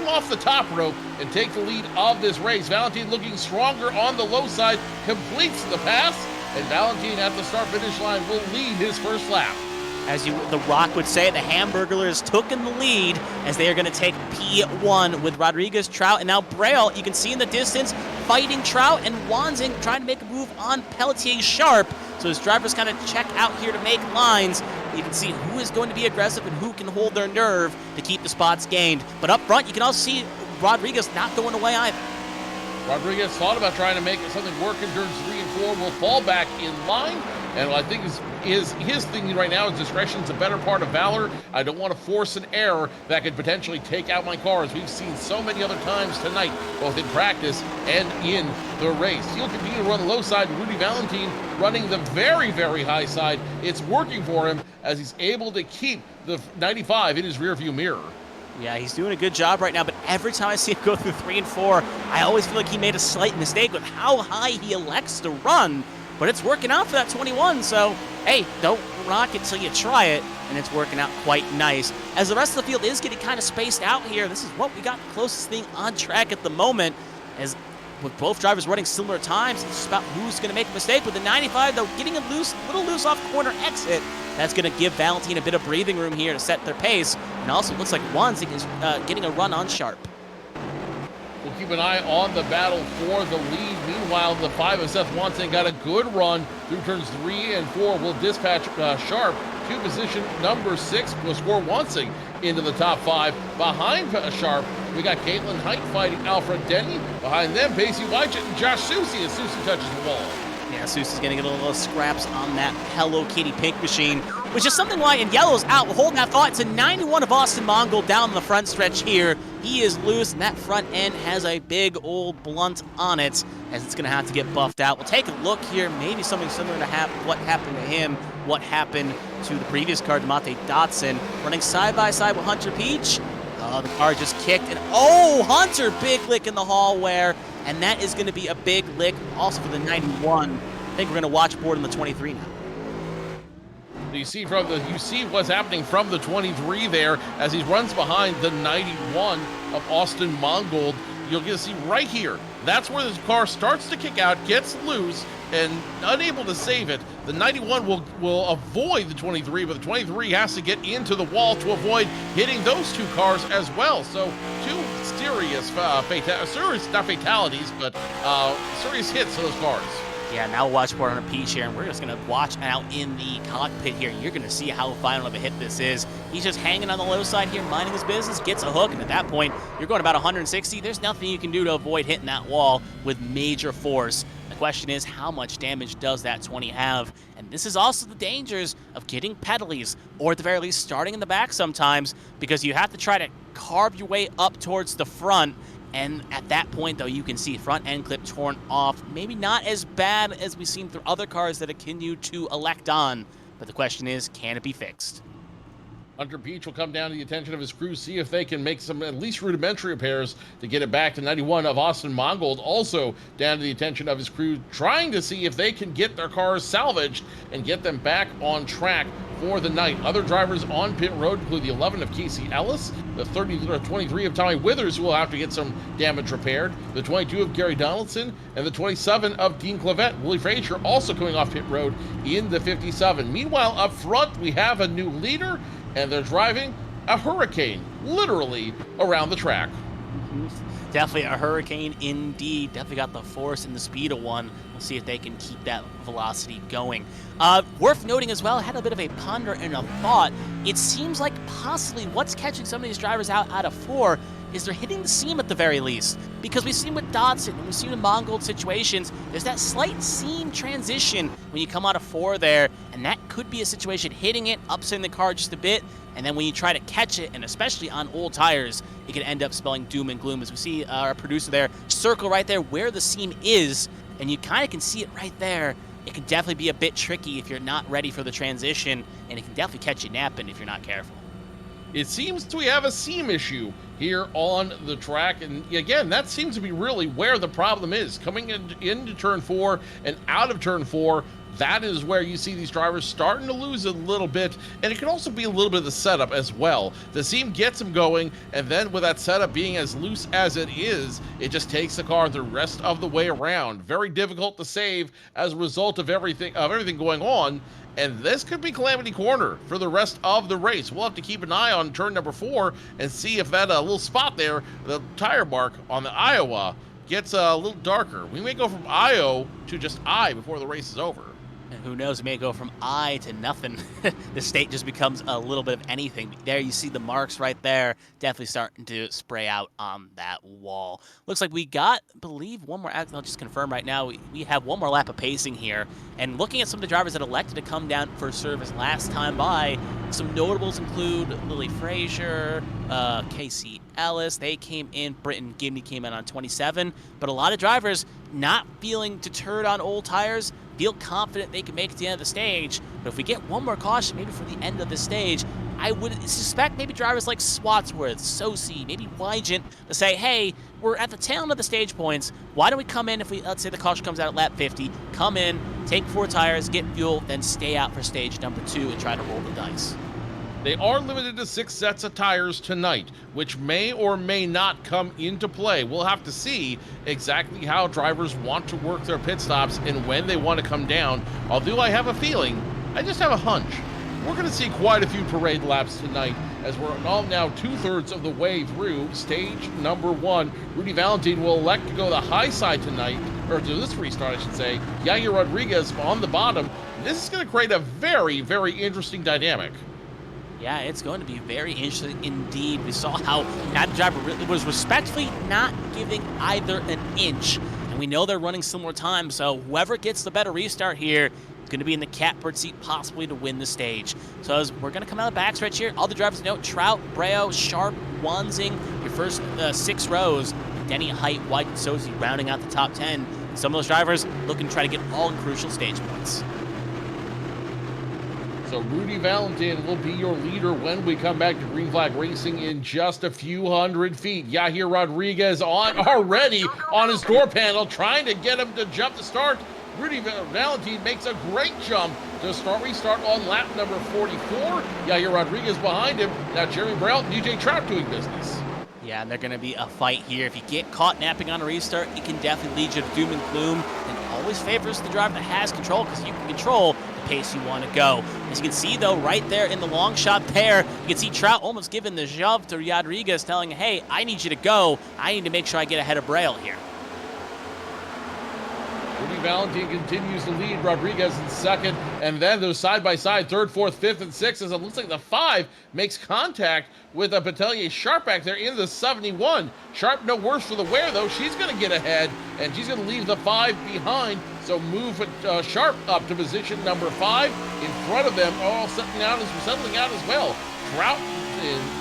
off the top rope and take the lead of this race. Valentin looking stronger on the low side, completes the pass, and Valentin at the start-finish line will lead his first lap. As The Rock would say, the Hamburglers took in the lead as they are going to take P1 with Rodriguez, Trout, and now Braille. You can see in the distance fighting Trout, and Wanzing trying to make a move on Pelletier Sharp. So his drivers kind of check out here to make lines. You can see who is going to be aggressive and who can hold their nerve to keep the spots gained. But up front, you can also see Rodriguez not going away either. Rodriguez thought about trying to make something work in turns 3 and 4, will fall back in line. And I think his thing right now is discretion's a better part of valor. I don't want to force an error that could potentially take out my car, as we've seen so many other times tonight, both in practice and in the race. He'll continue to run the low side. Rudy Valentine running the very, very high side. It's working for him as he's able to keep the 95 in his rearview mirror. Yeah, he's doing a good job right now, but every time I see him go through 3 and 4, I always feel like he made a slight mistake with how high he elects to run. But it's working out for that 21, so hey, don't rock it till you try it, and it's working out quite nice. As the rest of the field is getting kind of spaced out here, this is what we got the closest thing on track at the moment, as with both drivers running similar times, it's just about who's going to make a mistake. With the 95, though, getting a little loose off corner exit, that's going to give Valentine a bit of breathing room here to set their pace, and also it looks like Wanzing is getting a run on Sharp. We'll keep an eye on the battle for the lead. Meanwhile, the 5 of Seth Wanzing got a good run through turns 3 and 4. Will dispatch Sharp to position number 6. Will score Wanzing into the top 5. Behind Sharp, we got Caitlin Height fighting Alfred Denny. Behind them, Pacey Wychett and Josh Susie as Susie touches the wall. Yeah, Susie's getting a little scraps on that Hello Kitty pink machine, which is something why in yellow's out. We'll hold that thought. It's a 91 of Austin Mongold down the front stretch here. He is loose, and that front end has a big old blunt on it, as it's going to have to get buffed out. We'll take a look here. Maybe something similar to what happened to him, what happened to the previous car, DeMonte Dotson, running side by side with Hunter Peach. Oh, the car just kicked, and oh, Hunter, big lick in the hallway, and that is going to be a big lick also for the 91. I think we're going to watch board on the 23 now. You see what's happening from the 23 there as he runs behind the 91 of Austin Mongold. You'll get to see right here. That's where this car starts to kick out, gets loose, and unable to save it. The 91 will avoid the 23, but the 23 has to get into the wall to avoid hitting those two cars as well. So two serious, not fatalities, but serious hits to those cars. Yeah, now we'll watch board on a Peach here, and we're just going to watch out in the cockpit here. You're going to see how violent of a hit this is. He's just hanging on the low side here, minding his business, gets a hook, and at that point, you're going about 160. There's nothing you can do to avoid hitting that wall with major force. The question is, how much damage does that 20 have? And this is also the dangers of getting pedalies, or at the very least, starting in the back sometimes, because you have to try to carve your way up towards the front. And at that point, though, you can see front end clip torn off. Maybe not as bad as we've seen through other cars that continue to elect on. But the question is, can it be fixed? Hunter Peach will come down to the attention of his crew, see if they can make some at least rudimentary repairs to get it back to 91 of Austin Mongold. Also down to the attention of his crew, trying to see if they can get their cars salvaged and get them back on track for the night. Other drivers on pit road include the 11 of Casey Ellis, the 23 of Tommy Withers, who will have to get some damage repaired, the 22 of Gary Donaldson, and the 27 of Dean Clavette. Willie Frazier also coming off pit road in the 57. Meanwhile, up front, we have a new leader, and they're driving a hurricane, literally, around the track. Definitely a hurricane indeed. Definitely got the force and the speed of one. We'll see if they can keep that velocity going. Worth noting as well, I had a bit of a ponder and a thought. It seems like possibly what's catching some of these drivers out of 4 is they're hitting the seam at the very least. Because we've seen with Dodson and we've seen in Mongold situations, there's that slight seam transition when you come out of 4 there, and that could be a situation hitting it, upsetting the car just a bit, and then when you try to catch it, and especially on old tires, it can end up spelling doom and gloom. As we see our producer there, circle right there where the seam is, and you kind of can see it right there. It can definitely be a bit tricky if you're not ready for the transition, and it can definitely catch you napping if you're not careful. It seems we have a seam issue here on the track, and again, that seems to be really where the problem is. Coming into turn 4 and out of turn 4, that is where you see these drivers starting to lose a little bit, and it can also be a little bit of the setup as well. The seam gets them going, and then with that setup being as loose as it is, it just takes the car the rest of the way around. Very difficult to save as a result of everything going on, and this could be Calamity Corner for the rest of the race. We'll have to keep an eye on turn number 4 and see if that little spot there, the tire mark on the Iowa, gets a little darker. We may go from IO to just I before the race is over. And who knows, it may go from I to nothing. The state just becomes a little bit of anything. There you see the marks right there. Definitely starting to spray out on that wall. Looks like we got, I believe, one more. I'll just confirm right now. We have one more lap of pacing here. And looking at some of the drivers that elected to come down for service last time by, some notables include Lily Frazier, Casey Ellis. They came in. Britton Gibney came in on 27. But a lot of drivers not feeling deterred on old tires, feel confident they can make it to the end of the stage. But if we get one more caution, maybe for the end of the stage, I would suspect maybe drivers like Swatsworth, Sosi, maybe Wygant to say, hey, we're at the tail end of the stage points. Why don't we come in if we, let's say the caution comes out at lap 50, come in, take 4 tires, get fuel, then stay out for stage number 2 and try to roll the dice. They are limited to 6 sets of tires tonight, which may or may not come into play. We'll have to see exactly how drivers want to work their pit stops and when they want to come down. Although I have a feeling, I just have a hunch, we're going to see quite a few parade laps tonight as we're all now 2/3 of the way through stage number 1. Rudy Valentine will elect to go the high side tonight, or to this restart, I should say. Yair Rodriguez on the bottom. This is going to create a very, very interesting dynamic. Yeah, it's going to be very interesting indeed. We saw how that driver really was respectfully not giving either an inch. And we know they're running similar times, so whoever gets the better restart here is going to be in the catbird seat possibly to win the stage. So as we're going to come out of the backstretch here, all the drivers know Trout, Breo, Sharp, Wanzing, your first 6 rows. Denny, Height, White, and Sosi rounding out the top 10. And some of those drivers looking to try to get all crucial stage points. So Rudy Valentine will be your leader when we come back to Green Flag Racing in just a few hundred feet. Yair Rodriguez already on his door panel, trying to get him to jump the start. Rudy Valentine makes a great jump to restart on lap number 44. Yair Rodriguez behind him. Now Jeremy Braille and DJ Trout doing business. Yeah, and they're going to be a fight here. If you get caught napping on a restart, it can definitely lead you to doom and gloom, and always favors the driver that has control because you can control the pace you want to go. As you can see, though, right there in the long shot there, you can see Trout almost giving the shove to Rodriguez, telling him, hey, I need you to go. I need to make sure I get ahead of Braille here. Rudy Valentine continues to lead Rodriguez in second, and then those side-by-side, 3rd, 4th, 5th, and 6th, as it looks like the 5 makes contact with a Batelier Sharp back there in the 71. Sharp no worse for the wear, though. She's going to get ahead, and she's going to leave the 5 behind, so move Sharp up to position number 5 in front of them, all settling out as well. Trout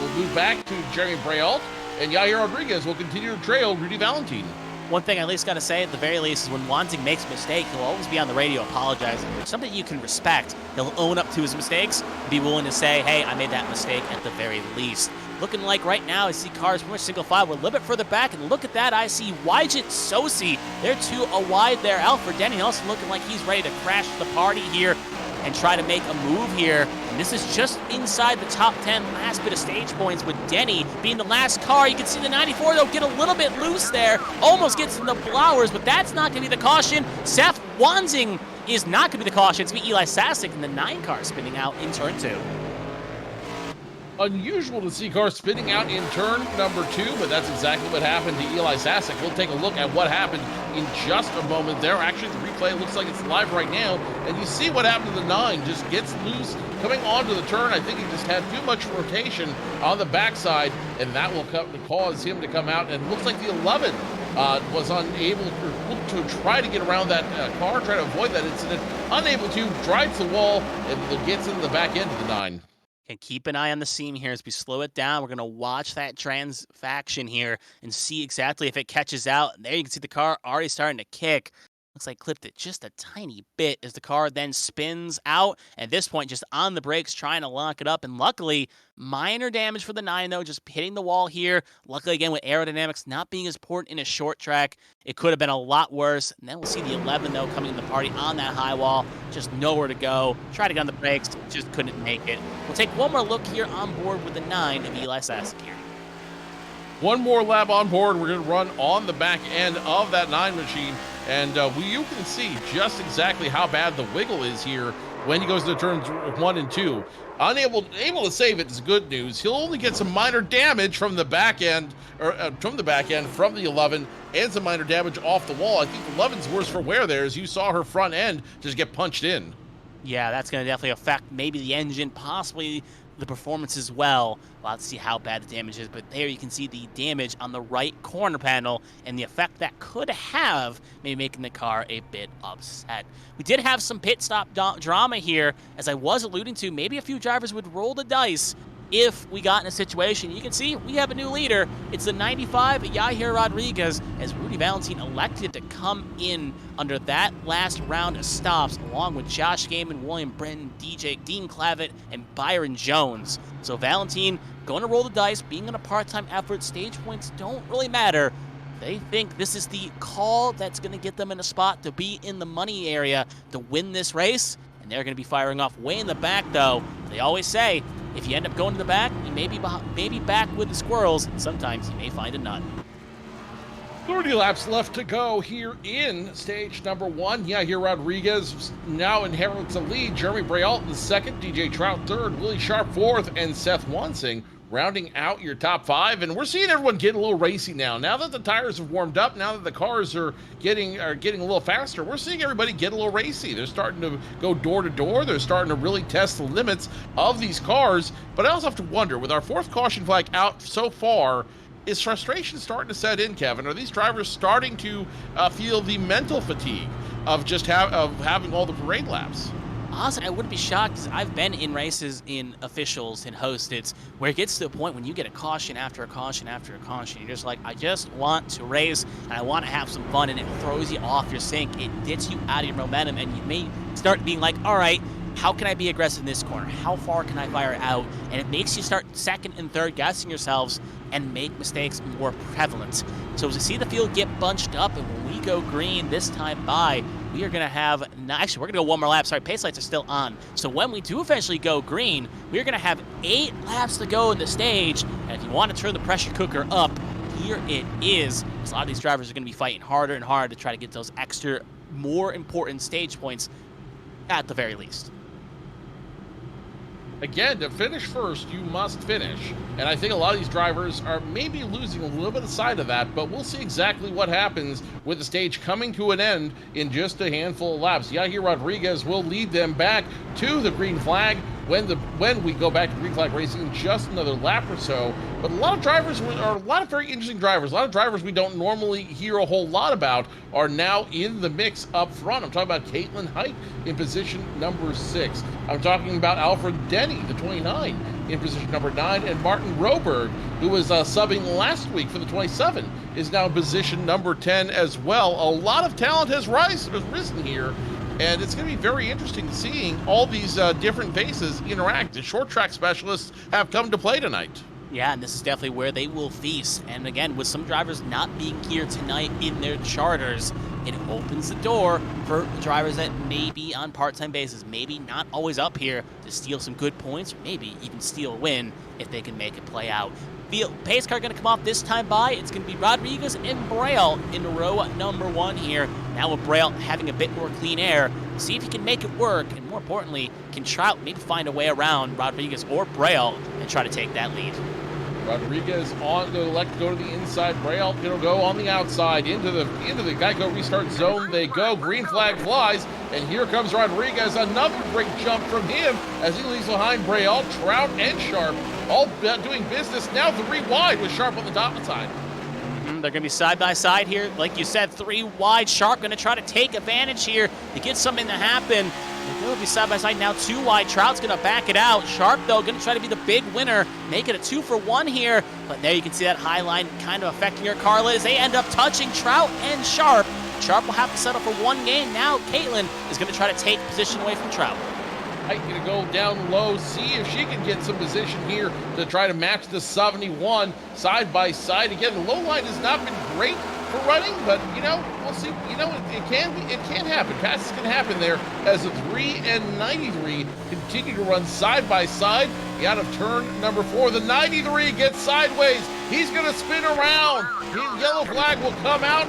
will move back to Jeremy Braille, and Yair Rodriguez will continue to trail Rudy Valentine. One thing I at least got to say, at the very least, is when Wanzing makes a mistake, he'll always be on the radio apologizing, which is something you can respect. He'll own up to his mistakes, be willing to say, hey, I made that mistake at the very least. Looking like right now, I see cars pretty much single file. We're a little bit further back, and look at that. I see Wygant, Sosi. They're 2 wide there. Alfred Denny also looking like he's ready to crash the party here and try to make a move here. And this is just inside the top 10 last bit of stage points with Denny being the last car. You can see the 94, though, get a little bit loose there. Almost gets in the blowers, but that's not going to be the caution. Seth Wanzing is not going to be the caution. It's going to be Eli Sasek in the 9 car spinning out in turn 2. Unusual to see cars spinning out in turn number 2, but that's exactly what happened to Eli Sasek. We'll take a look at what happened in just a moment there. Actually, the replay looks like it's live right now, and you see what happened to the 9. Just gets loose coming onto the turn. I think he just had too much rotation on the backside, and that will cause him to come out. And it looks like the 11 was unable to try to get around that car, try to avoid that incident. Unable to, drives the wall, and gets into the back end of the 9. And keep an eye on the seam here as we slow it down. We're going to watch that transfaction here and see exactly if it catches out. There you can see the car already starting to kick. Looks like clipped it just a tiny bit as the car then spins out. At this point, just on the brakes, trying to lock it up. And luckily, minor damage for the 9, though, just hitting the wall here. Luckily, again, with aerodynamics not being as important in a short track, it could have been a lot worse. And then we'll see the 11, though, coming in the party on that high wall. Just nowhere to go. Tried to get on the brakes, just couldn't make it. We'll take one more look here on board with the 9 of Eli Sasek here. One more lap on board. We're going to run on the back end of that 9 machine. And you can see just exactly how bad the wiggle is here when he goes to turns 1 and 2. Able to save it is good news. He'll only get some minor damage from the back end, from the 11, and some minor damage off the wall. I think the 11's worse for wear there, as you saw her front end just get punched in. Yeah, that's going to definitely affect maybe the engine, possibly the performance as well. We'll have to see how bad the damage is, but there you can see the damage on the right corner panel and the effect that could have, maybe making the car a bit upset. We did have some pit stop drama here, as I was alluding to. Maybe a few drivers would roll the dice if we got in a situation. You can see we have a new leader. It's the 95, Yahir Rodriguez, as Rudy Valentine elected to come in under that last round of stops, along with Josh Gaiman, William Britton, Dean Clavitt, and Byron Jones. So Valentine going to roll the dice, being on a part-time effort. Stage points don't really matter. They think this is the call that's going to get them in a spot to be in the money area to win this race. And they're going to be firing off way in the back, though. They always say, if you end up going to the back, you may be back with the squirrels, and sometimes you may find a nut. 30 laps left to go here in stage number 1. Yeah, here Rodriguez now inherits the lead. Jeremy Brault in second, DJ Trout third, Willie Sharp fourth, and Seth Wansing rounding out your top 5. And we're seeing everyone get a little racy now. Now that the tires have warmed up, now that the cars are getting a little faster, we're seeing everybody get a little racy. They're starting to go door to door. They're starting to really test the limits of these cars. But I also have to wonder, with our 4th caution flag out so far, is frustration starting to set in, Kevin? Are these drivers starting to feel the mental fatigue of just having all the parade laps? Honestly, I wouldn't be shocked, because I've been in races in officials and hosteds where it gets to a point when you get a caution after a caution after a caution. You're just like, I just want to race and I want to have some fun, and it throws you off your sync. It gets you out of your momentum, and you may start being like, all right, how can I be aggressive in this corner? How far can I fire out? And it makes you start second and third guessing yourselves and make mistakes more prevalent. So to see the field get bunched up, and when we go green this time by, we are going to have, actually, we're going to go one more lap. Sorry, pace lights are still on. So when we do eventually go green, we're going to have 8 laps to go in the stage. And if you want to turn the pressure cooker up, here it is. Because a lot of these drivers are going to be fighting harder and harder to try to get those extra, more important stage points at the very least. Again, to finish first, you must finish. And I think a lot of these drivers are maybe losing a little bit of sight of that, but we'll see exactly what happens with the stage coming to an end in just a handful of laps. Yahir Rodriguez will lead them back to the green flag when we go back to green flag racing in just another lap or so. But a lot of drivers are a lot of very interesting drivers. A lot of drivers we don't normally hear a whole lot about are now in the mix up front. I'm talking about Caitlin Height in position number 6. I'm talking about Alfred Denny, the 29, in position number 9, and Martin Roberg, who was subbing last week for the 27, is now in position number 10 as well. A lot of talent has risen here, and it's going to be very interesting seeing all these different faces interact. The short track specialists have come to play tonight. Yeah, and this is definitely where they will feast. And again, with some drivers not being here tonight in their charters, it opens the door for drivers that may be on part-time basis, maybe not always up here to steal some good points, or maybe even steal a win if they can make it play out. Pace car going to come off this time by. It's going to be Rodriguez and Braille in row number 1 here. Now with Braille having a bit more clean air, see if he can make it work, and more importantly, can Trout maybe find a way around Rodriguez or Braille and try to take that lead. Rodriguez on the left, go to the inside. Braille going to go on the outside into the Geico restart zone. They go. Green flag flies, and here comes Rodriguez. Another great jump from him as he leaves behind Braille, Trout, and Sharp, all doing business. Now 3 wide with Sharp on the top side. They're going to be side by side here. Like you said, 3 wide. Sharp going to try to take advantage here to get something to happen. They're going to be side by side now, 2 wide. Trout's going to back it out. Sharp, though, going to try to be the big winner. Make it a 2-for-1 here. But there you can see that high line kind of affecting your car as they end up touching Trout and Sharp. Sharp will have to settle for 1 game. Now Caitlin is going to try to take position away from Trout. Height going to go down low, see if she can get some position here to try to match the 71 side by side. Again, the low line has not been great for running, but we'll see. It can happen. Passes can happen there as the 3 and 93 continue to run side by side. Out of turn number 4, the 93 gets sideways. He's going to spin around. His yellow flag will come out.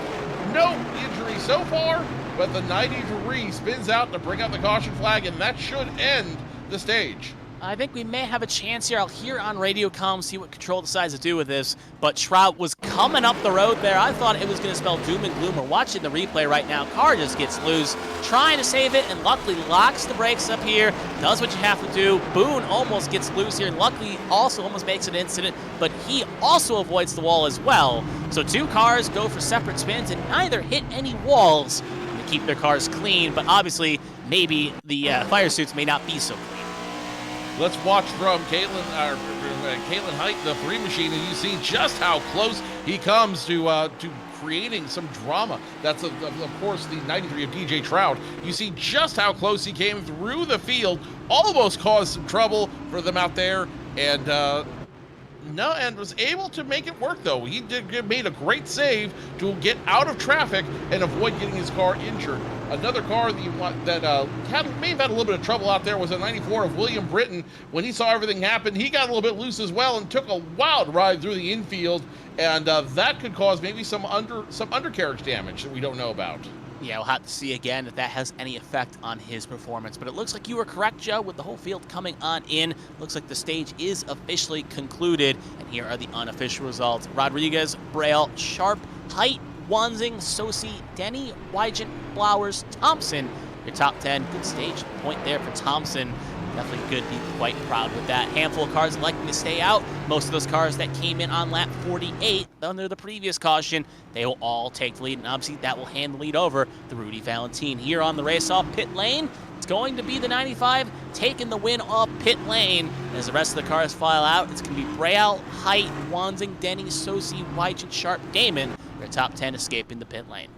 No injury so far. but the 93 spins out to bring out the caution flag, and that should end the stage. I think we may have a chance here. I'll hear on radio comm, see what Control decides to do with this. But Shroud was coming up the road there. I thought it was going to spell doom and gloom. We're watching the replay right now. Car just gets loose, trying to save it, and luckily locks the brakes up here. Does what you have to do. Boone almost gets loose here, and luckily also almost makes an incident, but he also avoids the wall as well. So two cars go for separate spins and neither hit any walls to keep their cars clean, but obviously maybe the fire suits may not be so clean. Let's watch from Caitlin Height, the 3 machine, and you see just how close he comes to creating some drama. That's, of course, the 93 of DJ Trout. You see just how close he came through the field, almost caused some trouble for them out there, and was able to make it work, though. He made a great save to get out of traffic and avoid getting his car injured. Another car that may have had a little bit of trouble out there was a 94 of William Britton. When he saw everything happen, he got a little bit loose as well and took a wild ride through the infield, and that could cause maybe some undercarriage damage that we don't know about. Yeah, we'll have to see again if that has any effect on his performance. But it looks like you were correct, Joe, with the whole field coming on in. Looks like the stage is officially concluded. And here are the unofficial results. Rodriguez, Braille, Sharp, Height, Wanzing, Sosi, Denny, Wygant, Flowers, Thompson. Your top 10. Good stage point there for Thompson. Definitely good. Be quite proud with that. Handful of cars electing to stay out. Most of those cars that came in on lap 48 under the previous caution, they will all take the lead, and obviously that will hand the lead over to Rudy Valentine. Here on the race-off pit lane, it's going to be the 95 taking the win off pit lane. As the rest of the cars file out, it's going to be Braille, Height, Wanzing, Denny, Sosi, Wygant, Sharp, Damon. Their top 10 escaping the pit lane.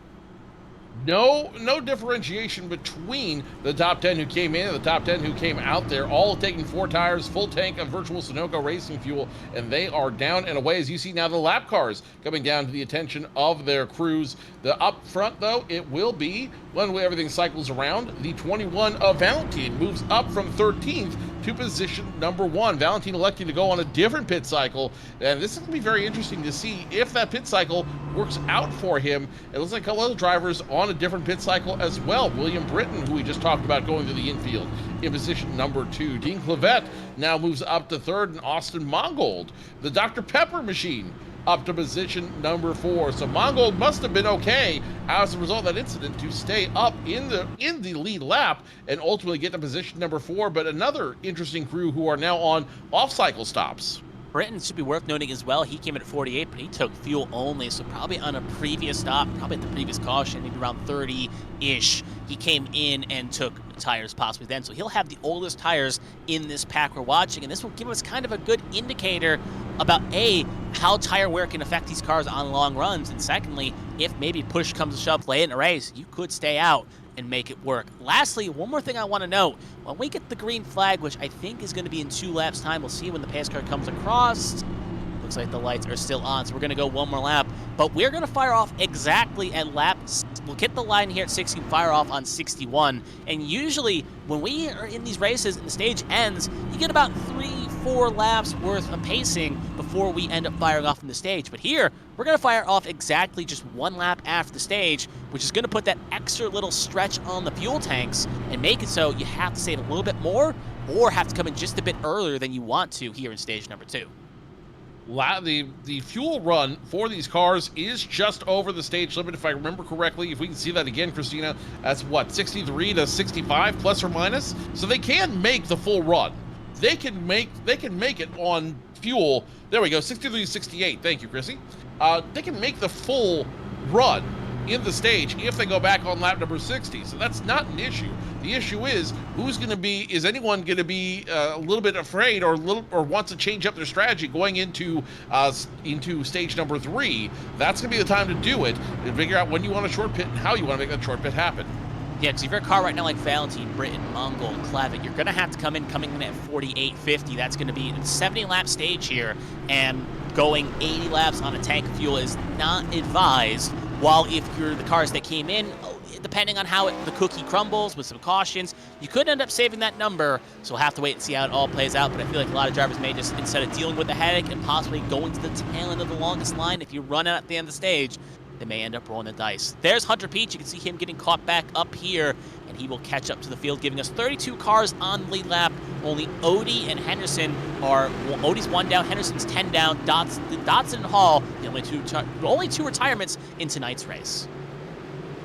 No differentiation between the top 10 who came in and the top 10 who came out there, all taking 4 tires, full tank of virtual Sunoco racing fuel, and they are down and away. As you see now, the lap cars coming down to the attention of their crews. The up front, though, it will be, when everything cycles around, the 21 of Valentine moves up from 13th to position number 1. Valentine electing to go on a different pit cycle, and this is going to be very interesting to see if that pit cycle works out for him. It looks like a couple other drivers on a different pit cycle as well. William Britton, who we just talked about, going to the infield in position number 2. Dean Clavette now moves up to 3rd, and Austin Mongold, the Dr. Pepper machine, up to position number 4. So Mongold must have been okay as a result of that incident to stay up in the lead lap and ultimately get to position number 4. But another interesting crew who are now on off-cycle stops. Britton should be worth noting as well. He came in at 48, but he took fuel only, so probably on a previous stop, probably at the previous caution, maybe around 30-ish, he came in and took tires possibly then. So he'll have the oldest tires in this pack we're watching, and this will give us kind of a good indicator about, A, how tire wear can affect these cars on long runs, and secondly, if maybe push comes to shove late in a race, you could stay out and make it work. Lastly, one more thing I want to note. When we get the green flag, which I think is going to be in 2 laps time, we'll see when the pace car comes across. Looks like the lights are still on, so we're going to go one more lap. But we're going to fire off exactly at lap. We'll get the line here at 60 and fire off on 61. And usually, when we are in these races and the stage ends, you get about 3-4 laps worth of pacing before we end up firing off from the stage. But here, we're going to fire off exactly just 1 lap after the stage, which is going to put that extra little stretch on the fuel tanks and make it so you have to save a little bit more or have to come in just a bit earlier than you want to here in stage number 2. The fuel run for these cars is just over the stage limit, if I remember correctly. If we can see that again, Kristina, that's what, 63 to 65 plus or minus? So they can make the full run. They can make it on fuel. There we go, 63 to 68. Thank you, Chrissy. They can make the full run in the stage if they go back on lap number 60. So that's not an issue. The issue is is anyone going to be a little bit afraid or wants to change up their strategy going into stage number 3? That's going to be the time to do it and figure out when you want a short pit and how you want to make that short pit happen. Yeah, because if you're a car right now like Valentine, Britton, Mongol, Clavitt, you're going to have to coming in at 48.50. That's going to be a 70-lap stage here, and going 80 laps on a tank of fuel is not advised. While if you're the cars that came in, depending on how the cookie crumbles with some cautions, you could end up saving that number. So we'll have to wait and see how it all plays out. But I feel like a lot of drivers may just, instead of dealing with the headache and possibly going to the tail end of the longest line, if you run out at the end of the stage, they may end up rolling the dice. There's Hunter Peach. You can see him getting caught back up here, and he will catch up to the field, giving us 32 cars on the lead lap. Only Odie and Henderson are, well, Odie's 1 down, Henderson's 10 down. Dotson and Hall, the only two retirements in tonight's race.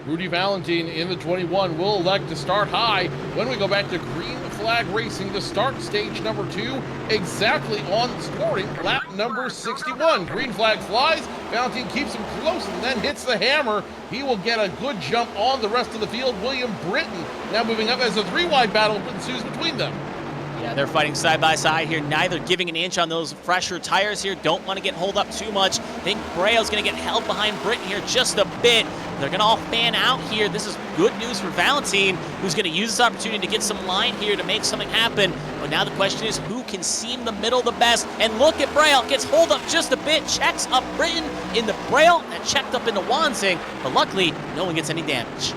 Rudy Valentine in the 21 will elect to start high when we go back to green flag racing to start stage number 2, exactly on scoring lap number 61. Green flag flies, Valentine keeps him close and then hits the hammer. He will get a good jump on the rest of the field. William Britton now moving up as a 3-wide battle ensues between them. Yeah, they're fighting side by side here, neither giving an inch on those fresher tires here. Don't want to get holed up too much. I think Braille's going to get held behind Britton here just a bit. They're going to all fan out here. This is good news for Valentine, who's going to use this opportunity to get some line here to make something happen. But now the question is, who can seam the middle the best? And look at Braille, gets holed up just a bit, checks up Britton in the Braille, and checked up into Wansing. But luckily, no one gets any damage.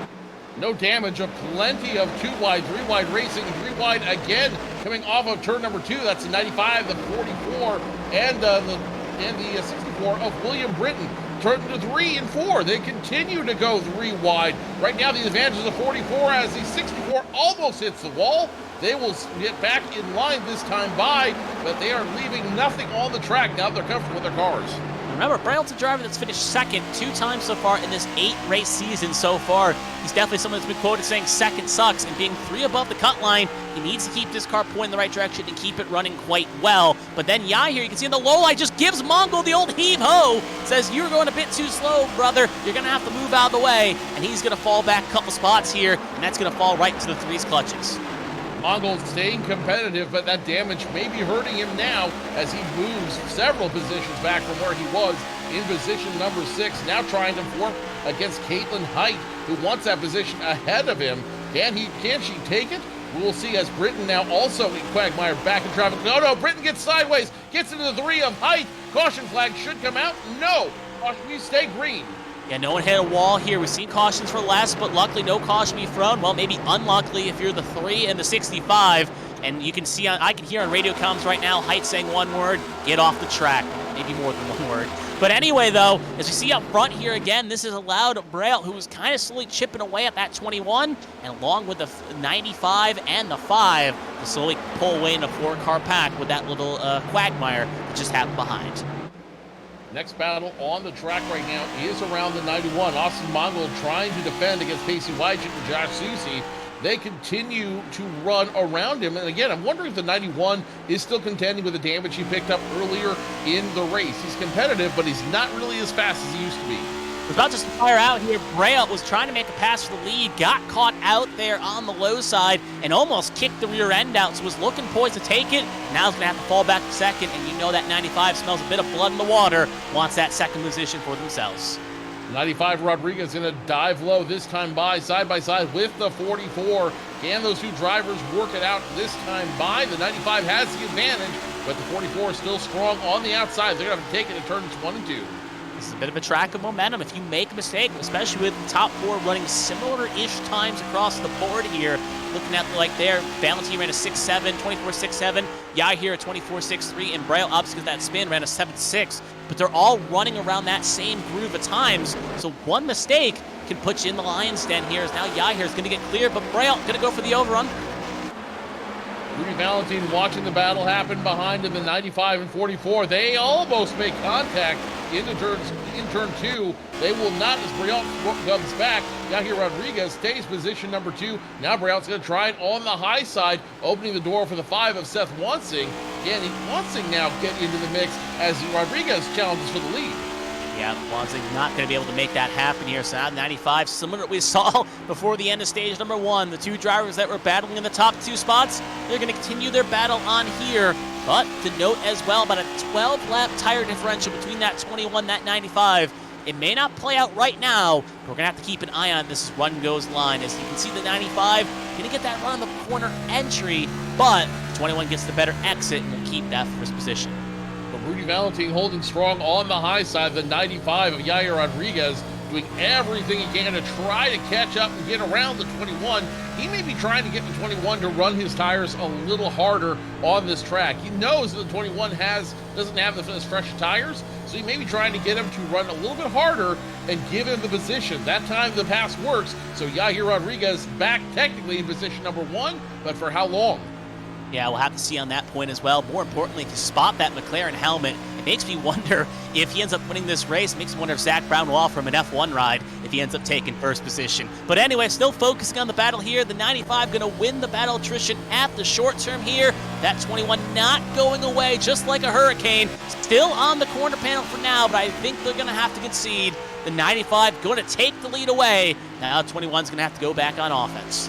No damage, of plenty of 2-wide, 3-wide racing, 3-wide again, coming off of turn number 2. That's the 95, the 44, and the 64 of William Britton. Turn to 3 and 4. They continue to go 3-wide. Right now, the advantage is the 44 as the 64 almost hits the wall. They will get back in line this time by, but they are leaving nothing on the track now that they're comfortable with their cars. Remember, Braille's a driver that's finished second 2 times so far in this 8-race season so far. He's definitely someone that's been quoted saying second sucks, and being 3 above the cut line, he needs to keep this car pointing in the right direction and keep it running quite well. But then Yai here, you can see in the low light, just gives Mongol the old heave-ho, says, you're going a bit too slow, brother. You're going to have to move out of the way, and he's going to fall back a couple spots here, and that's going to fall right into the 3's clutches. Mongol staying competitive, but that damage may be hurting him now as he moves several positions back from where he was in position number 6, now trying to work against Caitlin Height, who wants that position ahead of him. Can she take it? We'll see as Britton now also in Quagmire back in traffic. No, Britton gets sideways, gets into the 3 of Height. Caution flag should come out. No, caution, we stay green. Yeah, no one hit a wall here. We've seen cautions for less, but luckily no caution be thrown. Well, maybe unluckily if you're the 3 and the 65. And you can see, I can hear on radio comms right now, Height saying one word, get off the track. Maybe more than one word. But anyway, though, as we see up front here again, this has allowed Braille, who was kind of slowly chipping away at that 21, and along with the 95 and the 5, to slowly pull away in a 4-car pack with that little quagmire that just happened behind. Next battle on the track right now is around the 91. Austin Mongol trying to defend against Pacey Wygent and Josh Susi. They continue to run around him. And again, I'm wondering if the 91 is still contending with the damage he picked up earlier in the race. He's competitive, but he's not really as fast as he used to be. Was about to fire out here. Braille was trying to make a pass for the lead, got caught out there on the low side, and almost kicked the rear end out, so was looking poised to take it. Now he's going to have to fall back to second, and you know that 95 smells a bit of blood in the water, wants that second position for themselves. 95 Rodriguez in a dive low this time by side with the 44. Can those two drivers work it out this time by? The 95 has the advantage, but the 44 is still strong on the outside. They're going to have to take it in turns 1 and 2. This is a bit of a track of momentum. If you make a mistake, especially with the top 4 running similar-ish times across the board here, looking at like there, Valentine ran a 6.7, 24.67, Yai here a 24.63, and Braille Ups, because that spin ran a 7.6. But they're all running around that same groove at times, so one mistake can put you in the lion's den here. As now Yai here is going to get clear, but Braille going to go for the overrun. Rudy Valentine watching the battle happen behind him, the 95 and 44. They almost make contact in turn 2. They will not as Braille comes back. Now here Rodriguez stays position number 2. Now Braille's going to try it on the high side, opening the door for the 5 of Seth Wansing. Can Wansing now get into the mix as Rodriguez challenges for the lead? Yeah, Wansing not going to be able to make that happen here. So now 95, similar to what we saw before the end of stage number 1. The 2 drivers that were battling in the top 2 spots, they're going to continue their battle on here. But to note as well, about a 12-lap tire differential between that 21, that 95. It may not play out right now, but we're going to have to keep an eye on this run goes line. As you can see, the 95 going to get that run on the corner entry, but 21 gets the better exit and will keep that first position. Rudy Valentine holding strong on the high side. The 95 of Yair Rodriguez doing everything he can to try to catch up and get around the 21. He may be trying to get the 21 to run his tires a little harder on this track. He knows that the 21 doesn't have as fresh tires, so he may be trying to get him to run a little bit harder and give him the position. That time the pass works, so Yahir Rodriguez back technically in position number 1, but for how long? Yeah, we'll have to see on that point as well. More importantly, to spot that McLaren helmet, it makes me wonder if he ends up winning this race. It makes me wonder if Zach Brown will offer him an F1 ride if he ends up taking first position. But anyway, still focusing on the battle here. The 95 going to win the battle attrition at the short term here. That 21 not going away, just like a hurricane. Still on the corner panel for now, but I think they're going to have to concede. The 95 going to take the lead away. Now 21's going to have to go back on offense.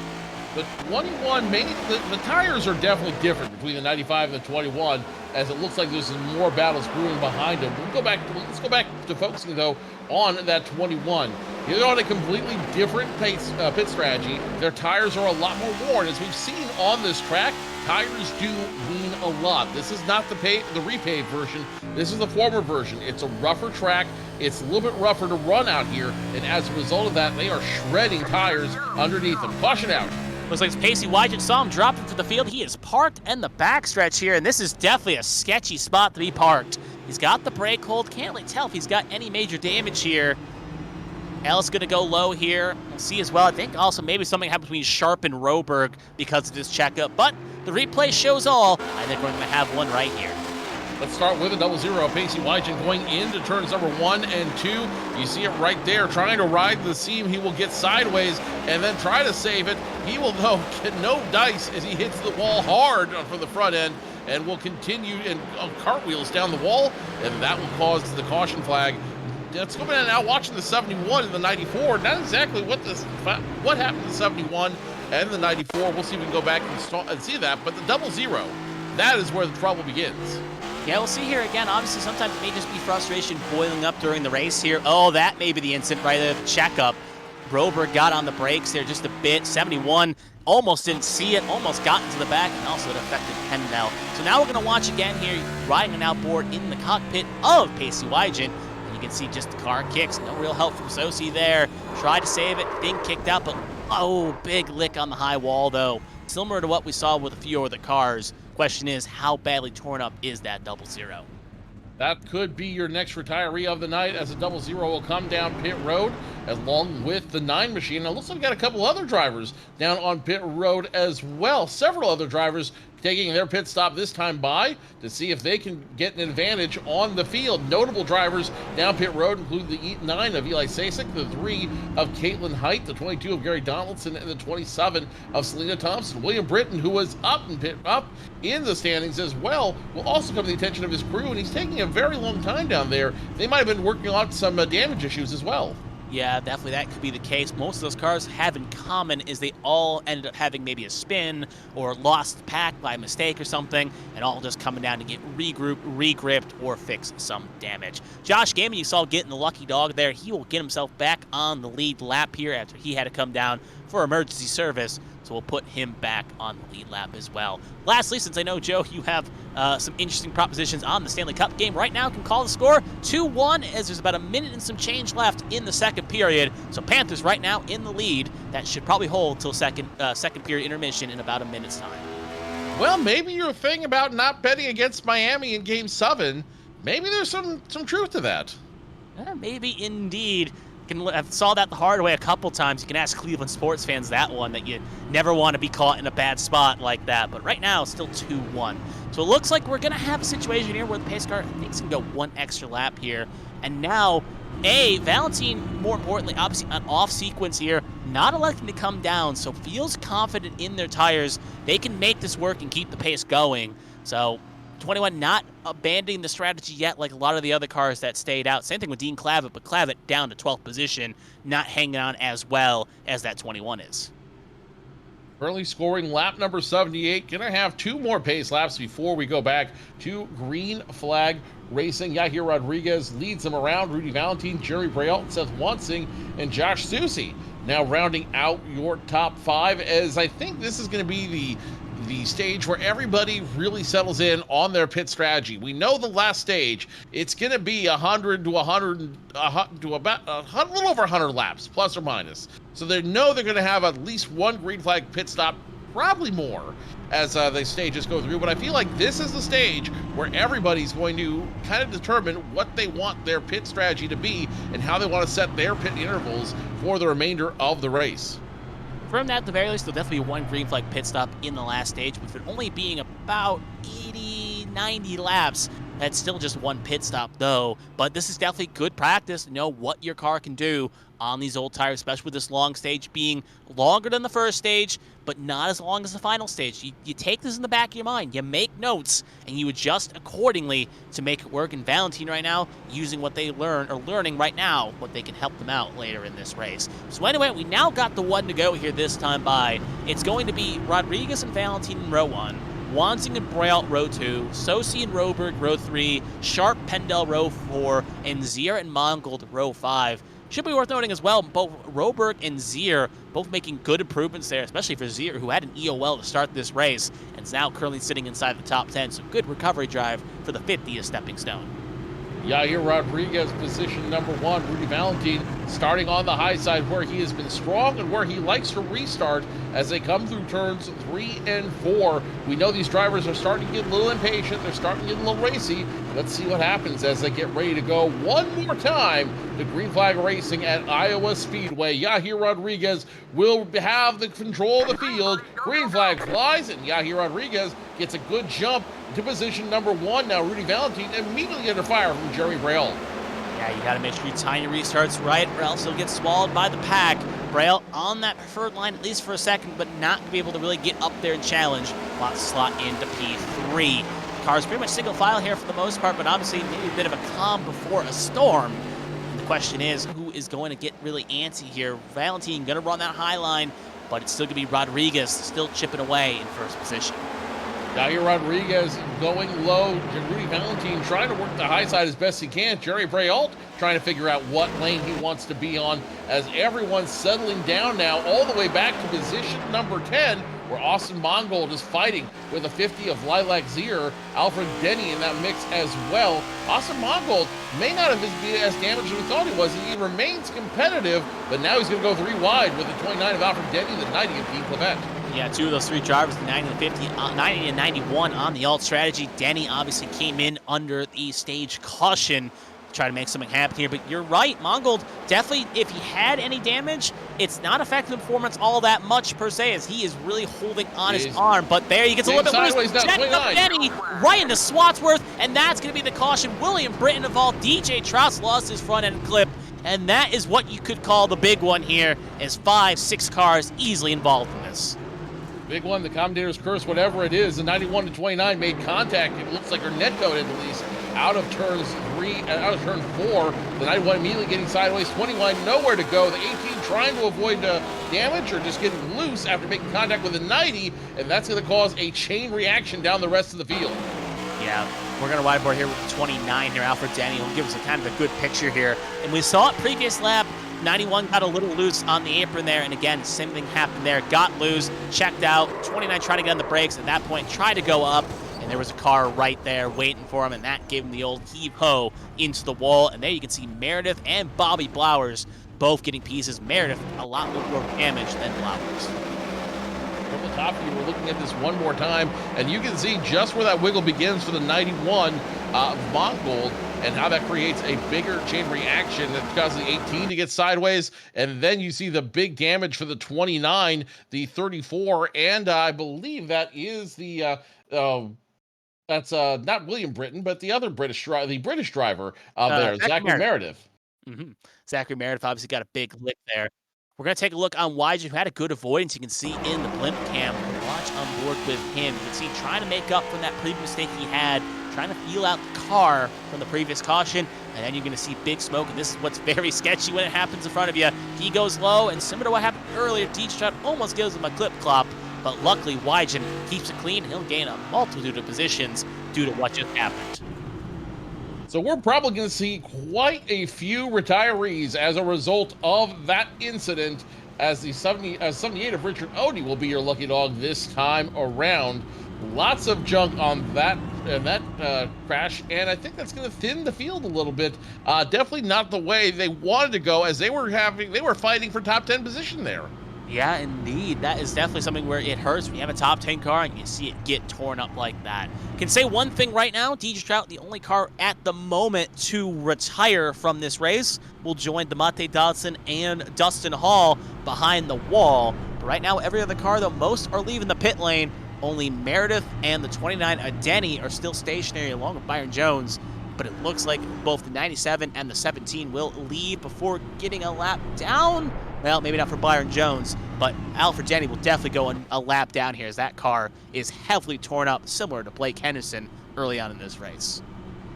The 21, maybe the tires are definitely different between the 95 and the 21, as it looks like there's some more battles brewing behind them. Let's go back to focusing, though, on that 21. They're on a completely different pit strategy. Their tires are a lot more worn. As we've seen on this track, tires do lean a lot. This is not the repaved version. This is the former version. It's a rougher track. It's a little bit rougher to run out here, and as a result of that, they are shredding tires underneath them. Caution out. Looks like Pacey Wygent saw him drop into the field. He is parked in the backstretch here, and this is definitely a sketchy spot to be parked. He's got the brake hold. Can't really tell if he's got any major damage here. Ellis going to go low here. We'll see as well. I think also maybe something happened between Sharp and Roberg because of this checkup, but the replay shows all. I think we're going to have one right here. Let's start with a 0-0. Pacey Wygent going into turns number 1 and 2. You see it right there, trying to ride the seam. He will get sideways and then try to save it. He will, though, get no dice as he hits the wall hard from the front end and will continue and cartwheels down the wall, and that will cause the caution flag. Let's go back now watching the 71 and the 94. Not exactly what happened to the 71 and the 94. We'll see if we can go back and see that, but the 0-0, that is where the trouble begins. Yeah, we'll see here again. Obviously, sometimes it may just be frustration boiling up during the race here. Oh, that may be the incident right there, the checkup. Roberg got on the brakes there just a bit. 71 almost didn't see it, almost got into the back, and also it affected Pendel. So now we're going to watch again here, riding an outboard in the cockpit of Pacey Wygent. And you can see just the car kicks. No real help from Sosi there. Tried to save it, being kicked out, but oh, big lick on the high wall, though. Similar to what we saw with a few other cars. Question is, how badly torn up is that 0-0? That could be your next retiree of the night, as a 0-0 will come down pit road along with the 9 machine. Now, it looks like we got a couple other drivers down on pit road as well. Several other drivers taking their pit stop this time by to see if they can get an advantage on the field. Notable drivers down pit road include the 9 of Eli Sasek, the 3 of Caitlin Height, the 22 of Gary Donaldson, and the 27 of Selena Thompson. William Britton, who was up in the standings as well, will also come to the attention of his crew, and he's taking a very long time down there. They might have been working on some damage issues as well. Yeah, definitely that could be the case. Most of those cars have in common is they all ended up having maybe a spin or lost the pack by mistake or something, and all just coming down to get regrouped, regripped, or fix some damage. Josh Gaiman, you saw getting the lucky dog there. He will get himself back on the lead lap here after he had to come down for emergency service. So we'll put him back on the lead lap as well. Lastly, since I know, Joe, you have some interesting propositions on the Stanley Cup game right now, can call the score 2-1 as there's about a minute and some change left in the second period. So Panthers right now in the lead. That should probably hold till second period intermission in about a minute's time. Well, maybe your thing about not betting against Miami in Game 7, maybe there's some truth to that. Maybe indeed. I've saw that the hard way a couple times. You can ask Cleveland sports fans that one, that you never want to be caught in a bad spot like that. But right now, it's still 2-1. So it looks like we're going to have a situation here where the pace car thinks can go one extra lap here. And now, Valentine, more importantly, obviously an off sequence here, not electing to come down, so feels confident in their tires. They can make this work and keep the pace going. So 21 not abandoning the strategy yet like a lot of the other cars that stayed out. Same thing with Dean Clavitt, but Clavitt down to 12th position, not hanging on as well as that 21 is. Currently scoring lap number 78. Gonna have 2 more pace laps before we go back to green flag racing. Yahir Rodriguez leads them around. Rudy Valentine, Jerry Braille, Seth Wansing, and Josh Susi Now rounding out your top 5, as I think this is going to be the stage where everybody really settles in on their pit strategy. We know the last stage, it's going to be 100 to 100 to about a little over 100 laps, plus or minus. So they know they're going to have at least one green flag pit stop, probably more, as the stages go through. But I feel like this is the stage where everybody's going to kind of determine what they want their pit strategy to be and how they want to set their pit intervals for the remainder of the race. From that, at the very least, there'll definitely be one green flag pit stop in the last stage, with it only being about 80, 90 laps. That's still just one pit stop, though. But this is definitely good practice to know what your car can do on these old tires, especially with this long stage being longer than the first stage, but not as long as the final stage. You take this in the back of your mind. You make notes, and you adjust accordingly to make it work. And Valentine right now, using what they learn, or learning right now, what they can help them out later in this race. So anyway, we now got the one to go here this time by. It's going to be Rodriguez and Valentine in row 1. Wansing and Braille, row 2, Sosi and Roberg, row 3, Sharp, Pendel, row 4, and Zier and Mongold, row 5. Should be worth noting as well, both Roberg and Zier both making good improvements there, especially for Zier, who had an EOL to start this race, and is now currently sitting inside the top 10, so good recovery drive for the 50th stepping stone. Yair Rodriguez, position number 1. Rudy Valentine starting on the high side where he has been strong and where he likes to restart as they come through turns 3 and 4. We know these drivers are starting to get a little impatient. They're starting to get a little racy. Let's see what happens as they get ready to go one more time to green flag racing at Iowa Speedway. Yair Rodriguez will have the control of the field. Green flag flies, and Yair Rodriguez gets a good jump to position number 1. Now Rudy Valentine immediately under fire from Jeremy Braille. Yeah, you got to make sure you time your restarts right, or else you'll get swallowed by the pack. Braille on that preferred line at least for a second, but not going to be able to really get up there and challenge. Lots slot into P3. Car's pretty much single file here for the most part, but obviously maybe a bit of a calm before a storm. And the question is, who is going to get really antsy here? Valentine going to run that high line, but it's still going to be Rodriguez still chipping away in first position. Yair Rodriguez going low. Rudy Valentine trying to work the high side as best he can. Jerry Brault trying to figure out what lane he wants to be on as everyone's settling down now all the way back to position number 10, where Austin Mongold is fighting with a 50 of Lilac Zier, Alfred Denny in that mix as well. Austin Mongold may not have been as damaged as we thought he was. He remains competitive, but now he's going to go 3 wide with the 29 of Alfred Denny and the 90 of Dean Clement. Yeah, 2 of those 3 drivers, the 90 and 50, 90 and 91 on the alt strategy. Denny obviously came in under the stage caution to try to make something happen here. But you're right, Mongold definitely, if he had any damage, it's not affecting the performance all that much per se, as he is really holding on his arm. But there he gets a little bit loose. Check up Denny right into Swatsworth, and that's going to be the caution. William Britton involved. DJ Troutz lost his front end clip. And that is what you could call the big one here, as 5-6 cars easily involved in this. Big one, the commentator's curse, whatever it is. The 91 to 29 made contact. It looks like her net coded at least out of turn 4. The 91 immediately getting sideways. 21 nowhere to go. The 18 trying to avoid damage or just getting loose after making contact with the 90, and that's going to cause a chain reaction down the rest of the field. Yeah, we're going to whiteboard here with the 29 here. Alfred Denny will give us a kind of a good picture here. And we saw it previous lap. 91 got a little loose on the apron there, and again, same thing happened there. Got loose, checked out. 29 trying to get on the brakes. At that point, tried to go up, and there was a car right there waiting for him, and that gave him the old heave-ho into the wall. And there you can see Meredith and Bobby Blowers both getting pieces. Meredith a lot more damage than Blowers. From the top view, we're looking at this one more time, and you can see just where that wiggle begins for the 91 Mongold, and how that creates a bigger chain reaction that causes the 18 to get sideways. And then you see the big damage for the 29, the 34, and I believe that is the that's not William Britton, but the other British driver there, Zachary Meredith. Mm-hmm. Zachary Meredith obviously got a big lick there. We're going to take a look on Wygen, who had a good avoidance. You can see in the blimp cam. Watch on board with him. You can see trying to make up from that previous mistake he had, trying to feel out the car from the previous caution, and then you're going to see big smoke, and this is what's very sketchy when it happens in front of you. He goes low, and similar to what happened earlier, Deitch almost gives him a clip clop, but luckily Wygen keeps it clean. He'll gain a multitude of positions due to what just happened. So we're probably going to see quite a few retirees as a result of that incident as the 78 of Richard Odie will be your lucky dog this time around. Lots of junk on that crash, and I think that's going to thin the field a little bit. Definitely not the way they wanted to go, as they were fighting for top 10 position there. Yeah, indeed. That is definitely something where it hurts when you have a top 10 car and you see it get torn up like that. Can say one thing right now, DJ Strout, the only car at the moment to retire from this race, will join the Mate Dodson and Dustin Hall behind the wall. But right now, every other car, though, most are leaving the pit lane. Only Meredith and the 29 Adeni are still stationary along with Byron Jones. But it looks like both the 97 and the 17 will leave before getting a lap down. Well, maybe not for Byron Jones, but Alfred Denny will definitely go a lap down here, as that car is heavily torn up, similar to Blake Henderson early on in this race.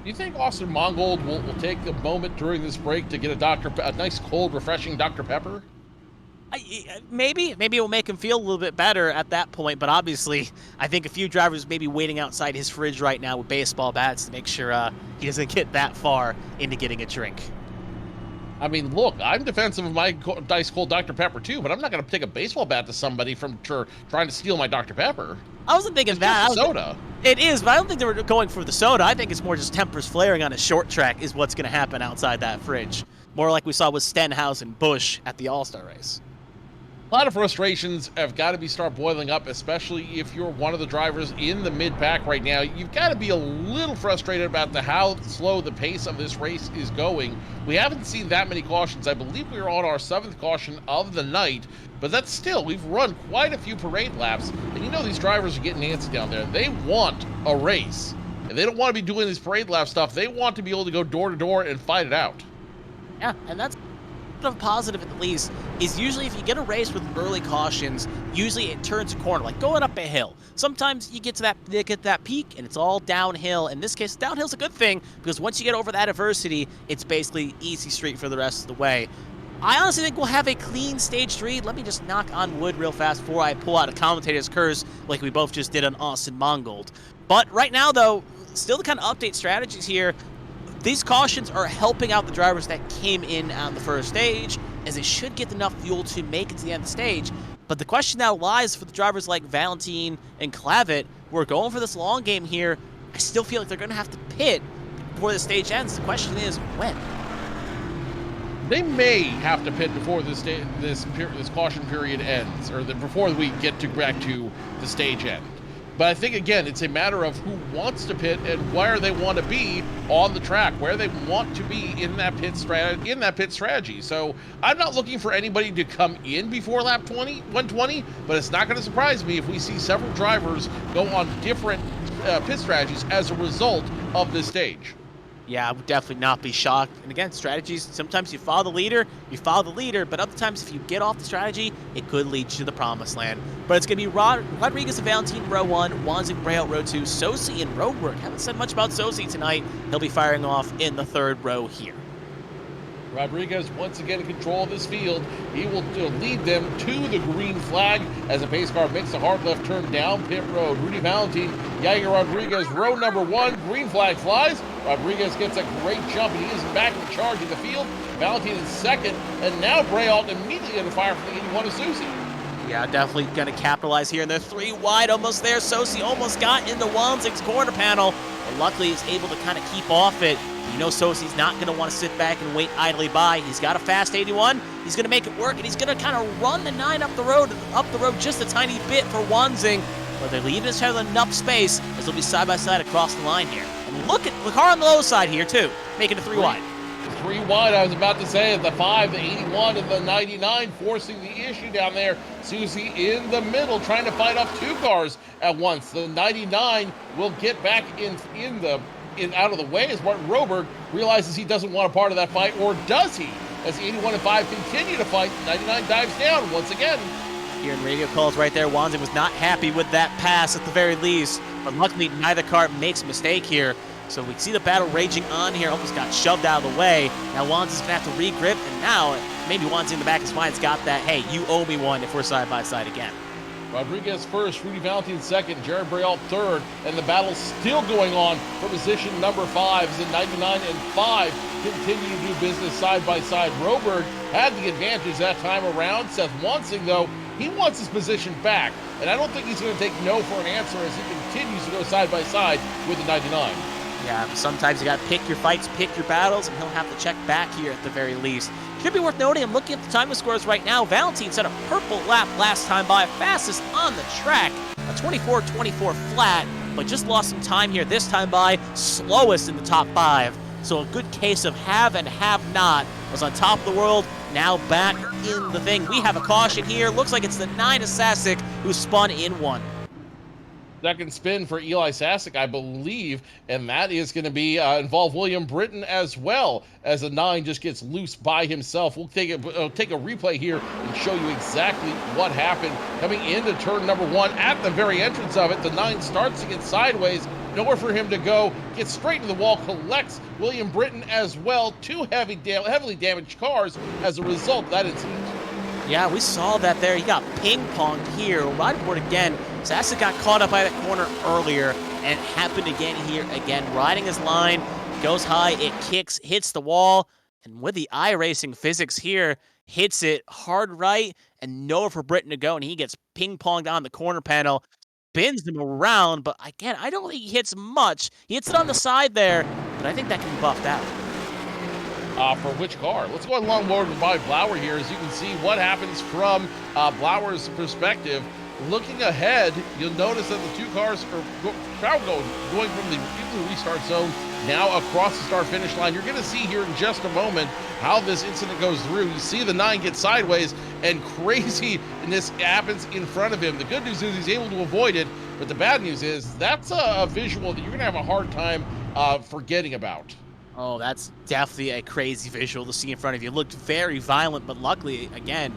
Do you think Austin Mongold will take a moment during this break to get a nice, cold, refreshing Dr. Pepper? Maybe it will make him feel a little bit better at that point, but obviously I think a few drivers may be waiting outside his fridge right now with baseball bats to make sure he doesn't get that far into getting a drink. I mean, look, I'm defensive of my Dice Cold Dr. Pepper too, but I'm not going to take a baseball bat to somebody from trying to steal my Dr. Pepper. I wasn't thinking that. Just soda. It is, but I don't think they were going for the soda. I think it's more just tempers flaring on a short track is what's going to happen outside that fridge. More like we saw with Stenhouse and Busch at the All-Star race. A lot of frustrations have got to start boiling up, especially if you're one of the drivers in the mid-pack right now. You've got to be a little frustrated about how slow the pace of this race is going. We haven't seen that many cautions. I believe we are on our 7th caution of the night, but that's still, we've run quite a few parade laps, and you know these drivers are getting antsy down there. They want a race, and they don't want to be doing this parade lap stuff. They want to be able to go door to door and fight it out. Yeah, and that's of positive at least is usually if you get a race with early cautions, usually it turns a corner, like going up a hill. Sometimes you get to that peak and it's all downhill. In this case, downhill's a good thing because once you get over that adversity, it's basically easy street for the rest of the way. I honestly think we'll have a clean stage 3. Let me just knock on wood real fast before I pull out a commentator's curse like we both just did on Austin Mongold. But right now, though, still to kind of update strategies here. These cautions are helping out the drivers that came in on the first stage, as they should get enough fuel to make it to the end of the stage. But the question now lies for the drivers like Valentine and Clavitt, who are going for this long game here. I still feel like they're going to have to pit before the stage ends. The question is, when? They may have to pit before this caution period ends, or before we get back to the stage end. But I think, again, it's a matter of who wants to pit and where they want to be on the track, where they want to be in that pit strategy. So I'm not looking for anybody to come in before lap 120, but it's not going to surprise me if we see several drivers go on different pit strategies as a result of this stage. Yeah, I would definitely not be shocked. And again, strategies, sometimes you follow the leader, but other times if you get off the strategy, it could lead you to the promised land. But it's going to be Rodriguez and Valentine row 1, Wanzik Bray out row 2, Sosi in road work. Haven't said much about Sosi tonight. He'll be firing off in the 3rd row here. Rodriguez once again in control of this field. He will lead them to the green flag as a pace car makes a hard left turn down pit road. Rudy Valentine, Yager Rodriguez, row number 1, green flag flies. Rodriguez gets a great jump, and he is back in charge of the field. Valentine in 2nd, and now Brault immediately on the fire for the 81 of Susie. Yeah, definitely going to capitalize here, and they're 3 wide, almost there. Sosi almost got into Wanzik's corner panel, but luckily he's able to kind of keep off it. You know Sosi's not going to want to sit back and wait idly by. He's got a fast 81. He's going to make it work, and he's going to kind of run the 9 up the road just a tiny bit for Wanzing. But they're leaving each other enough space as they'll be side by side across the line here. And look at the car on the low side here, too, making it 3 wide. 3 wide, I was about to say, the 5, the 81, and the 99 forcing the issue down there. Susie in the middle trying to fight off 2 cars at once. The 99 will get back out of the way as Martin Roberg realizes he doesn't want a part of that fight, or does he? As the 81 and 5 continue to fight, 99 dives down once again. Here in radio calls right there, Wanzing was not happy with that pass at the very least, but luckily neither car makes a mistake here. So we see the battle raging on here, almost got shoved out of the way. Now Wanzing's gonna have to regrip, and now maybe Wanzing in the back of his mind's got that, hey, you owe me one if we're side by side again. Rodriguez first, Rudy Valentine second, Jared Brialt third, and the battle's still going on for position number 5 as the 99 and 5 continue to do business side by side. Roberg had the advantage that time around. Seth Wansing, though, he wants his position back, and I don't think he's going to take no for an answer as he continues to go side by side with the 99. Yeah, sometimes you got to pick your fights, pick your battles, and he'll have to check back here at the very least. Should be worth noting, I'm looking at the time scores right now. Valentine set a purple lap last time by, fastest on the track, a 24-24 flat, but just lost some time here this time by, slowest in the top 5. So a good case of have and have not. Was on top of the world, now back in the thing. We have a caution here. Looks like it's the 9 of Sasek who spun in 1. Second spin for Eli Sasek, I believe, and that is going to be involve William Britton as well, as the 9 just gets loose by himself. We'll take a replay here and show you exactly what happened. Coming into turn number 1, at the very entrance of it, the 9 starts to get sideways, nowhere for him to go, gets straight to the wall, collects William Britton as well. 2 heavily damaged cars as a result of that incident. Yeah, we saw that there. He got ping-ponged here. Right aboard again. Sasek got caught up by that corner earlier, and it happened again here. Again, riding his line, goes high, it kicks, hits the wall, and with the iRacing physics here, hits it hard right, and nowhere for Britton to go, and he gets ping-ponged on the corner panel, spins him around, but again, I don't think he hits much. He hits it on the side there, but I think that can be buffed out. For which car? Let's go along board with Bobby Blauer here, as you can see what happens from Blauer's perspective. Looking ahead, you'll notice that the 2 cars are going from the restart zone now across the start-finish line. You're going to see here in just a moment how this incident goes through. You see the 9 get sideways, and craziness happens in front of him. The good news is he's able to avoid it, but the bad news is that's a visual that you're going to have a hard time forgetting about. Oh, that's definitely a crazy visual to see in front of you. It looked very violent, but luckily, again,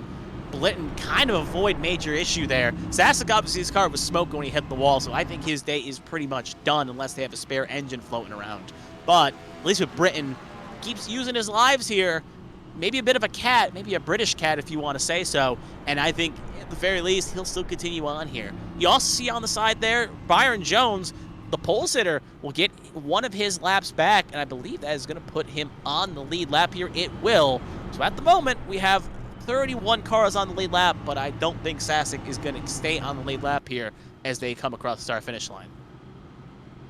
Britton kind of avoid major issue there. Sasek, obviously, his car was smoking when he hit the wall, so I think his day is pretty much done unless they have a spare engine floating around. But at least with Britton, keeps using his lives here. Maybe a bit of a cat, maybe a British cat if you want to say so. And I think, at the very least, he'll still continue on here. You also see on the side there, Byron Jones, the pole sitter, will get one of his laps back, and I believe that is going to put him on the lead lap here. It will. So at the moment, we have 31 cars on the lead lap, but I don't think Sasek is going to stay on the lead lap here as they come across the start-finish line.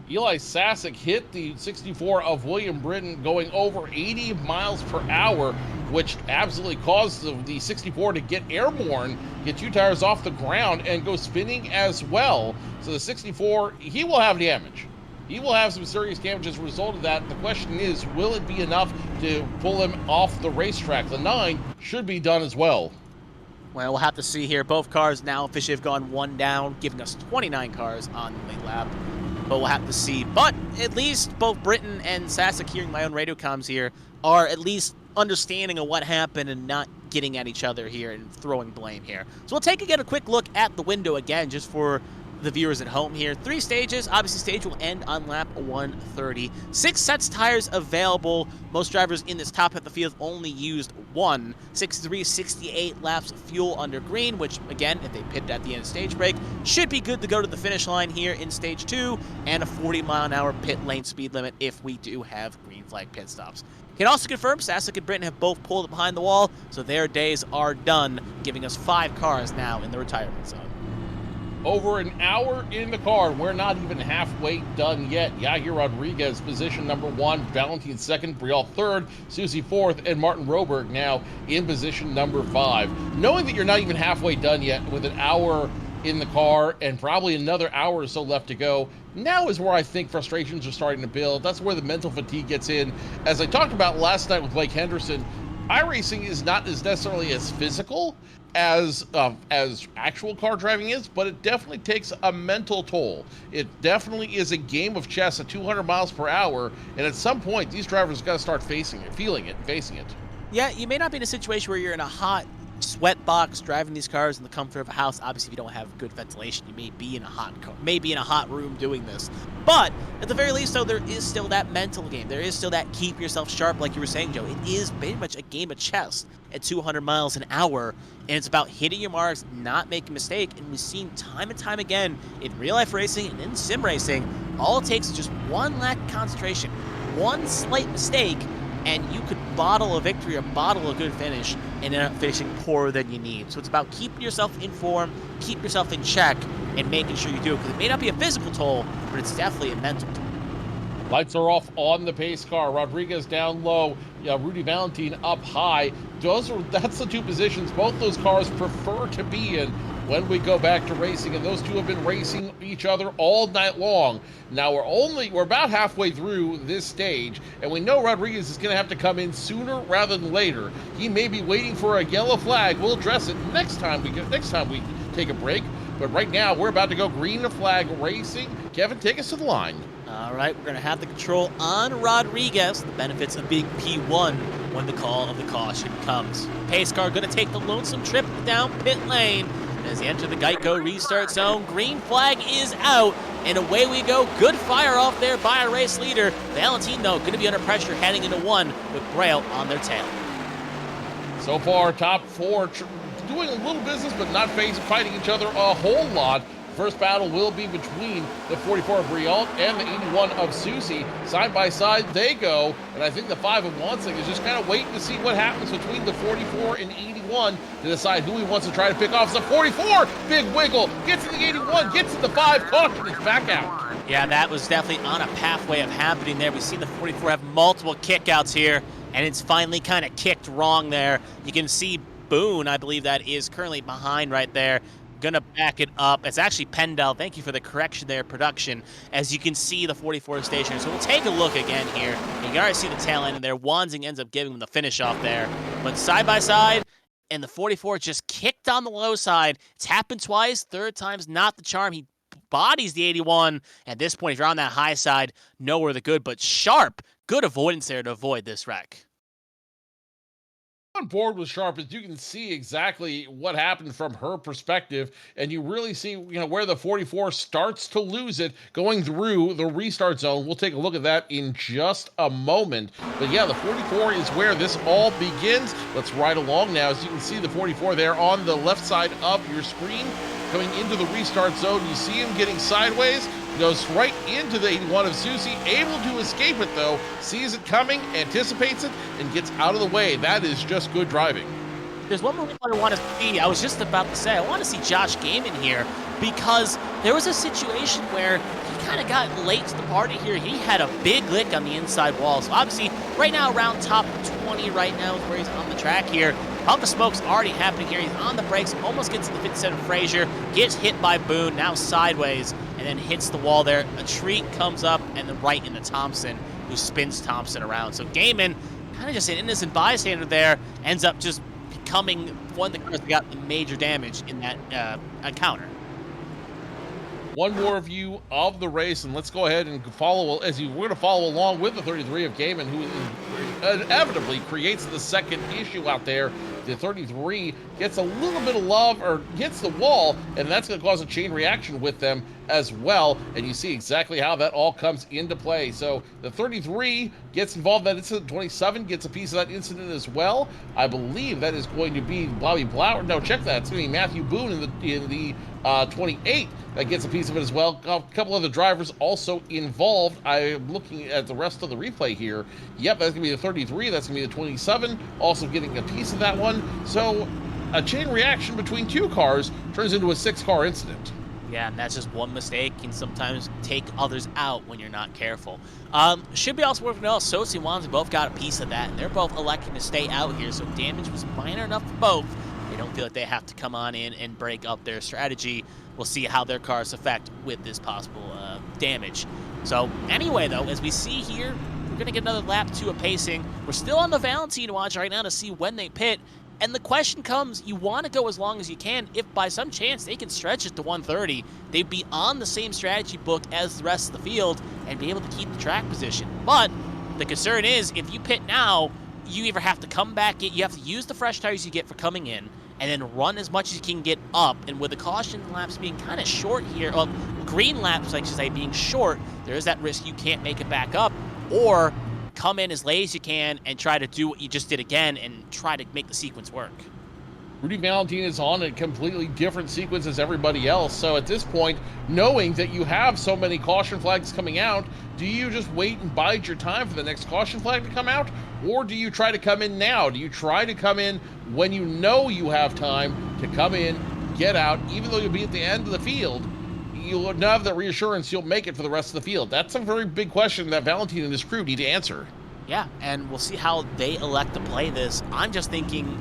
Eli Sasek hit the 64 of William Britton going over 80 miles per hour, which absolutely caused the 64 to get airborne, get 2 tires off the ground, and go spinning as well. So the 64, he will have damage. He will have some serious damage as a result of that. The question is, will it be enough to pull him off the racetrack? The 9 should be done as well. Well, we'll have to see here. Both cars now officially have gone 1 down, giving us 29 cars on the lead lap. But we'll have to see. But at least both Britton and Sasek, hearing my own radio comms here, are at least understanding of what happened and not getting at each other here and throwing blame here. So we'll take again a quick look at the window again, just for the viewers at home here. 3 stages. Obviously, stage will end on lap 130. 6 sets tires available. Most drivers in this top half of the field only used 1. 68 laps of fuel under green, which, again, if they pitted at the end of stage break, should be good to go to the finish line here in stage 2, and a 40-mile-an-hour pit lane speed limit if we do have green flag pit stops. Can also confirm Sasek and Britton have both pulled behind the wall, so their days are done, giving us 5 cars now in the retirement zone. Over an hour in the car. We're not even halfway done yet. Yahir Rodriguez, position number 1. Valentine second. Brial third. Susie fourth. And Martin Roberg now in position number 5. Knowing that you're not even halfway done yet with an hour in the car and probably another hour or so left to go, now is where I think frustrations are starting to build. That's where the mental fatigue gets in. As I talked about last night with Blake Henderson, iRacing is not as necessarily as physical as actual car driving is, but it definitely takes a mental toll. It definitely is a game of chess at 200 miles per hour, and at some point, these drivers got to start feeling it, facing it. Yeah, you may not be in a situation where you're in a hot sweat box, driving these cars in the comfort of a house. Obviously, if you don't have good ventilation, you may be in a hot car, maybe in a hot room doing this. But at the very least, though, there is still that mental game. There is still that keep yourself sharp, like you were saying, Joe. It is pretty much a game of chess at 200 miles an hour, and it's about hitting your marks, not making a mistake. And we've seen time and time again in real life racing and in sim racing, all it takes is just one lack of concentration, one slight mistake, and you could bottle a victory or bottle a good finish and end up finishing poorer than you need. So it's about keeping yourself in form, keep yourself in check, and making sure you do it, because it may not be a physical toll, but it's definitely a mental toll. Lights are off on the pace car. Rodriguez down low. Rudy Valentine up high. That's the two positions both those cars prefer to be in when we go back to racing, and those two have been racing each other all night long. Now we're about halfway through this stage, and we know Rodriguez is going to have to come in sooner rather than later. He may be waiting for a yellow flag. We'll address it next time we take a break. But right now we're about to go green flag racing. Kevin, take us to the line. All right, we're going to have the control on Rodriguez, the benefits of being P1 when the call of the caution comes. Pace car going to take the lonesome trip down pit lane. As he enters the Geico restart zone, green flag is out, and away we go. Good fire off there by a race leader. Valentine, though, going to be under pressure heading into one with Braille on their tail. So far, top four doing a little business, but not fighting each other a whole lot. First battle will be between the 44 of Brialt and the 81 of Susie. Side by side they go, and I think the 5 of Wansing is just kind of waiting to see what happens between the 44 and 81 to decide who he wants to try to pick off. So 44, big wiggle, gets to the 81, gets to the 5, caution is back out. Yeah, that was definitely on a pathway of happening there. We've seen the 44 have multiple kickouts here, and it's finally kind of kicked wrong there. You can see Boone, I believe that is currently behind right there. Gonna back it up. It's actually Pendel. Thank you for the correction there, production. As you can see, the 44 station. So we'll take a look again here. You can already see the tail end there. Wansing ends up giving him the finish off there. But side by side, and the 44 just kicked on the low side. It's happened twice. Third time's not the charm. He bodies the 81. At this point, if you're on that high side, nowhere the good, but sharp. Good avoidance there to avoid this wreck. On board with Sharp, as you can see exactly what happened from her perspective, and you really see where the 44 starts to lose it going through the restart zone. We'll take a look at that in just a moment. But yeah, the 44 is where this all begins. Let's ride along now. As you can see the 44 there on the left side of your screen coming into the restart zone. You see him getting sideways, goes right into the 81 of Susie, able to escape it though, sees it coming, anticipates it, and gets out of the way. That is just good driving. There's one more I want to see. I was just about to say, I want to see Josh Gaiman here, because there was a situation where he kind of got late to the party here. He had a big lick on the inside wall. So obviously, right now, around top 20 right now is where he's on the track here. Pump of smoke's already happening here. He's on the brakes, almost gets to the 57 Frazier, gets hit by Boone, now sideways, and then hits the wall there. A tree comes up, and then right into Thompson, who spins Thompson around. So Gaiman, kind of just an innocent bystander there, ends up just becoming one of the cars that got the major damage in that encounter. One more view of the race, and let's go ahead and follow, we're going to follow along with the 33 of Gaiman, who inevitably creates the second issue out there. The 33 gets a little bit of love, or hits the wall, and that's going to cause a chain reaction with them as well, and you see exactly how that all comes into play. So the 33 gets involved in that incident. 27 gets a piece of that incident as well. I believe that is going to be Bobby Blower. No, check that. It's going to be Matthew Boone in the 28 that gets a piece of it as well. A couple other drivers also involved. I'm looking at the rest of the replay here. Yep, that's going to be the 33. That's going to be the 27, also getting a piece of that one. So a chain reaction between two cars turns into a 6-car incident. Yeah, and that's just one mistake can sometimes take others out when you're not careful. Should be also worth noting, Sosi and Wanzi both got a piece of that, and they're both electing to stay out here, so damage was minor enough for both. They don't feel like they have to come on in and break up their strategy. We'll see how their cars affect with this possible damage. So anyway, though, as we see here, we're going to get another lap 2 of pacing. We're still on the Valentine watch right now to see when they pit. And the question comes, you want to go as long as you can. If by some chance they can stretch it to 130, they'd be on the same strategy book as the rest of the field and be able to keep the track position. But the concern is, if you pit now, you either have to come back in, you have to use the fresh tires you get for coming in, and then run as much as you can get up. And with the caution laps being kind of short here, well, green laps, I should say, being short, there is that risk you can't make it back up, or come in as late as you can and try to do what you just did again and try to make the sequence work. Rudy Valentine is on a completely different sequence as everybody else. So at this point, knowing that you have so many caution flags coming out, do you just wait and bide your time for the next caution flag to come out? Or do you try to come in now? Do you try to come in when you know you have time to come in, get out, even though you'll be at the end of the field? You'll have that reassurance you'll make it for the rest of the field. That's a very big question that Valentine and his crew need to answer. Yeah, and we'll see how they elect to play this. I'm just thinking,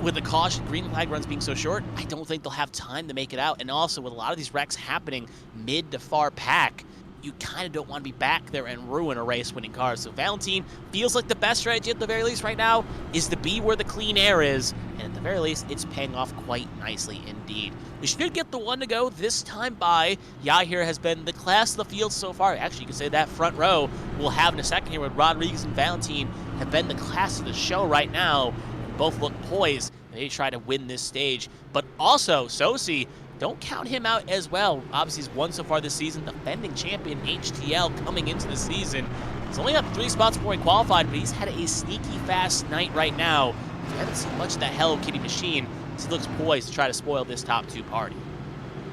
with the caution green flag runs being so short, I don't think they'll have time to make it out. And also, with a lot of these wrecks happening mid to far pack, you kind of don't want to be back there and ruin a race-winning car. So Valentine feels like the best strategy at the very least right now is to be where the clean air is, and at the very least, it's paying off quite nicely indeed. We should get the one to go this time by. Yahir has been the class of the field so far. Actually, you could say that front row we'll have in a second here with Rodriguez and Valentine have been the class of the show right now. Both look poised. They try to win this stage. But also, Sosi, don't count him out as well. Obviously, he's won so far this season. Defending champion HTL coming into the season. He's only got 3 spots before he qualified, but he's had a sneaky fast night right now. We haven't seen much of that Hello Kitty machine, so he looks poised to try to spoil this top 2 party.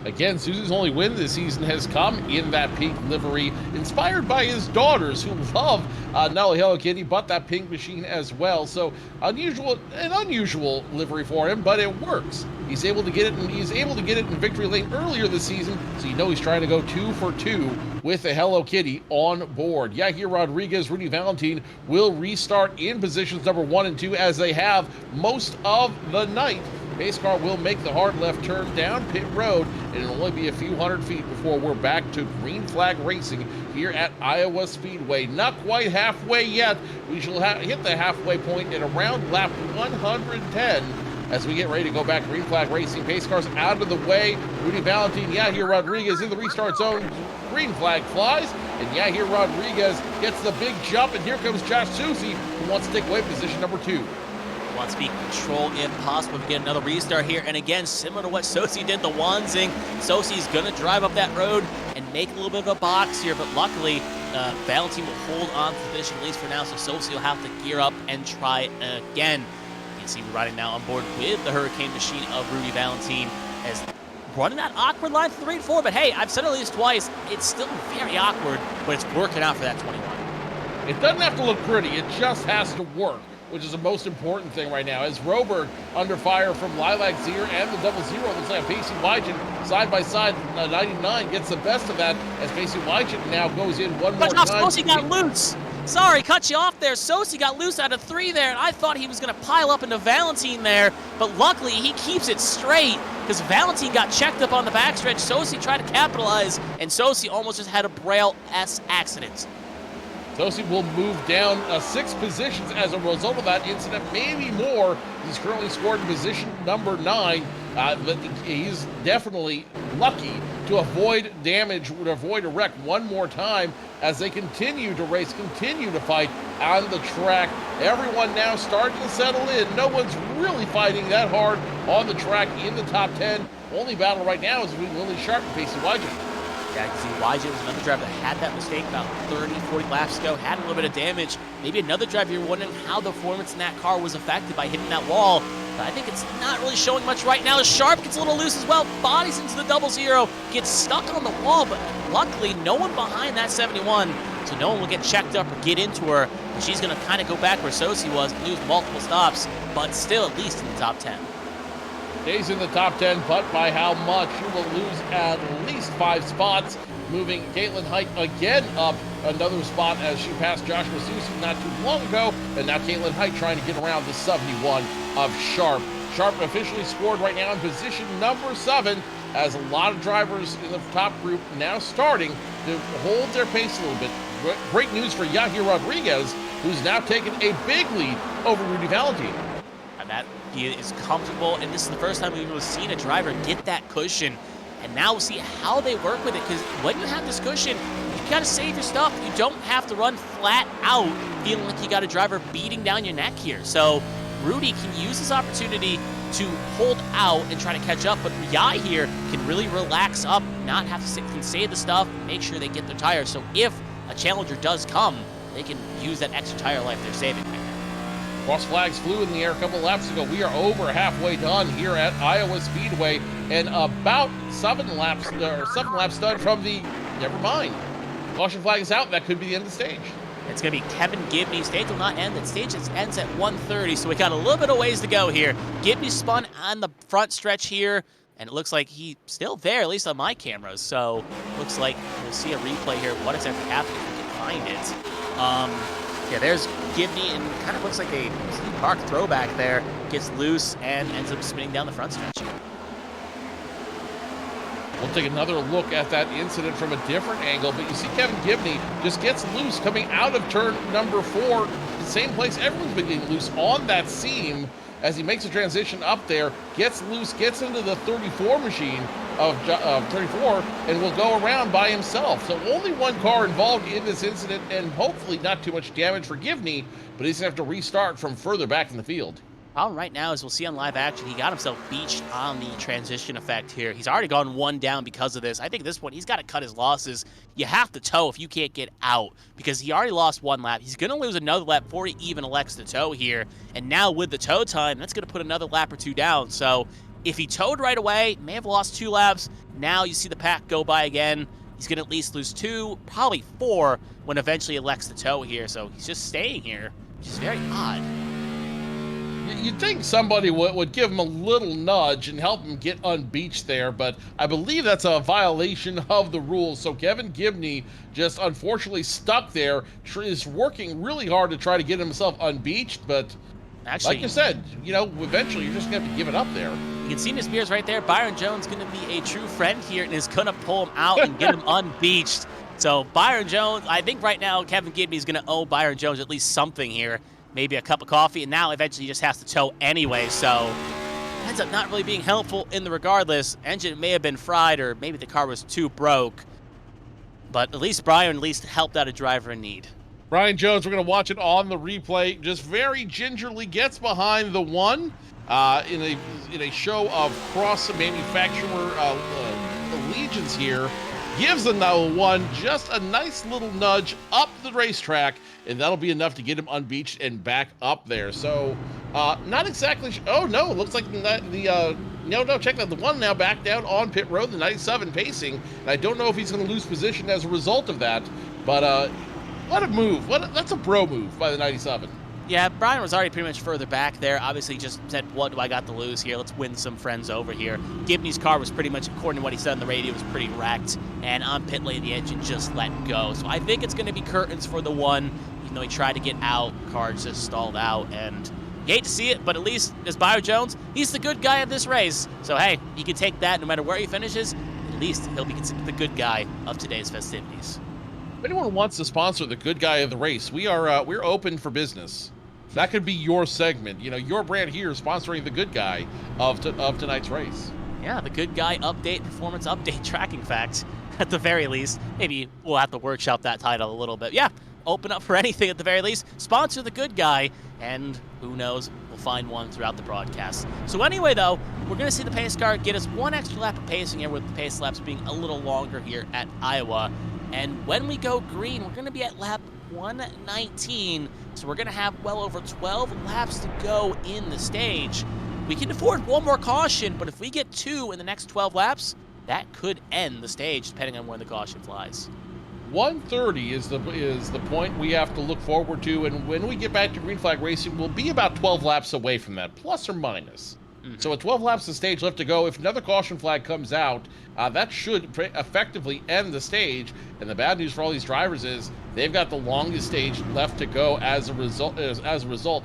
Again, Susie's only win this season has come in that pink livery, inspired by his daughters who love not only Hello Kitty, but that pink machine as well. So an unusual livery for him, but it works. He's able to get it, and he's able to get it in victory lane earlier this season, so you know he's trying to go 2 for 2 with the Hello Kitty on board. Yahir Rodriguez, Rudy Valentine will restart in positions number 1 and 2 as they have most of the night. Pace car will make the hard left turn down pit road, and it'll only be a few hundred feet before we're back to green flag racing here at Iowa Speedway. Not quite halfway yet. We shall hit the halfway point at around lap 110 as we get ready to go back green flag racing. Pace cars out of the way. Rudy Valentine, Yahir Rodriguez in the restart zone. Green flag flies, and Yahir Rodriguez gets the big jump, and here comes Josh Susie, who wants to take away position number 2. Wants to be control if possible to get another restart here. And again, similar to what Sosi did, the Wanzing. Sosi's going to drive up that road and make a little bit of a box here, but luckily, Valentine will hold on to the position at least for now, so Sosi will have to gear up and try again. You can see we're riding now on board with the Hurricane machine of Rudy Valentine as running that awkward line 3 and 4, but hey, I've said it at least twice, it's still very awkward, but it's working out for that 21. It doesn't have to look pretty, it just has to work, which is the most important thing right now. As Roberg under fire from Lilac Zier and the Double Zero, looks like Pacey Wygen side by side. 99 gets the best of that as Pacey Wygen now goes in one more time. Sosi got loose. Sorry, cut you off there. Sosi got loose out of 3 there, and I thought he was going to pile up into Valentine there, but luckily he keeps it straight because Valentine got checked up on the backstretch. Sosi tried to capitalize, and Sosi almost just had a Braille-S accident. Sosi will move down 6 positions as a result of that incident, maybe more. He's currently scored in position number 9, but he's definitely lucky to avoid damage, to avoid a wreck one more time as they continue to race, continue to fight on the track. Everyone now starting to settle in. No one's really fighting that hard on the track in the top 10. Only battle right now is between Lily Sharp and Pacey Wygen. Yeah, you can see Wygen was another driver that had that mistake about 30, 40 laps ago, had a little bit of damage. Maybe another driver, you're wondering how the performance in that car was affected by hitting that wall. But I think it's not really showing much right now. Sharp gets a little loose as well, bodies into the Double Zero, gets stuck on the wall, but luckily no one behind that 71, so no one will get checked up or get into her. And she's going to kind of go back where Sosi was, lose multiple stops, but still at least in the top 10. Stays in the top 10, but by how much? You will lose at least 5 spots, moving Caitlin Height again up another spot as she passed Joshua Susie not too long ago, and now Caitlin Height trying to get around the 71 of Sharp. Sharp officially scored right now in position number 7, as a lot of drivers in the top group now starting to hold their pace a little bit. Great news for Yahir Rodriguez, who's now taken a big lead over Rudy Valentine. And that he is comfortable, and this is the first time we've seen a driver get that cushion. And now we'll see how they work with it, because when you have this cushion, you gotta save your stuff. You don't have to run flat out feeling like you got a driver beating down your neck here. So Rudy can use this opportunity to hold out and try to catch up, but Yai here can really relax up, not have to can save the stuff, make sure they get their tires. So if a challenger does come, they can use that extra tire life they're saving right now. Cross flags flew in the air a couple laps ago. We are over halfway done here at Iowa Speedway, and about 7 laps done from the, never mind. Caution flag is out. That could be the end of the stage. It's going to be Kevin Gibney. Stage will not end. The stage ends at 1:30, so we got a little bit of ways to go here. Gibney spun on the front stretch here, and it looks like he's still there, at least on my cameras. So looks like we'll see a replay here of what exactly happened if we can find it. Yeah, there's Gibney, and kind of looks like a Steve Park throwback there. Gets loose and ends up spinning down the front stretch here. We'll take another look at that incident from a different angle, but you see Kevin Gibney just gets loose coming out of turn number 4, the same place everyone's been getting loose on that seam as he makes a transition up there, gets loose, gets into the 34 machine of 34, and will go around by himself. So only one car involved in this incident, and hopefully not too much damage for Gibney, but he's going to have to restart from further back in the field. Problem right now is we'll see on live action, he got himself beached on the transition effect here. He's already gone 1 down because of this. I think at this point, he's got to cut his losses. You have to tow if you can't get out because he already lost 1 lap. He's going to lose another lap before he even elects to tow here. And now with the tow time, that's going to put another lap or 2 down. So if he towed right away, may have lost 2 laps. Now you see the pack go by again. He's going to at least lose 2, probably 4 when eventually elects to tow here. So he's just staying here, which is very odd. You'd think somebody would give him a little nudge and help him get unbeached there, but I believe that's a violation of the rules. So Kevin Gibney just unfortunately stuck there, is working really hard to try to get himself unbeached, but actually, like you said, you know, eventually you're just going to have to give it up there. You can see Miss Beers right there. Byron Jones going to be a true friend here and is going to pull him out and get him unbeached. So Byron Jones, I think right now Kevin Gibney is going to owe Byron Jones at least something here. Maybe a cup of coffee, and now eventually he just has to tow anyway, so ends up not really being helpful in the regardless. Engine may have been fried, or maybe the car was too broke, but at least Brian helped out a driver in need. Brian Jones, we're going to watch it on the replay, just very gingerly gets behind the 1 in a show of cross-manufacturer allegiance here. Gives the 1 just a nice little nudge up the racetrack, and that'll be enough to get him unbeached and back up there. So, not exactly. Oh no, it looks like check that. The 1 now back down on pit road, the 97 pacing. And I don't know if he's going to lose position as a result of that, but what a move! That's a bro move by the 97. Yeah, Brian was already pretty much further back there. Obviously, just said, what do I got to lose here? Let's win some friends over here. Gibney's car was pretty much, according to what he said on the radio, was pretty wrecked. And on pit lane, the engine just let go. So I think it's going to be curtains for the 1. Even though he tried to get out, car just stalled out. And you hate to see it, but at least, as Byron Jones, he's the good guy of this race. So, hey, he can take that no matter where he finishes. At least he'll be considered the good guy of today's festivities. If anyone wants to sponsor the good guy of the race, we're open for business. That could be your segment, you know, your brand here sponsoring the good guy of tonight's race. Yeah, the good guy update, performance update, tracking facts, at the very least. Maybe we'll have to workshop that title a little bit. Yeah, open up for anything at the very least. Sponsor the good guy, and who knows, we'll find one throughout the broadcast. So anyway, though, we're going to see the pace car get us 1 extra lap of pacing here, with the pace laps being a little longer here at Iowa. And when we go green, we're going to be at lap 119, so we're going to have well over 12 laps to go in the stage. We can afford 1 more caution, but if we get 2 in the next 12 laps, that could end the stage, depending on when the caution flies. 130 is the point we have to look forward to, and when we get back to green flag racing, we'll be about 12 laps away from that, plus or minus. So with 12 laps of stage left to go, if another caution flag comes out, that should effectively end the stage. And the bad news for all these drivers is they've got the longest stage left to go as a result.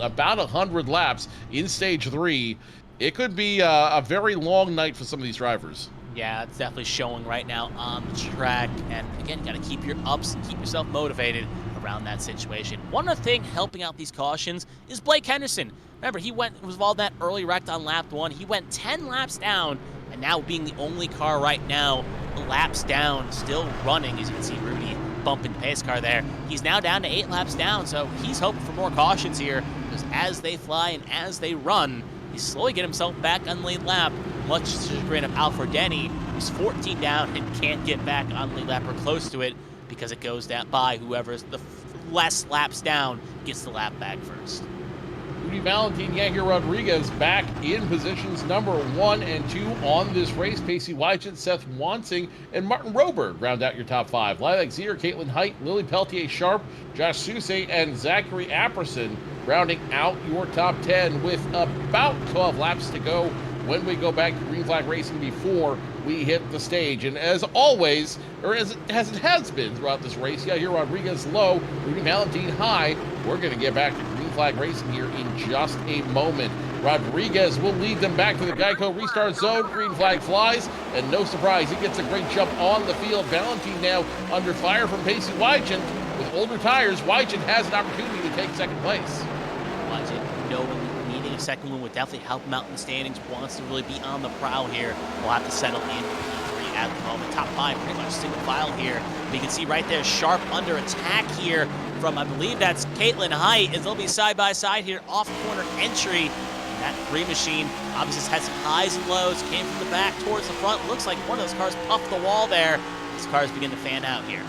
About 100 laps in stage 3. It could be a very long night for some of these drivers. Yeah, it's definitely showing right now on the track. And again, got to keep your ups and keep yourself motivated around that situation. One other thing helping out these cautions is Blake Henderson. Remember, he was involved in that early wreck on lap 1. He went 10 laps down, and now being the only car right now laps down, still running. As you can see, Rudy bump into pace car there. He's now down to 8 laps down, so he's hoping for more cautions here, because as they fly and as they run, he's slowly getting himself back on the lead lap, much to the chagrin of Alfredeni, who's 14 down and can't get back on the lead lap or close to it, because it goes down by whoever's the less laps down gets the lap back first. Rudy Valentin, Yahir Rodriguez back in positions number 1 and 2 on this race. Pacey Wychett, Seth Wansing, and Martin Roberg round out your top 5. Lilac Zier, Caitlin Height, Lily Peltier Sharp, Josh Sousay, and Zachary Apperson rounding out your top 10 with about 12 laps to go when we go back to Green Flag Racing before we hit the stage. And as always, or as it has been throughout this race, Yahir Rodriguez low, Rudy Valentin high. We're going to get back to Green Flag Racing here in just a moment. Rodriguez will lead them back to the Geico restart zone. Green flag flies, and no surprise, he gets a great jump on the field. Valentin now under fire from Pacey Wychett. With older tires, Wychett has an opportunity to take second place. Wychett, needing a second one would definitely help him out in the standings. Wants to really be on the prowl here. We'll have to settle in P3 at the moment. Top 5 pretty much single file here. But you can see right there, Sharp under attack here from, I believe that's Caitlin Height, as they'll be side by side here off corner entry. That 3 machine obviously has some highs and lows, came from the back towards the front. Looks like one of those cars puffed the wall there. These cars begin to fan out here.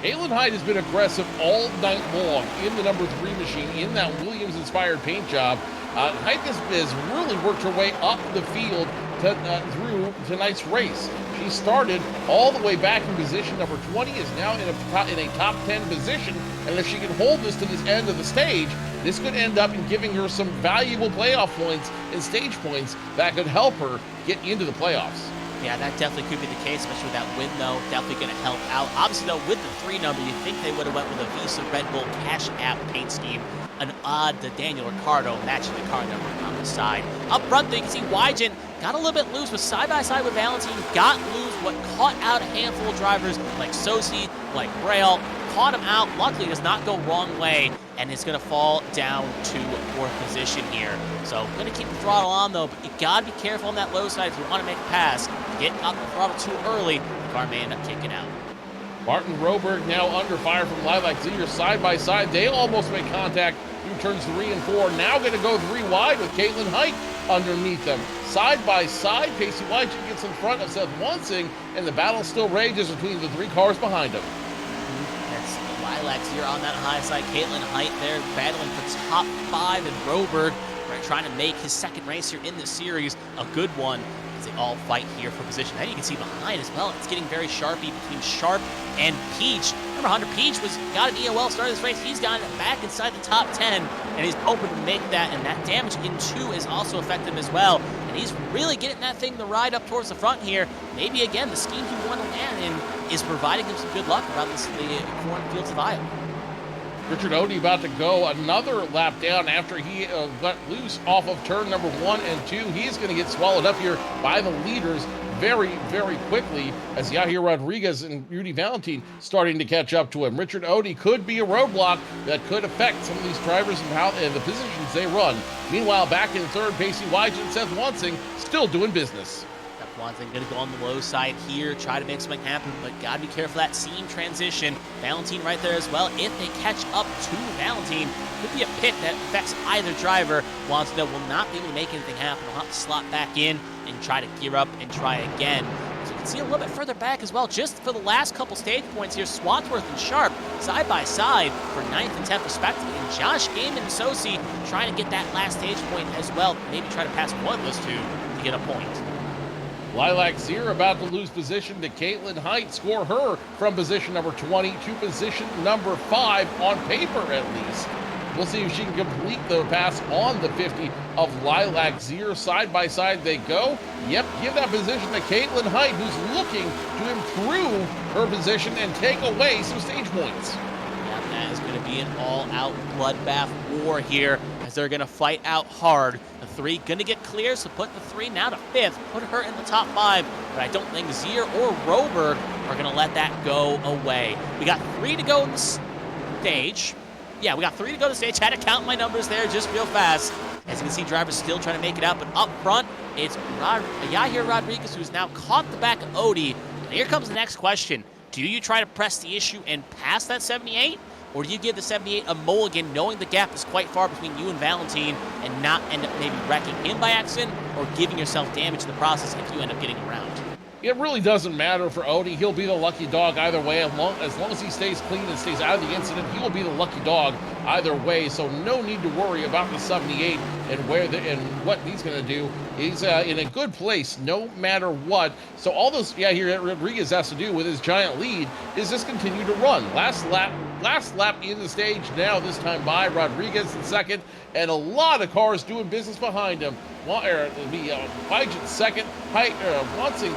Caitlin Height has been aggressive all night long in the number 3 machine in that Williams-inspired paint job. Height has really worked her way up the field through tonight's race. She started all the way back in position number 20, is now in a top 10 position, and if she can hold this to this end of the stage, this could end up in giving her some valuable playoff points and stage points that could help her get into the playoffs. Yeah, that definitely could be the case, especially with that win, though. Definitely going to help out. Obviously, though, with the 3 number, you'd think they would have went with a Visa Red Bull Cash App paint scheme. An odd to Daniel Ricciardo matching the car number on the side. Up front, though, you can see Wygen got a little bit loose, was side-by-side with Valentin, got loose, what caught out a handful of drivers like Sosi, like Braille, caught him out. Luckily, does not go wrong way, and it's going to fall down to 4th position here. So, going to keep the throttle on, though, but you got to be careful on that low side if you want to make a pass. Get up the throttle too early, the car may end up kicking out. Martin Roberg now under fire from Lilac Zier side by side. They almost make contact through turns 3 and 4. Now going to go 3 wide with Caitlin Height underneath them. Side by side, Pacey Wychett gets in front of Seth Wansing, and the battle still rages between the 3 cars behind him. That's the Lilac Zier on that high side. Caitlin Height there battling for top 5, and Roberg trying to make his second race here in this series a good one. They all fight here for position. And you can see behind as well, it's getting very sharpy between Sharp and Peach. Remember, Hunter Peach got an EOL start of this race. He's gotten it back inside the top 10, and he's hoping to make that, and that damage in 2 is also affecting him as well. And he's really getting that thing to ride up towards the front here. Maybe, again, the scheme he wanted to land in is providing him some good luck around the cornfields of Iowa. Richard Odie about to go another lap down after he got loose off of turn number 1 and 2. He's going to get swallowed up here by the leaders very, very quickly as Yahir Rodriguez and Rudy Valentin starting to catch up to him. Richard Odie could be a roadblock that could affect some of these drivers and the positions they run. Meanwhile, back in third, Pacey Wychett and Seth Wansing still doing business. Wansing going to go on the low side here, try to make something happen, but got to be careful that seam transition. Valentin right there as well. If they catch up to Valentin, could be a pit that affects either driver. Wansing will not be able to make anything happen. Will have to slot back in and try to gear up and try again. So you can see a little bit further back as well, just for the last couple stage points here, Swansworth and Sharp side by side for 9th and 10th respectively. And Josh Gaiman and Sosi trying to get that last stage point as well. Maybe try to pass one of those 2 to get a point. Lilac Zier about to lose position to Caitlin Height, score her from position number 20 to position number 5 on paper at least. We'll see if she can complete the pass on the 50 of Lilac Zier. Side by side they go. Yep, give that position to Caitlin Height, who's looking to improve her position and take away some stage points. Yep, that is going to be an all-out bloodbath war here as they're going to fight out hard. The 3 going to get clear, so put the 3 now to 5th, put her in the top 5, but I don't think Zier or Roberg are going to let that go away. We got 3 to go in the stage. Yeah, we got 3 to go to the stage. Had to count my numbers there just real fast. As you can see, drivers still trying to make it out, but up front, it's Yahir Rodriguez, who's now caught the back of Odie. And here comes the next question. Do you try to press the issue and pass that 78? Or do you give the 78 a mulligan, knowing the gap is quite far between you and Valentine, and not end up maybe wrecking him by accident or giving yourself damage in the process if you end up getting around? It really doesn't matter for Odie. He'll be the lucky dog either way. As long as he stays clean and stays out of the incident, he will be the lucky dog either way. So no need to worry about the 78 and what he's going to do. He's in a good place no matter what. So all this, here Rodriguez has to do with his giant lead is just continue to run. Last lap in the stage now, this time by Rodriguez in second, and a lot of cars doing business behind him. Weidgen second, Wansing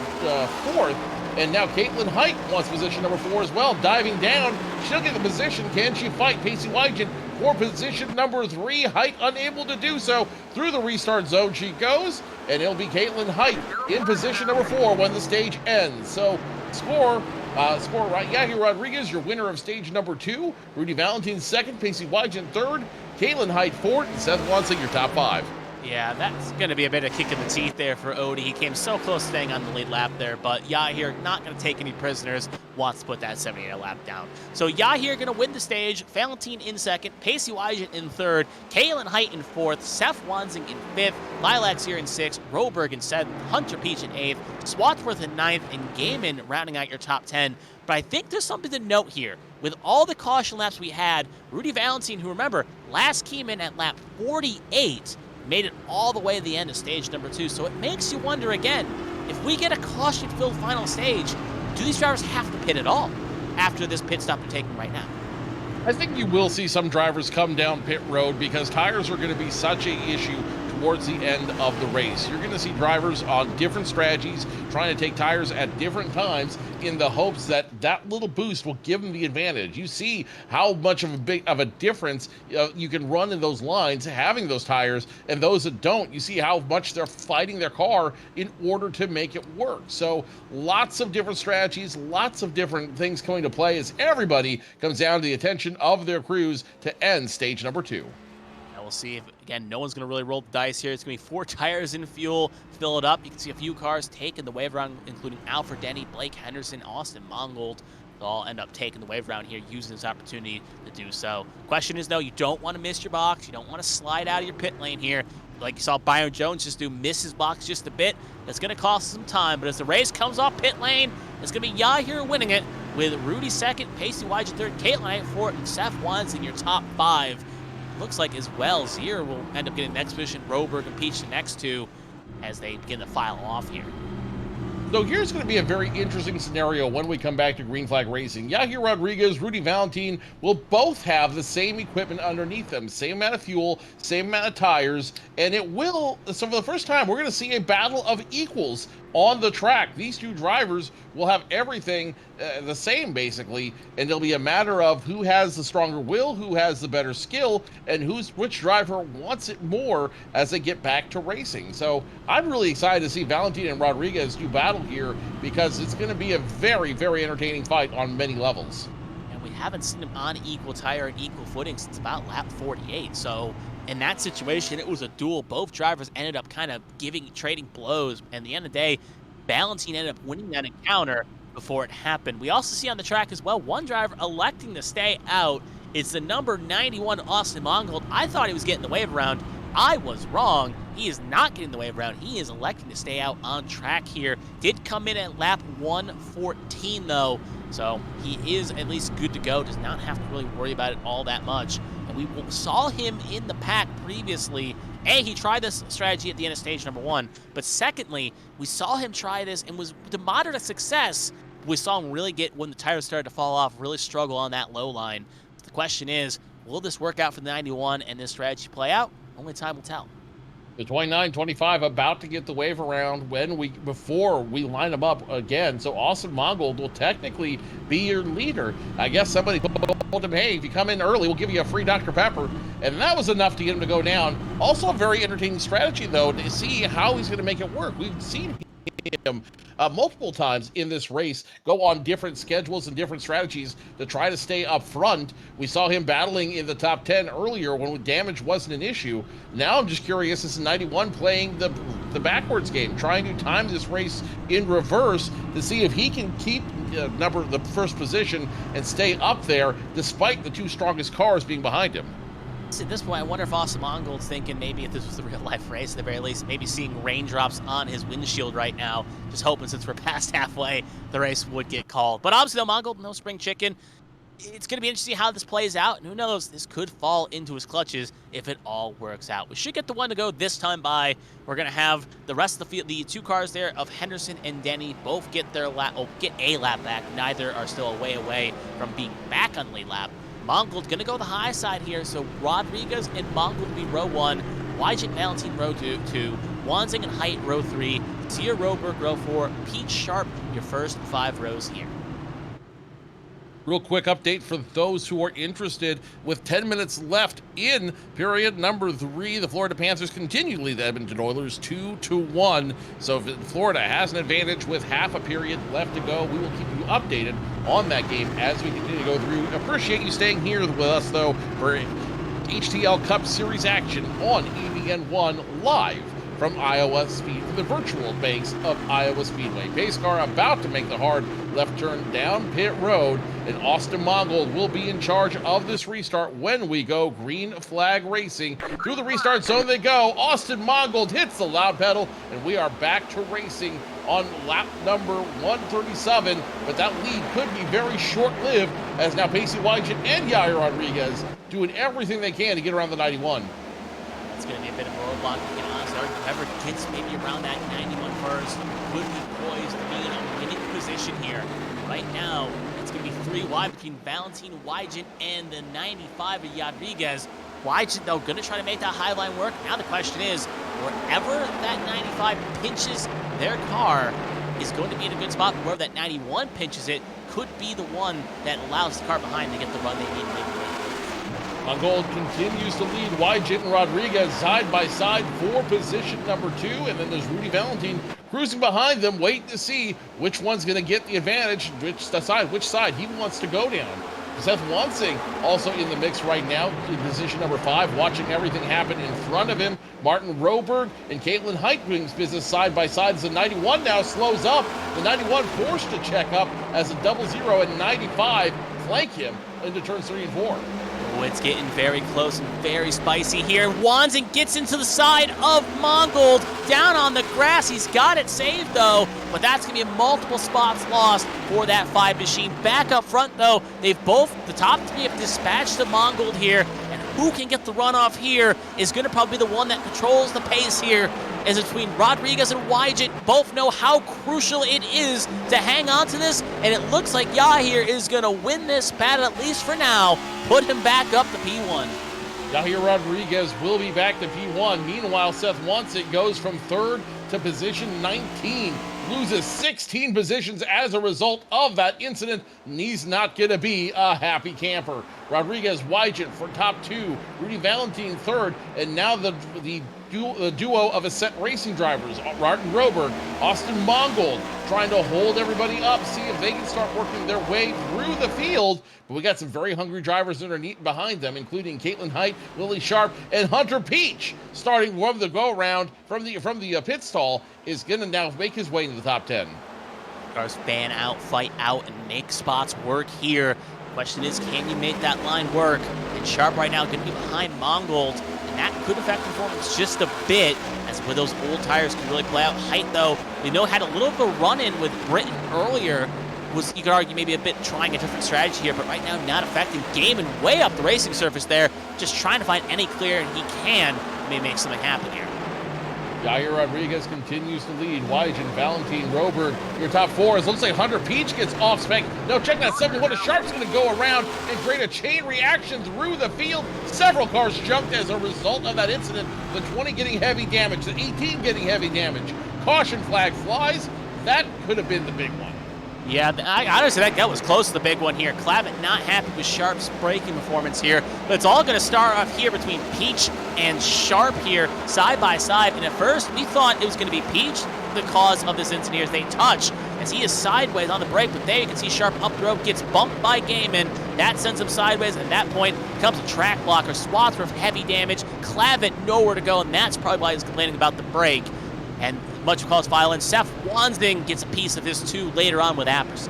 fourth, and now Caitlin Height wants position number 4 as well. Diving down, she'll get the position. Can she fight Pacey Weidgen for position number 3? Height unable to do so. Through the restart zone she goes, and it'll be Caitlin Height in position number 4 when the stage ends. So score right. Yahir Rodriguez, your winner of stage number 2. Rudy Valentine second, Pacey Weidgen third, Caitlin Height fourth, and Seth Wansing your top 5. Yeah, that's going to be a bit of a kick in the teeth there for Odie. He came so close to staying on the lead lap there, but Yahir not going to take any prisoners, wants to put that 78 lap down. So Yahir going to win the stage, Valentine in second, Pacey Weidgen in third, Caitlin Height in fourth, Seth Wansing in fifth, Lilacs here in sixth, Roberg in seventh, Hunter Peach in eighth, Swadsworth in ninth, and Gaiman rounding out your top 10. But I think there's something to note here. With all the caution laps we had, Rudy Valentine, who remember, last came in at lap 48, made it all the way to the end of stage number 2. So it makes you wonder again, if we get a caution-filled final stage, do these drivers have to pit at all after this pit stop they're taking right now? I think you will see some drivers come down pit road because tires are going to be such an issue towards the end of the race. You're going to see drivers on different strategies trying to take tires at different times in the hopes that that little boost will give them the advantage. You see how much of a difference you can run in those lines having those tires, and those that don't, you see how much they're fighting their car in order to make it work. So lots of different strategies, lots of different things coming to play as everybody comes down to the attention of their crews to end stage number 2. We'll see if, again, no one's going to really roll the dice here. It's going to be 4 tires in fuel, fill it up. You can see a few cars taking the wave around, including Alfred Denny, Blake Henderson, Austin Mongold. They'll all end up taking the wave around here, using this opportunity to do so. Question is, though, you don't want to miss your box. You don't want to slide out of your pit lane here. Like you saw Byron Jones just do, miss his box just a bit. That's going to cost some time, but as the race comes off pit lane, it's going to be Yahir winning it with Rudy second, Pacey Weidgen third, Caitlin Height fourth, and Seth Wansing your top 5. Looks like as well, Zier will end up getting the next position, Roberg and Peach the next 2 as they begin to file off here. So here's going to be a very interesting scenario when we come back to Green Flag Racing. Yahir Rodriguez, Rudy Valentine will both have the same equipment underneath them, same amount of fuel, same amount of tires, and it will, so for the first time, we're going to see a battle of equals on the track. These two drivers will have everything the same, basically, and it'll be a matter of who has the stronger will, who has the better skill, and which driver wants it more as they get back to racing. So I'm really excited to see Valentine and Rodriguez do battle here because it's going to be a very, very entertaining fight on many levels. And we haven't seen them on equal tire and equal footing since about lap 48, so in that situation, it was a duel. Both drivers ended up kind of trading blows. And at the end of the day, Valentine ended up winning that encounter before it happened. We also see on the track as well, one driver electing to stay out. It's the number 91, Austin Mongold. I thought he was getting the wave around. I was wrong. He is not getting the wave around. He is electing to stay out on track here. Did come in at lap 114, though. So he is at least good to go. Does not have to really worry about it all that much. We saw him in the pack previously. He tried this strategy at the end of stage number 1, but secondly, we saw him try this and was to moderate success. We saw him really get, when the tires started to fall off, really struggle on that low line. The question is, will this work out for the 91 and this strategy play out? Only time will tell. The 29-25 about to get the wave around before we line them up again. So Austin Mongold will technically be your leader. I guess somebody told him, hey, if you come in early, we'll give you a free Dr. Pepper. And that was enough to get him to go down. Also a very entertaining strategy, though, to see how he's going to make it work. We've seen him multiple times in this race go on different schedules and different strategies to try to stay up front. We saw him battling in the top 10 earlier when damage wasn't an issue. Now I'm just curious, this is 91 playing the backwards game, trying to time this race in reverse to see if he can keep the first position and stay up there despite the two strongest cars being behind him. At this point, I wonder if Austin Mongold's thinking maybe if this was a real-life race, at the very least, maybe seeing raindrops on his windshield right now, just hoping since we're past halfway, the race would get called. But obviously, no Mongold, no spring chicken. It's going to be interesting how this plays out, and who knows, this could fall into his clutches if it all works out. We should get the one to go this time by. We're going to have the rest of the field, the two cars there of Henderson and Denny, both get their get a lap back. Neither are still away from being back on the lead lap. Mongold going to go the high side here, so Rodriguez and Mongold will be row 1, Wygent Valentine row 2, Wanzing and Height row 3, Tia Roberg row 4, Pete Sharp, your first 5 rows here. Real quick update for those who are interested. With 10 minutes left in period number 3, the Florida Panthers continue to lead the Edmonton Oilers 2-1. So if Florida has an advantage with half a period left to go, we will keep you updated on that game as we continue to go through. Appreciate you staying here with us, though, for HTL Cup Series action on ABN1 live from Iowa the virtual banks of Iowa Speedway. Pace car about to make the hard left turn down pit road, and Austin Mongold will be in charge of this restart when we go green flag racing. Through the restart zone they go. Austin Mongold hits the loud pedal, and we are back to racing on lap number 137, but that lead could be very short-lived as now Pacey Wygent and Yair Rodriguez doing everything they can to get around the 91. It's going to be a bit of a roadblock, to get honest. Whoever gets maybe around that 91 first could be poised to be in a winning position here. Right now, it's going to be 3 wide between Valentine Wygent and the 95 of Rodriguez. Wygent, though, going to try to make that high line work. Now the question is, wherever that 95 pinches their car is going to be in a good spot. Wherever that 91 pinches it could be the one that allows the car behind to get the run they need to make. Mongold continues to lead Wygent and Rodriguez side by side for position number 2, and then there's Rudy Valentine cruising behind them, waiting to see which one's going to get the advantage, which side he wants to go down. Seth Wansing also in the mix right now in position number 5, watching everything happen in front of him. Martin Roberg and Caitlin Height doing business side by side as the 91 now slows up. The 91 forced to check up as a 00 and 95 flank him into turns 3 and 4. Oh, it's getting very close and very spicy here. Wanzing gets into the side of Mongold, down on the grass. He's got it saved, though, but that's going to be multiple spots lost for that 5 machine. Back up front, though, the top 3 have dispatched the Mongold here, and who can get the runoff here is going to probably be the one that controls the pace here. As between Rodriguez and Wygent, both know how crucial it is to hang on to this, and it looks like Yair is going to win this battle, at least for now, put him back up to P1. Yair Rodriguez will be back to P1. Meanwhile, Seth Wansing goes from 3rd to position 19, loses 16 positions as a result of that incident, and he's not going to be a happy camper. Rodriguez, Wygent for top 2, Rudy Valentine 3rd, and now the duo of Ascent Racing drivers, Martin Roberg, Austin Mongold, trying to hold everybody up, see if they can start working their way through the field. But we got some very hungry drivers underneath behind them, including Caitlin Height, Lily Sharp, and Hunter Peach. Starting one of the go-around from the pit stall, is going to now make his way into the top 10. Cars fan out, fight out, and make spots work here. Question is, can you make that line work? And Sharp right now going to be behind Mongold. That could affect performance just a bit, as with those old tires can really play out. Height, though, we know had a little bit of a run-in with Britain earlier. You could argue maybe a bit trying a different strategy here, but right now not affecting. Gaming way up the racing surface there, just trying to find any clear, and he can maybe make something happen here. Yair Rodriguez continues to lead. Wygent, Valentine, Roberg, your top 4. It looks like Hunter Peach gets off spec. No, check that 71. A Sharp's going to go around and create a chain reaction through the field. Several cars jumped as a result of that incident. The 20 getting heavy damage, the 18 getting heavy damage. Caution flag flies. That could have been the big one. Yeah, I honestly think that was close to the big one here. Clavitt not happy with Sharp's braking performance here, but it's all going to start off here between Peach and Sharp here, side by side. And at first, we thought it was going to be Peach the cause of this incident here as they touch, as he is sideways on the brake, but there you can see Sharp up the road, gets bumped by Gaiman. That sends him sideways, and at that point comes a track blocker, swaths for heavy damage. Clavitt nowhere to go, and that's probably why he's complaining about the brake. And much cause violence. Seth Wansing gets a piece of this too later on with Apperson.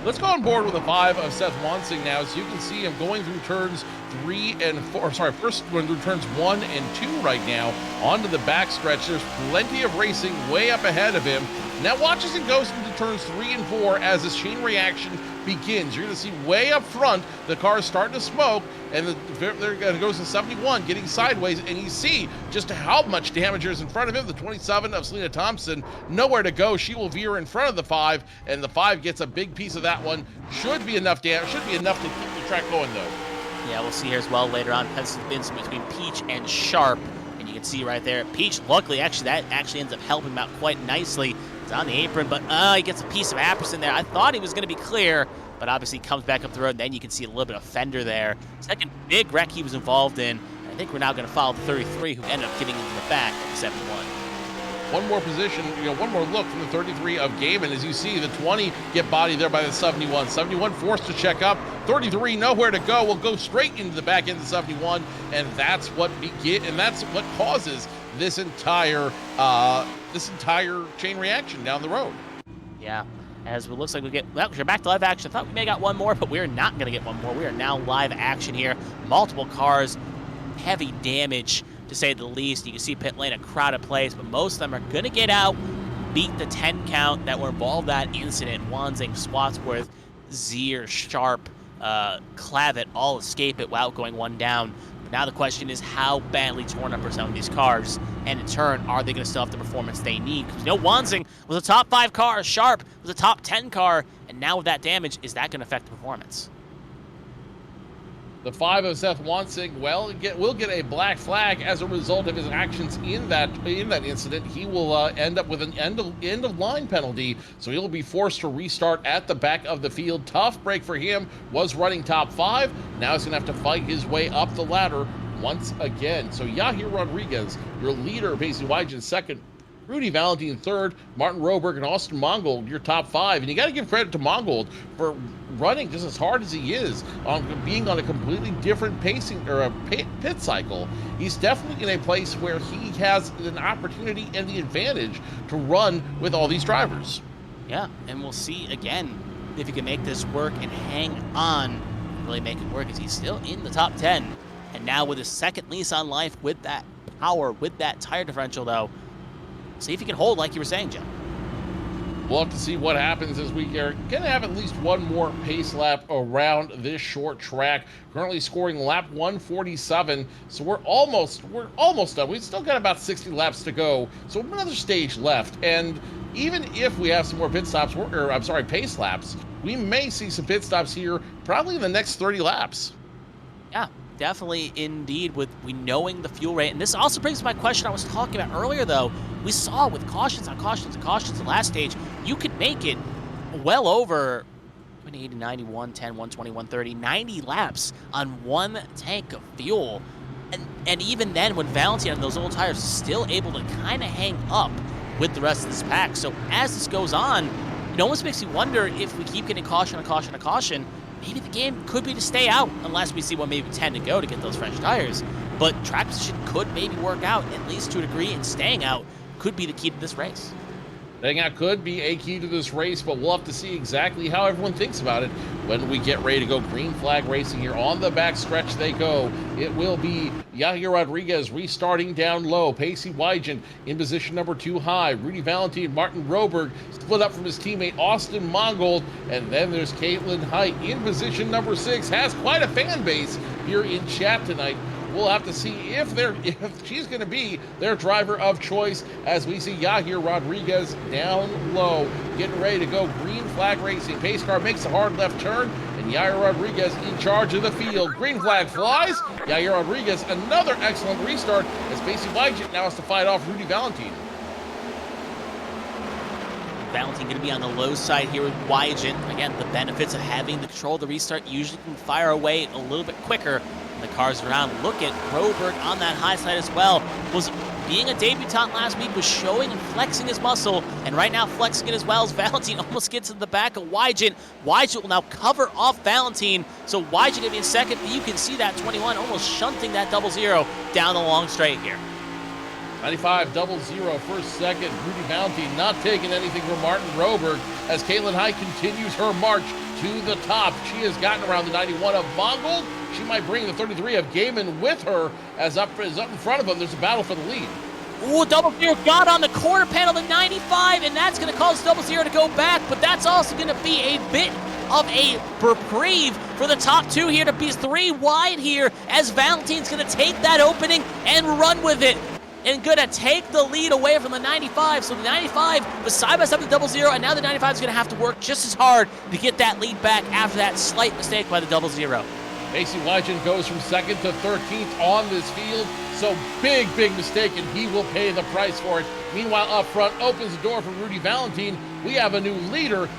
Let's go on board with the 5 of Seth Wansing now. So you can see him going through turns 3 and 4. Sorry, first going through turns 1 and 2 right now onto the backstretch. There's plenty of racing way up ahead of him. Now watch as it goes into turns 3 and 4 as this chain reaction begins. You're going to see way up front the car is starting to smoke, and there it goes to 71, getting sideways, and you see just how much damage there is in front of him. The 27 of Selena Thompson, nowhere to go. She will veer in front of the 5, and the 5 gets a big piece of that one. Should be enough damage. Should be enough to keep the track going, though. Yeah, we'll see here as well later on. Has been between Peach and Sharp, and you can see right there. Peach, luckily, that actually ends up helping him out quite nicely. He's on the apron, but he gets a piece of Apperson there. I thought he was going to be clear, but obviously comes back up the road, and then you can see a little bit of fender there. Second big wreck he was involved in. I think we're now going to follow the 33, who ended up getting into the back of the 71. One more position, one more look from the 33 of Gaiman. As you see, the 20 get bodied there by the 71. 71 forced to check up. 33 nowhere to go. Will go straight into the back end of the 71, and that's what causes this entire chain reaction down the road. Yeah. As it looks like we're back to live action. I thought we may have got one more, but we're not going to get one more. We are now live action here. Multiple cars, heavy damage, to say the least. You can see pit lane a crowded place, but most of them are going to get out, beat the 10 count that were involved in that incident. Wansing, Swatsworth, Zier, Sharp, Clavitt all escape it without going one down. But now the question is, how badly torn up are some of these cars? And in turn, are they going to still have the performance they need? Because Wansing was a top 5 car, Sharp was a top 10 car, and now with that damage, is that going to affect the performance? The 5 of Seth Wansing, will get a black flag as a result of his actions in that incident. He will end up with an end of line penalty, so he'll be forced to restart at the back of the field. Tough break for him. Was running top 5. Now he's going to have to fight his way up the ladder once again. So Yahir Rodriguez, your leader, Pacey Wygen second, Rudy Valentine third, Martin Roberg and Austin Mongold, your top 5. And you got to give credit to Mongold for running just as hard as he is, on being on a completely different pacing or a pit cycle. He's definitely in a place where he has an opportunity and the advantage to run with all these drivers. Yeah, and we'll see again if he can make this work and hang on, really make it work, as he's still in the top 10. And now with his second lease on life, with that power, with that tire differential, though, see if he can hold like you were saying, Jim. We'll have to see what happens as we are going to have at least one more pace lap around this short track. Currently scoring lap 147, so we're almost done. We've still got about 60 laps to go, so another stage left. And even if we have some more pit stops, pace laps, we may see some pit stops here probably in the next 30 laps. Yeah, definitely, indeed, with we knowing the fuel rate. And this also brings to my question I was talking about earlier, though. We saw with cautions on cautions and cautions the last stage, you could make it well over 80, 90, 110, 120, 130, 90 laps on one tank of fuel. And even then, when Valentine on those old tires is still able to kind of hang up with the rest of this pack. So as this goes on, it almost makes me wonder if we keep getting caution on caution on caution, maybe the game could be to stay out unless we see maybe 10 to go to get those fresh tires. But track position could maybe work out, at least to a degree, and staying out could be the key to this race. Staying out could be a key to this race, but we'll have to see exactly how everyone thinks about it when we get ready to go. Green flag racing here. On the back stretch they go. It will be Yahir Rodriguez restarting down low. Pacey Wygen in position number 2 high. Rudy Valentine, Martin Roberg split up from his teammate Austin Mongold. And then there's Caitlin Height in position number 6. Has quite a fan base here in chat tonight. We'll have to see if she's going to be their driver of choice as we see Yahir Rodriguez down low, getting ready to go. Green flag racing. Pace car makes a hard left turn, and Yahir Rodriguez in charge of the field. Green flag flies. Yahir Rodriguez, another excellent restart as Pacey Wygen now has to fight off Rudy Valentine. Valentine going to be on the low side here with Wygen. Again, the benefits of having the control of the restart, usually can fire away a little bit quicker. The cars around. Look at Roberg on that high side as well. Was being a debutant last week, was showing and flexing his muscle, and right now flexing it as well as Valentine almost gets to the back of Wygen. Wygen will now cover off Valentine, so Wygen going to be in second. You can see that 21 almost shunting that 00 down the long straight here. 95 00 first second. Rudy Valentine not taking anything from Martin Roberg as Caitlin Height continues her march to the top. She has gotten around the 91 of Mongold. She might bring the 33 of Gaiman with her as up in front of them. There's a battle for the lead. Ooh, Double Zero got on the quarter panel, the 95, and that's going to cause Double Zero to go back, but that's also going to be a bit of a reprieve for the top two here to be 3 wide here as Valentine's going to take that opening and run with it. And going to take the lead away from the 95. So the 95 was side by side with the Double Zero, and now the 95 is going to have to work just as hard to get that lead back after that slight mistake by the Double Zero. Macy Legend goes from 2nd to 13th on this field, so big mistake, and he will pay the price for it. Meanwhile, up front, opens the door for Rudy Valentine. We have a new leader.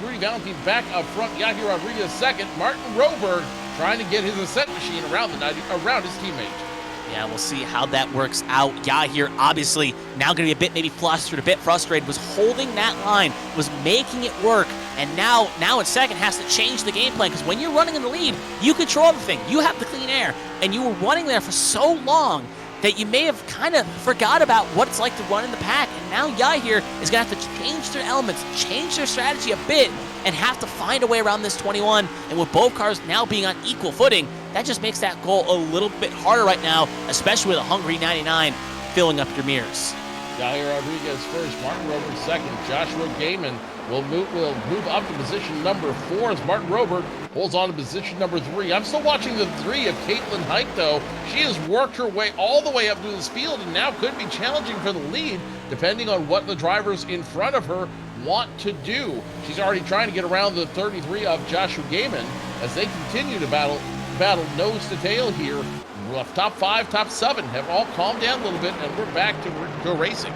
Rudy Valentine back up front. Yahir Rodriguez second. Martin Roberg trying to get his ascent machine around his teammate. Yeah, we'll see how that works out. Yahir obviously now going to be a bit maybe flustered, a bit frustrated, was holding that line, was making it work, and now in second has to change the game plan, because when you're running in the lead, you control everything. You have the clean air, and you were running there for so long that you may have kind of forgot about what it's like to run in the pack, and now Yahir is going to have to change their elements, change their strategy a bit, and have to find a way around this 21, and with both cars now being on equal footing, that just makes that goal a little bit harder right now, especially with a hungry 99 filling up your mirrors. Yahir Rodriguez first, Martin Roberg second. Joshua Gaiman will move up to position number 4 as Martin Roberg holds on to position number 3. I'm still watching the 3 of Caitlin Height, though. She has worked her way all the way up to this field and now could be challenging for the lead, depending on what the drivers in front of her want to do. She's already trying to get around the 33 of Joshua Gaiman as they continue to battle nose to tail here. Top 5, top 7 have all calmed down a little bit, and we're back to go racing.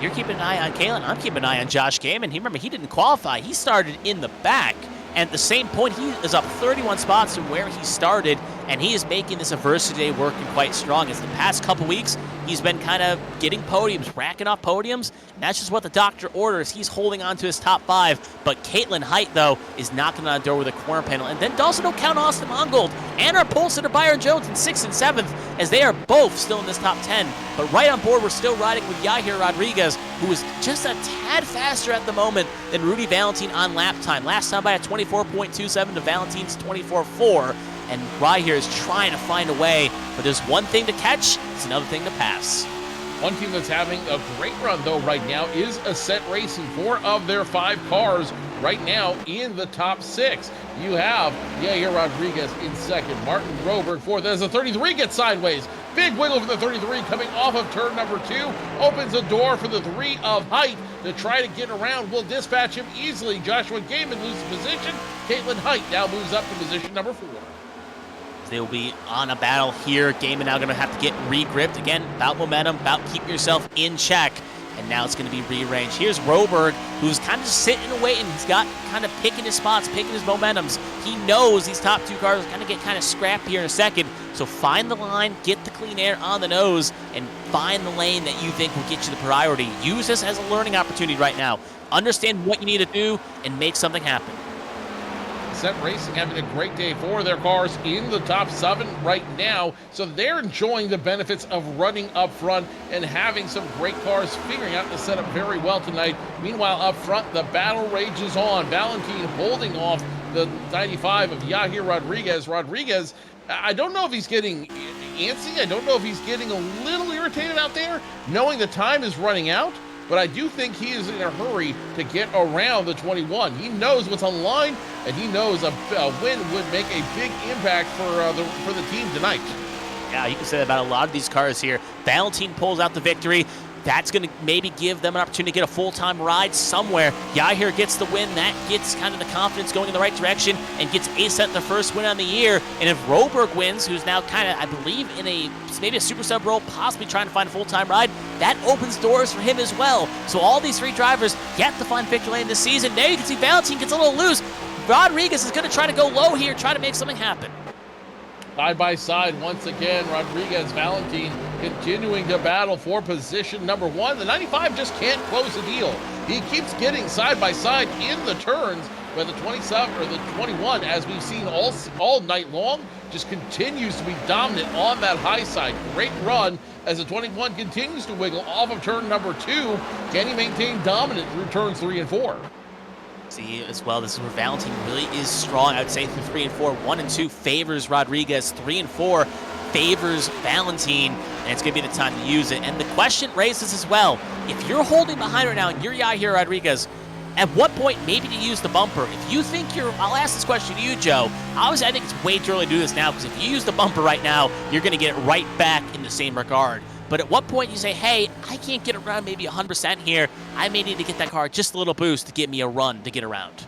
You're keeping an eye on Kalen. I'm keeping an eye on Josh Gaiman. Remember, he didn't qualify. He started in the back. And at the same point, he is up 31 spots from where he started, and he is making this adversity day working quite strong. As the past couple weeks, he's been kind of getting podiums, racking off podiums, and that's just what the doctor orders. He's holding on to his top 5, but Caitlin Height, though, is knocking on the door with a corner panel. And then also don't count Austin Mongold and our pole sitter Byron Jones in 6th and 7th, as they are both still in this top 10. But right on board, we're still riding with Yahir Rodriguez, who is just a tad faster at the moment than Rudy Valentine on lap time. Last time by a 24.27 to Valentine's 24.4. And Yahir is trying to find a way, but there's one thing to catch, it's another thing to pass. One team that's having a great run, though, right now is Ascent Racing. 4 of their 5 cars right now in the top 6. You have Yahir Rodriguez in second, Martin Roberg fourth. As the 33 gets sideways, big wiggle for the 33 coming off of turn number 2. Opens the door for the 3 of Height to try to get around. Will dispatch him easily. Joshua Gaiman loses position. Caitlin Height now moves up to position number 4. They will be on a battle here. Gaiman now going to have to get re-gripped. Again, about momentum, about keeping yourself in check. And now it's going to be rearranged. Here's Roberg, who's kind of just sitting and waiting. He's got kind of picking his spots, picking his momentums. He knows these top 2 cars are going to get kind of scrappy here in a second. So find the line, get the clean air on the nose, and find the lane that you think will get you the priority. Use this as a learning opportunity right now. Understand what you need to do and make something happen. Ascent Racing having a great day for their cars in the top 7 right now, so they're enjoying the benefits of running up front and having some great cars, figuring out the setup very well tonight. Meanwhile, up front, the battle rages on. Valentine holding off the 95 of Yahir Rodriguez. Rodriguez, I don't know if he's getting antsy. I don't know if he's getting a little irritated out there, knowing the time is running out. But I do think he is in a hurry to get around the 21. He knows what's on the line, and he knows a win would make a big impact for the team tonight. Yeah, you can say that about a lot of these cars here. Valentine pulls out the victory. That's going to maybe give them an opportunity to get a full-time ride somewhere. Yahir gets the win. That gets kind of the confidence going in the right direction and gets Ascent the first win on the year. And if Roberg wins, who's now kind of, I believe, in maybe a super sub role, possibly trying to find a full-time ride, that opens doors for him as well. So all these 3 drivers get to find victory lane this season. Now you can see Valentine gets a little loose. Rodriguez is going to try to go low here, try to make something happen. Side by side once again, Rodriguez, Valentine continuing to battle for position number 1. The 95 just can't close the deal. He keeps getting side by side in the turns, but the 27 or the 21, as we've seen all night long, just continues to be dominant on that high side. Great run as the 21 continues to wiggle off of turn number 2. Can he maintain dominant through turns 3 and 4? See as well, this is where Valentine really is strong. I would say through 3 and 4, 1 and 2 favors Rodriguez, 3 and 4 favors Valentine, and it's going to be the time to use it. And the question raises as well, if you're holding behind right now and you're Yahir Rodriguez, at what point maybe to use the bumper? If you think I'll ask this question to you, Joe. Obviously, I think it's way too early to do this now, because if you use the bumper right now, you're going to get it right back in the same regard. But at what point you say, hey, I can't get around maybe 100% here. I may need to get that car just a little boost to give me a run to get around.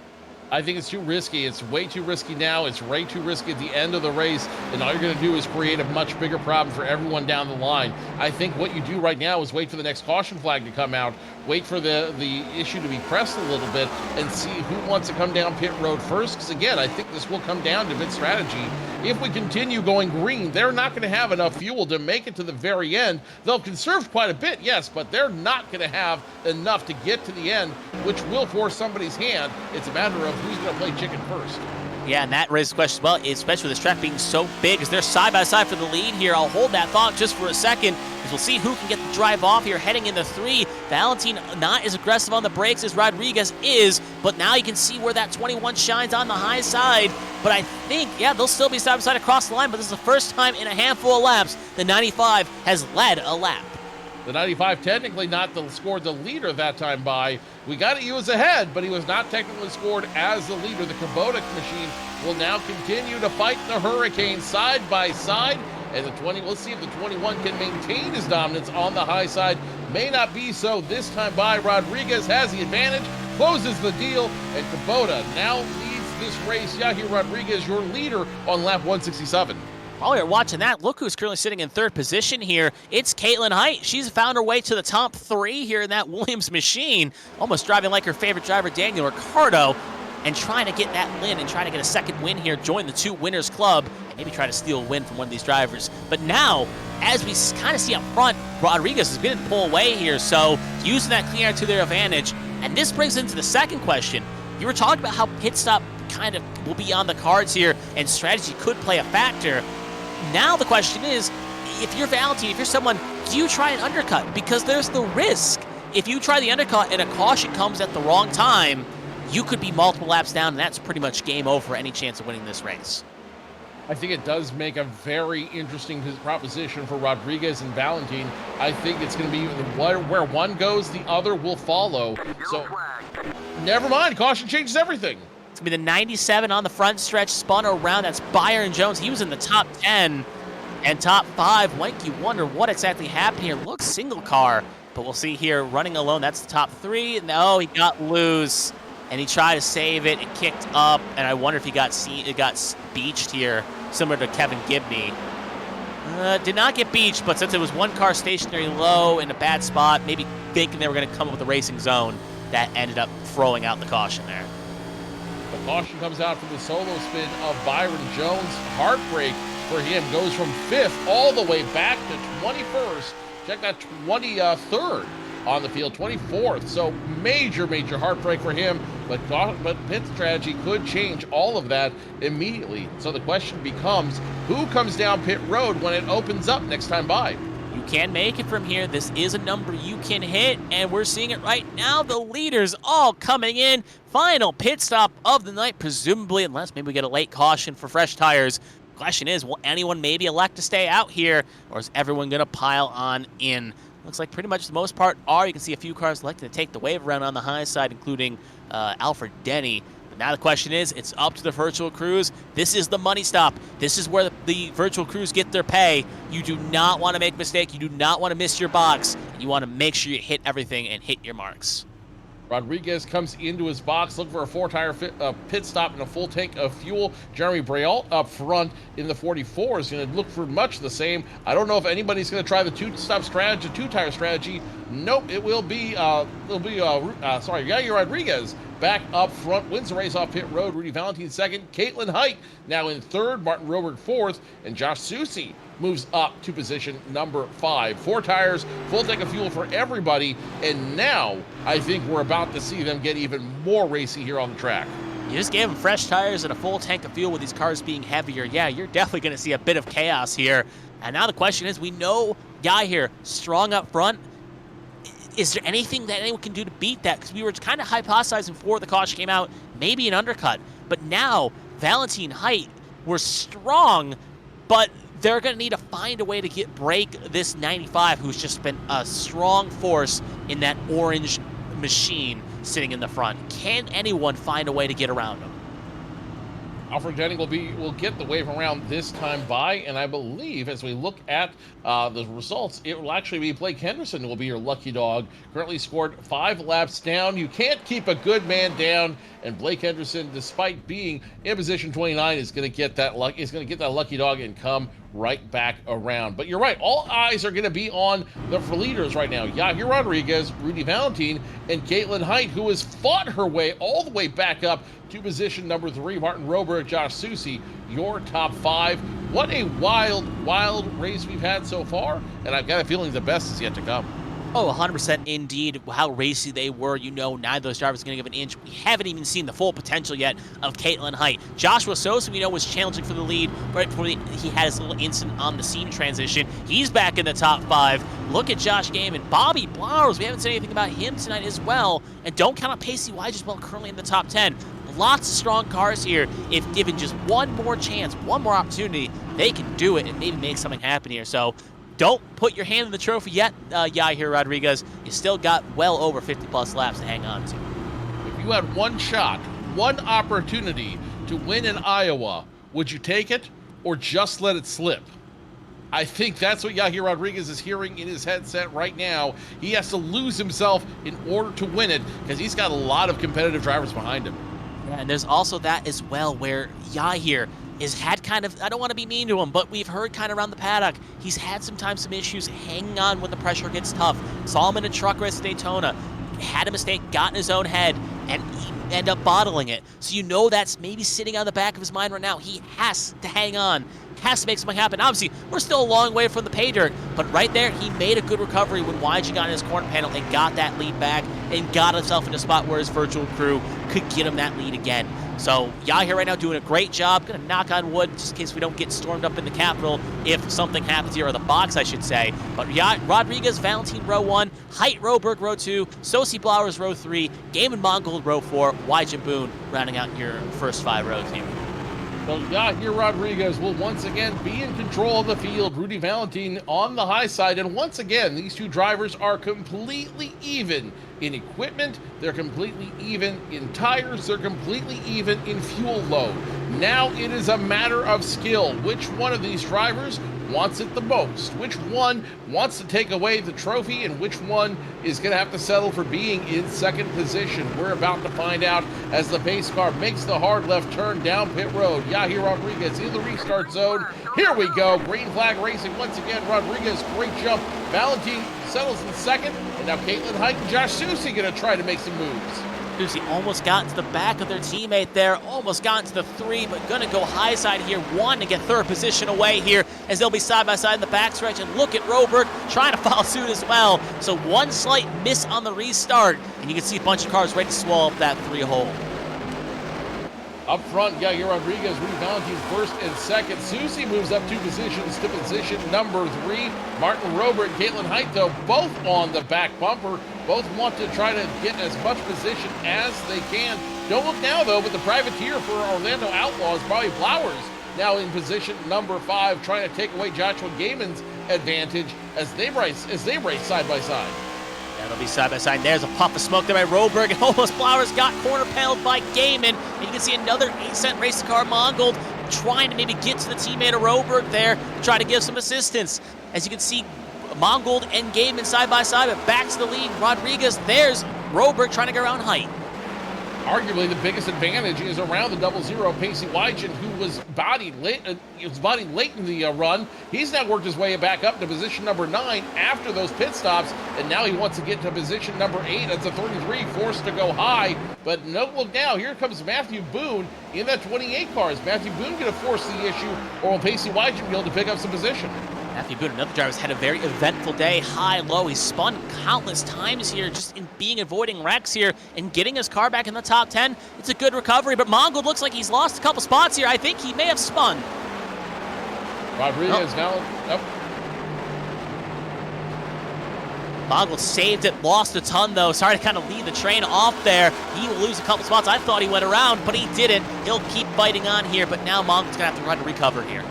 I think it's too risky. It's way too risky now. It's way too risky at the end of the race. And all you're going to do is create a much bigger problem for everyone down the line. I think what you do right now is wait for the next caution flag to come out, wait for the issue to be pressed a little bit, and see who wants to come down pit road first. Because again, I think this will come down to pit strategy. If we continue going green, they're not going to have enough fuel to make it to the very end. They'll conserve quite a bit, yes, but they're not going to have enough to get to the end, which will force somebody's hand. It's a matter of who's going to play chicken first. Yeah, and that raises the question as well, especially with this track being so big, as they're side by side for the lead here. I'll hold that thought just for a second, as we'll see who can get the drive off here heading into 3. Valentine not as aggressive on the brakes as Rodriguez is, but now you can see where that 21 shines on the high side. But I think, yeah, they'll still be side by side across the line, but this is the first time in a handful of laps the 95 has led a lap. The 95 technically not scored the leader that time by. We got it, he was ahead, but he was not technically scored as the leader. The Kubota machine will now continue to fight the Hurricane side by side. And the 20, let's see if the 21 can maintain his dominance on the high side. May not be so this time by. Rodriguez has the advantage, closes the deal, and Kubota now leads this race. Yahir Rodriguez, your leader on lap 167. While you're watching that, look who's currently sitting in 3rd position here. It's Caitlin Height. She's found her way to the top 3 here in that Williams machine, almost driving like her favorite driver, Daniel Ricciardo, and trying to get that win and trying to get a second win here, join the 2 winners club, and maybe try to steal a win from one of these drivers. But now, as we kind of see up front, Rodriguez is going to pull away here, so using that clean air to their advantage. And this brings into the second question. You were talking about how pit stop kind of will be on the cards here, and strategy could play a factor. Now the question is, if you're Valentine, if you're someone, do you try an undercut? Because there's the risk. If you try the undercut and a caution comes at the wrong time, you could be multiple laps down, and that's pretty much game over for any chance of winning this race. I think it does make a very interesting proposition for Rodriguez and Valentine. I think it's going to be where one goes, the other will follow. So, never mind. Caution changes everything. It's going to be the 97 on the front stretch, spun around. That's Byron Jones. He was in the top 10 and top 5. Wanky wonder what exactly happened here. Looks single car, but we'll see here running alone. That's the top 3. No, he got loose, and he tried to save it. It kicked up, and I wonder if it got beached here, similar to Kevin Gibney. Did not get beached, but since it was one car stationary low in a bad spot, maybe thinking they were going to come up with a racing zone, that ended up throwing out the caution there. The caution comes out from the solo spin of Byron Jones. Heartbreak for him, goes from 5th all the way back to 21st. Check that, 23rd on the field, 24th. So major heartbreak for him. But pit strategy could change all of that immediately. So the question becomes, who comes down pit road when it opens up next time by? You can make it from here. This is a number you can hit, and we're seeing it right now. The leaders all coming in. Final pit stop of the night, presumably, unless maybe we get a late caution for fresh tires. Question is, will anyone maybe elect to stay out here, or is everyone going to pile on in? Looks like pretty much the most part are. You can see a few cars electing to take the wave around on the high side, including Alfred Denny. But now the question is, it's up to the virtual crews. This is the money stop. This is where the virtual crews get their pay. You do not want to make a mistake. You do not want to miss your box. You want to make sure you hit everything and hit your marks. Rodriguez comes into his box looking for a 4-tire pit stop and a full tank of fuel. Jeremy Braille up front in the 44 is going to look for much the same. I don't know if anybody's going to try the 2-tire strategy. Nope, it will be Yahir Rodriguez back up front, wins the race off pit road. Rudy Valentine 2nd, Caitlin Height now in 3rd, Martin Roberg 4th, and Josh Susi moves up to position number 5. 4 tires, full tank of fuel for everybody, and now I think we're about to see them get even more racy here on the track. You just gave them fresh tires and a full tank of fuel with these cars being heavier. Yeah, you're definitely going to see a bit of chaos here. And now the question is, we know Yahir strong up front. is there anything that anyone can do to beat that? Because we were kind of hypothesizing before the caution came out, maybe an undercut. But now, Valentine Height were strong, but they're going to need to find a way to break this 95, who's just been a strong force in that orange machine sitting in the front. Can anyone find a way to get around him? Alfred Jennings will get the wave around this time by, and I believe as we look at the results, it will actually be Blake Henderson who will be your lucky dog. Currently scored 5 laps down. You can't keep a good man down, and Blake Henderson, despite being in position 29, is going to get that lucky dog and come right back around. But you're right, all eyes are going to be on the for leaders right now. Yahir Rodriguez, Rudy Valentine, and Caitlin Height, who has fought her way all the way back up to position number 3. Martin Roberg, Josh Susi, your top 5. What a wild, wild race we've had so far, and I've got a feeling the best is yet to come. Oh, 100% indeed. How racy they were. You know, neither of those drivers are going to give an inch. We haven't even seen the full potential yet of Caitlin Height. Joshua Sosa, we know, was challenging for the lead right before he had his little incident on the seam transition. He's back in the top 5. Look at Josh Gaiman. Bobby Blowers, we haven't said anything about him tonight as well. And don't count on Pacey Wise as well, currently in the top 10. Lots of strong cars here. If given just one more chance, one more opportunity, they can do it and maybe make something happen here. So don't put your hand in the trophy yet, Yahir Rodriguez. You still got well over 50-plus laps to hang on to. If you had one shot, one opportunity to win in Iowa, would you take it or just let it slip? I think that's what Yahir Rodriguez is hearing in his headset right now. He has to lose himself in order to win it because he's got a lot of competitive drivers behind him. Yeah, and there's also that as well where Yahir has had kind of, I don't want to be mean to him, but we've heard kind of around the paddock, he's had sometimes some issues hanging on when the pressure gets tough. Saw him in a truck race at Daytona, had a mistake, got in his own head, and he ended up bottling it. So you know that's maybe sitting on the back of his mind right now. He has to hang on, has to make something happen. Obviously, we're still a long way from the pay dirt, but right there, he made a good recovery when YG got in his corner panel and got that lead back and got himself in a spot where his virtual crew could get him that lead again. So Yahir right now doing a great job. Going to knock on wood just in case we don't get stormed up in the Capitol if something happens here, or the box, I should say. But Rodriguez, Valentine, row 1, Height, Roberg, row 2, Sosi Blowers, row 3, Gaiman Mongold, row 4, Wyjin Boone rounding out your first 5 rows here. So Yahir Rodriguez will once again be in control of the field. Rudy Valentine on the high side. And once again, these two drivers are completely even in equipment. They're completely even in tires. They're completely even in fuel load. Now it is a matter of skill. Which one of these drivers wants it the most? Which one wants to take away the trophy, and which one is going to have to settle for being in second position? We're about to find out as the pace car makes the hard left turn down pit road. Yahir Rodriguez in the restart zone. Here we go. Green flag racing once again. Rodriguez, great jump. Valentine settles in second, and now Caitlin Height and Josh Susi going to try to make some moves. Susi almost got to the back of their teammate there, almost got into the 3, but gonna go high side here, wanting to get third position away here as they'll be side by side in the backstretch. And look at Roberg trying to follow suit as well. So one slight miss on the restart, and you can see a bunch of cars ready to swallow up that 3 hole. Up front, Yahir Rodriguez, Rudy Valentine first and second. Susi moves up 2 positions to position number 3. Martin Roberg and Caitlin Height, though, both on the back bumper. Both want to try to get as much position as they can. Don't look now, though, but the privateer for Orlando Outlaws, Bobby Blowers, now in position number 5, trying to take away Joshua Gaiman's advantage as they race side by side. That'll be side by side. There's a puff of smoke there by Roberg, and almost Blowers got corner paneled by Gaiman. And you can see another 8-cent race car, Mongold, trying to maybe get to the teammate of Roberg there to try to give some assistance. As you can see, Mongold and Gaiman side by side, but back to the lead. Rodriguez, there's Roberg trying to go around Height. Arguably, the biggest advantage is around the 00 Pacey Wyjin, who was bodied late in the run. He's now worked his way back up to position number 9 after those pit stops, and now he wants to get to position number 8. That's a 33, forced to go high. But no, look now, here comes Matthew Boone in that 28 car. Is Matthew Boone going to force the issue, or will Pacey Wyjin be able to pick up some position? Matthew Boone, another driver, has had a very eventful day, high, low. He's spun countless times here, just in avoiding wrecks here and getting his car back in the top 10. It's a good recovery, but Mongold looks like he's lost a couple spots here. I think he may have spun. Rodriguez now. Mongold saved it, lost a ton though. Sorry to kind of lead the train off there. He will lose a couple spots. I thought he went around, but he didn't. He'll keep fighting on here, but now Mongold's going to have to run to recover here.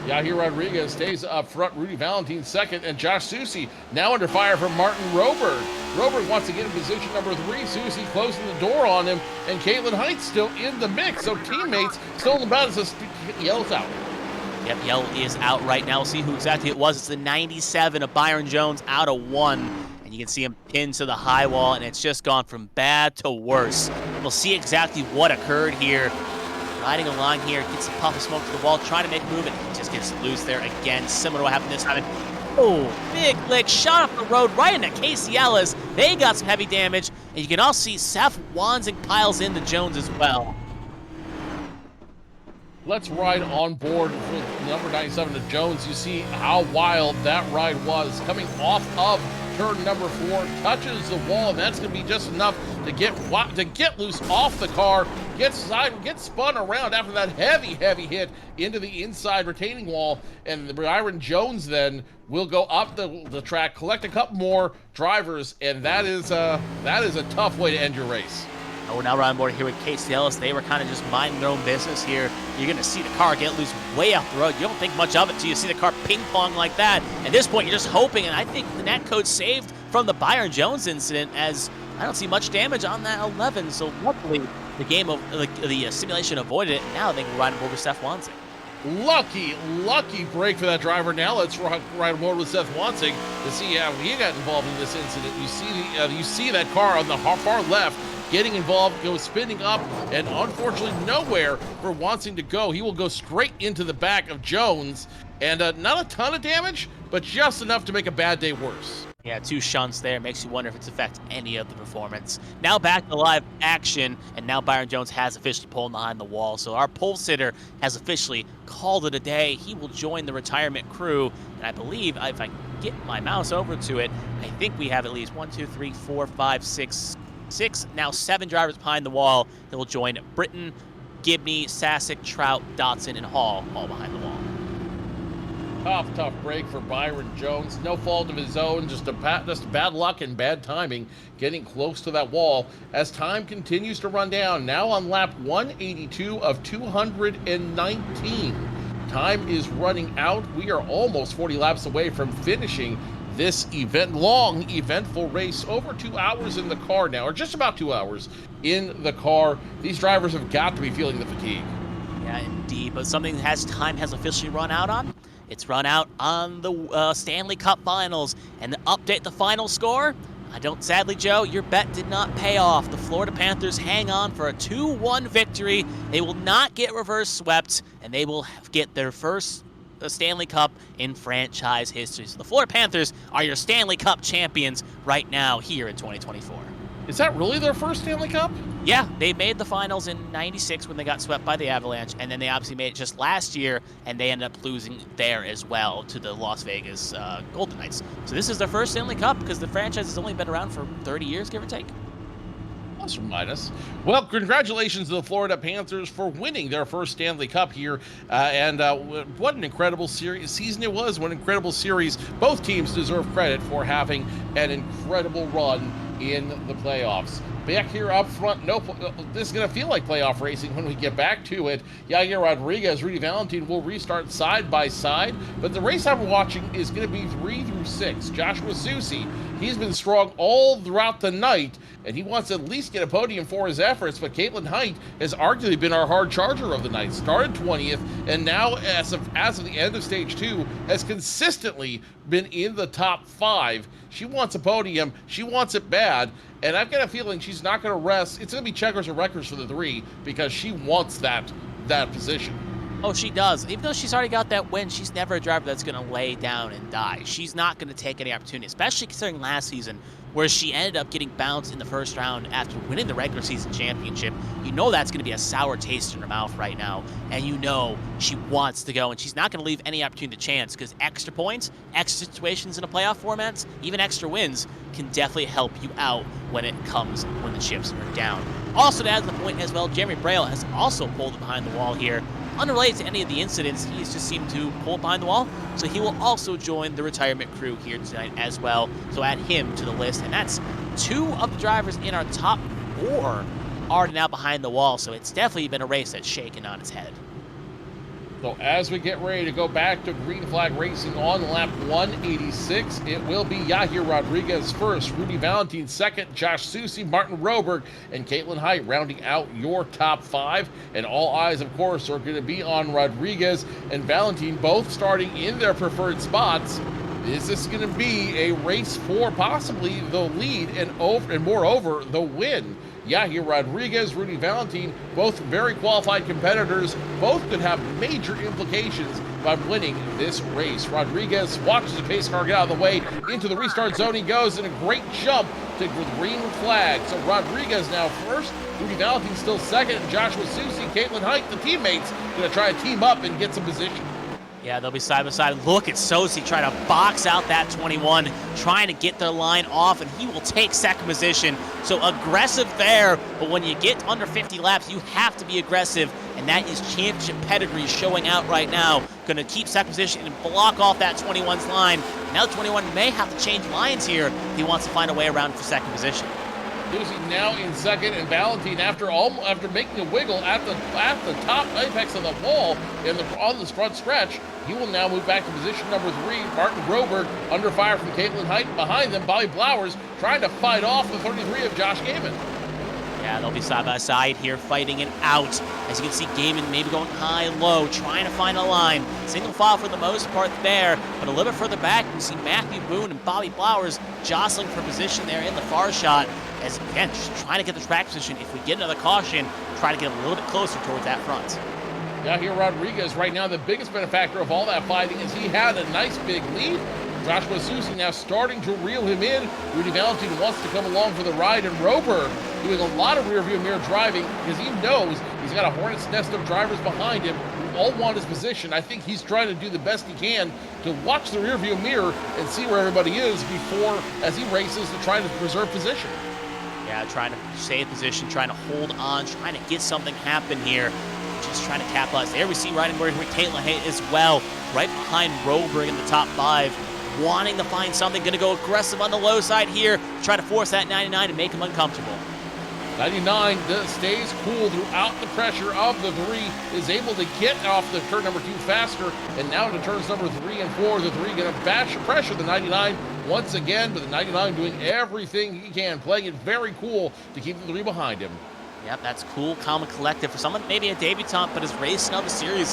Yahir Rodriguez stays up front. Rudy Valentin second, and Josh Susie now under fire from Martin Roberg. Roberg wants to get in position number 3. Susie closing the door on him, and Caitlin Heights still in the mix. So teammates still in the battle as Yell's out. Yep, Yell is out right now. We'll see who exactly it was. It's the 97 of Byron Jones out of 1. And you can see him pinned to the high wall, and it's just gone from bad to worse. We'll see exactly what occurred here. Riding along here, gets a puff of smoke to the wall, trying to make a move, and he just gets loose there again, similar to what happened this time. Oh, big lick, shot up the road right into Casey Ellis. They got some heavy damage, and you can also see Seth Wansing piles into Jones as well. Let's ride on board with number 97 to Jones. You see how wild that ride was. Coming off of turn number 4, touches the wall, and that's going to be just enough to get loose off the car, get spun around after that heavy hit into the inside retaining wall, and Byron Jones then will go up the track, collect a couple more drivers, and that is a tough way to end your race. We're now riding board here with Casey Ellis. They were kind of just minding their own business here. You're going to see the car get loose way off the road. You don't think much of it until you see the car ping-pong like that. At this point, you're just hoping, and I think the net code saved from the Byron Jones incident, as I don't see much damage on that 11. So luckily, the game of the simulation avoided it. Now they can ride on board with Seth Wansing. Lucky break for that driver. Now let's ride on board with Seth Wansing to see how he got involved in this incident. You see that car on the far left getting involved, goes spinning up, and unfortunately nowhere for Wansing to go. He will go straight into the back of Jones, and not a ton of damage, but just enough to make a bad day worse. Yeah, 2 shunts there. Makes you wonder if it's affected any of the performance. Now back to live action, and now Byron Jones has officially pulled behind the wall. So our pole sitter has officially called it a day. He will join the retirement crew, and I believe, if I get my mouse over to it, I think we have at least 1, 2, 3, 4, 5, 6, now 7 drivers behind the wall that will join Britton, Gibney, Sasick, Trout, Dotson, and Hall all behind the wall. Tough break for Byron Jones. No fault of his own, just bad luck and bad timing getting close to that wall as time continues to run down. Now on lap 182 of 219. Time is running out. We are almost 40 laps away from finishing this long, eventful race. Over 2 hours in the car now, or just about 2 hours in the car. These drivers have got to be feeling the fatigue. Yeah, indeed, but something time has officially run out on. It's run out on the Stanley Cup Finals, and to update the final score, sadly, Joe, your bet did not pay off. The Florida Panthers hang on for a 2-1 victory. They will not get reverse swept, and they will get their first Stanley Cup in franchise history. So the Florida Panthers are your Stanley Cup champions right now here in 2024. Is that really their first Stanley Cup? Yeah, they made the finals in '96 when they got swept by the Avalanche, and then they obviously made it just last year, and they ended up losing there as well to the Las Vegas Golden Knights. So this is their first Stanley Cup because the franchise has only been around for 30 years, give or take. Plus or minus. Well, congratulations to the Florida Panthers for winning their first Stanley Cup here. What an incredible season it was. What an incredible series. Both teams deserve credit for having an incredible run in the playoffs. Back here up front, this is going to feel like playoff racing when we get back to it. Yahir Rodriguez, Rudy Valentin will restart side by side, but the race I'm watching is going to be 3 through 6. Joshua Susie, he's been strong all throughout the night, and he wants to at least get a podium for his efforts, but Caitlin Height has arguably been our hard charger of the night. Started 20th, and now, as of the end of stage 2, has consistently been in the top 5. She wants a podium. She wants it bad, and I've got a feeling she's not going to rest. It's going to be checkers or wreckers for the 3 because she wants that position. Oh, she does. Even though she's already got that win, she's never a driver that's going to lay down and die. She's not going to take any opportunity, especially considering last season where she ended up getting bounced in the first round after winning the regular season championship. You know that's going to be a sour taste in her mouth right now, and you know she wants to go, and she's not going to leave any opportunity to chance because extra points, extra situations in a playoff format, even extra wins can definitely help you out when the chips are down. Also, to add to the point as well, Jeremy Braille has also pulled behind the wall here. unrelated to any of the incidents, he's just seemed to pull behind the wall. So he will also join the retirement crew here tonight as well. So add him to the list. And that's 2 of the drivers in our top 4 are now behind the wall. So it's definitely been a race that's shaken on its head. So as we get ready to go back to green flag racing on lap 186, it will be Yahir Rodriguez first, Rudy Valentine second, Josh Susie, Martin Roberg, and Caitlin Height rounding out your top 5. And all eyes, of course, are going to be on Rodriguez and Valentine, both starting in their preferred spots. Is this going to be a race for possibly the lead and moreover, the win? Yahir Rodriguez, Rudy Valentine, both very qualified competitors. Both could have major implications by winning this race. Rodriguez watches the pace car get out of the way. Into the restart zone he goes, and a great jump to the green flag. So Rodriguez now first, Rudy Valentine still second, Joshua Susie, Caitlin Height, the teammates, going to try to team up and get some position. Yeah, they'll be side by side. Look at Sosi trying to box out that 21, trying to get their line off, and he will take second position. So aggressive there, but when you get under 50 laps, you have to be aggressive, and that is championship pedigree showing out right now. Going to keep second position and block off that 21's line. Now 21 may have to change lines here if he wants to find a way around for second position. Susie now in second, and Valentine after making a wiggle at the top apex of the wall on this front stretch, he will now move back to position number 3. Martin Groberg under fire from Caitlin Height. Behind them, Bobby Blowers trying to fight off the 33 of Josh Gaiman. Yeah, they'll be side by side here, fighting it out. As you can see, Gaiman maybe going high-low, trying to find a line. Single file for the most part there, but a little bit further back, you can see Matthew Boone and Bobby Blowers jostling for position there in the far shot. As, again, just trying to get the track position. If we get another caution, try to get a little bit closer towards that front. Yahir Rodriguez right now, the biggest benefactor of all that fighting, is he had a nice big lead. Joshua Susie now starting to reel him in. Rudy Valentine wants to come along for the ride, and Roberg doing a lot of rear-view mirror driving because he knows he's got a hornet's nest of drivers behind him who all want his position. I think he's trying to do the best he can to watch the rear-view mirror and see where everybody is before, as he races, to try to preserve position. Yeah, trying to save position, trying to hold on, trying to get something happen here. Just trying to capitalize. There we see right in where Caitlin Height as well, right behind Roberg in the top 5, wanting to find something, going to go aggressive on the low side here, try to force that 99 and make him uncomfortable. 99 stays cool throughout the pressure of the 3, is able to get off the turn number 2 faster, and now to turns number 3 and 4, the 3 going to bash pressure the 99 once again, but the 99 doing everything he can, playing it very cool to keep the 3 behind him. Yep, that's cool, calm and collected. For someone maybe a debutant, but is racing other series,